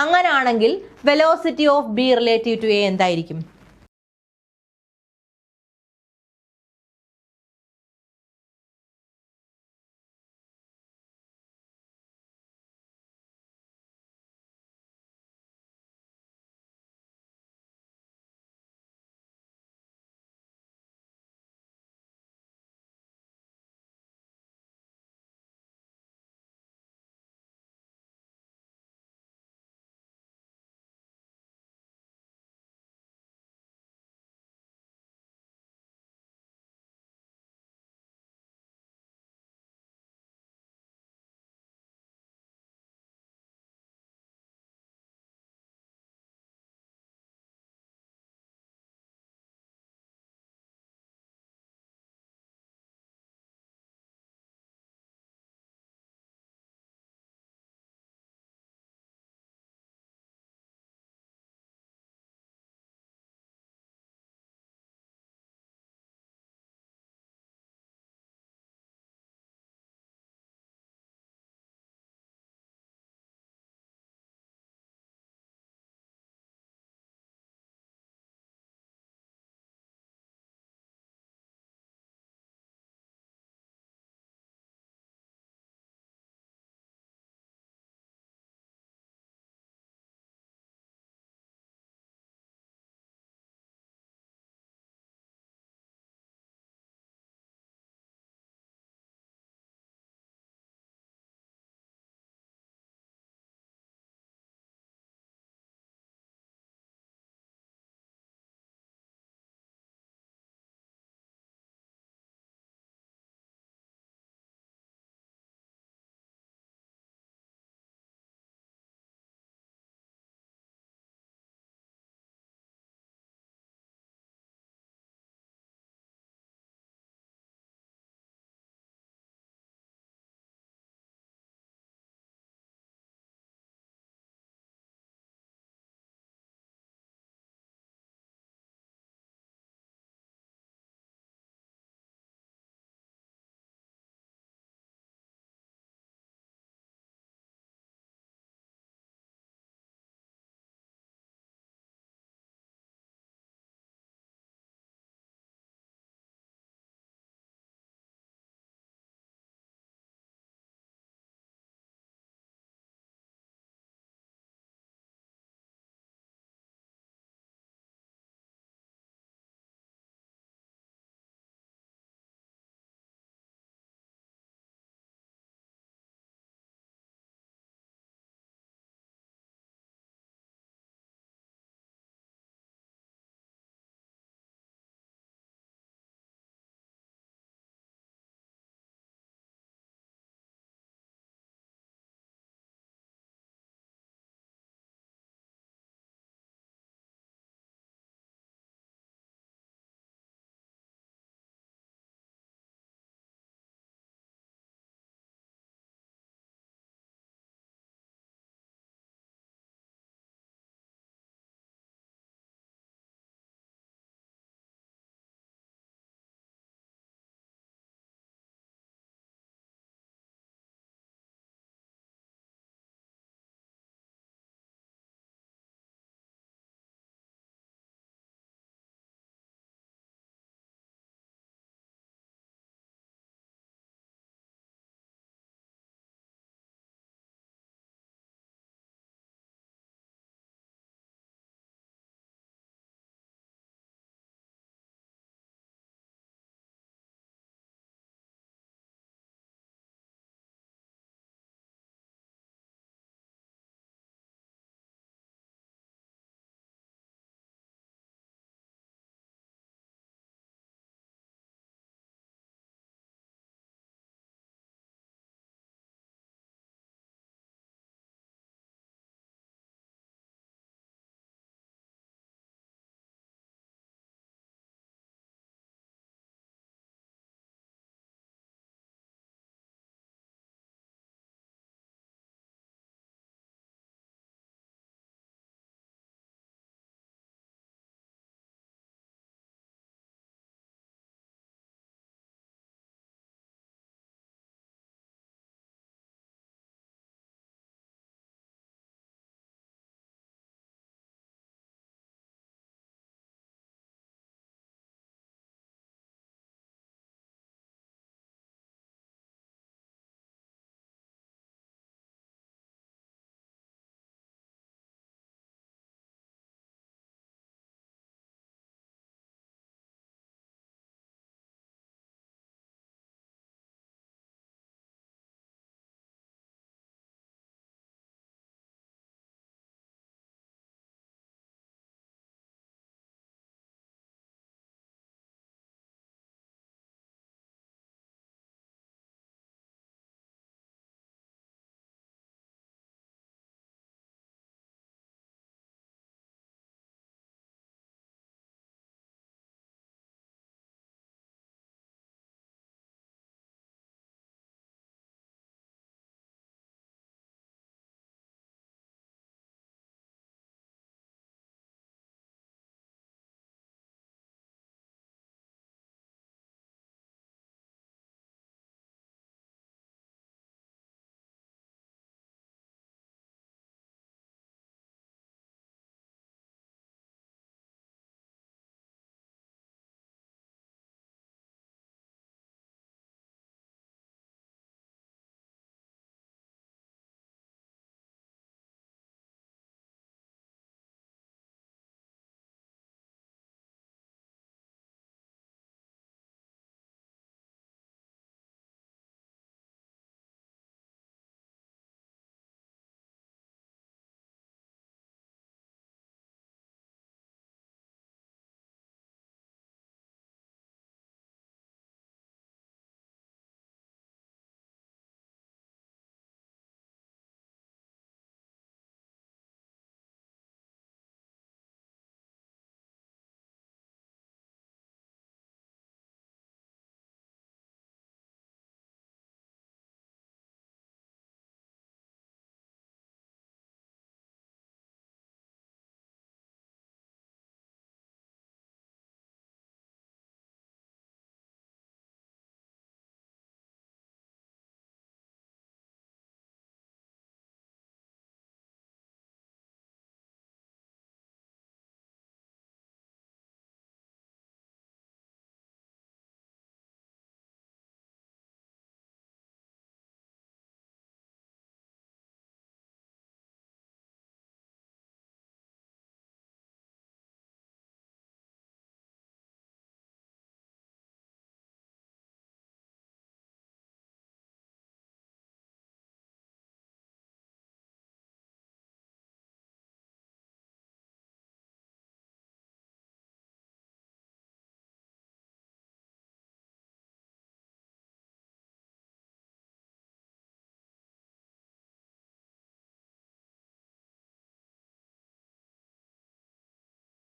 അങ്ങനെയാണെങ്കിൽ velocity of B relative to A എന്തായിരിക്കും?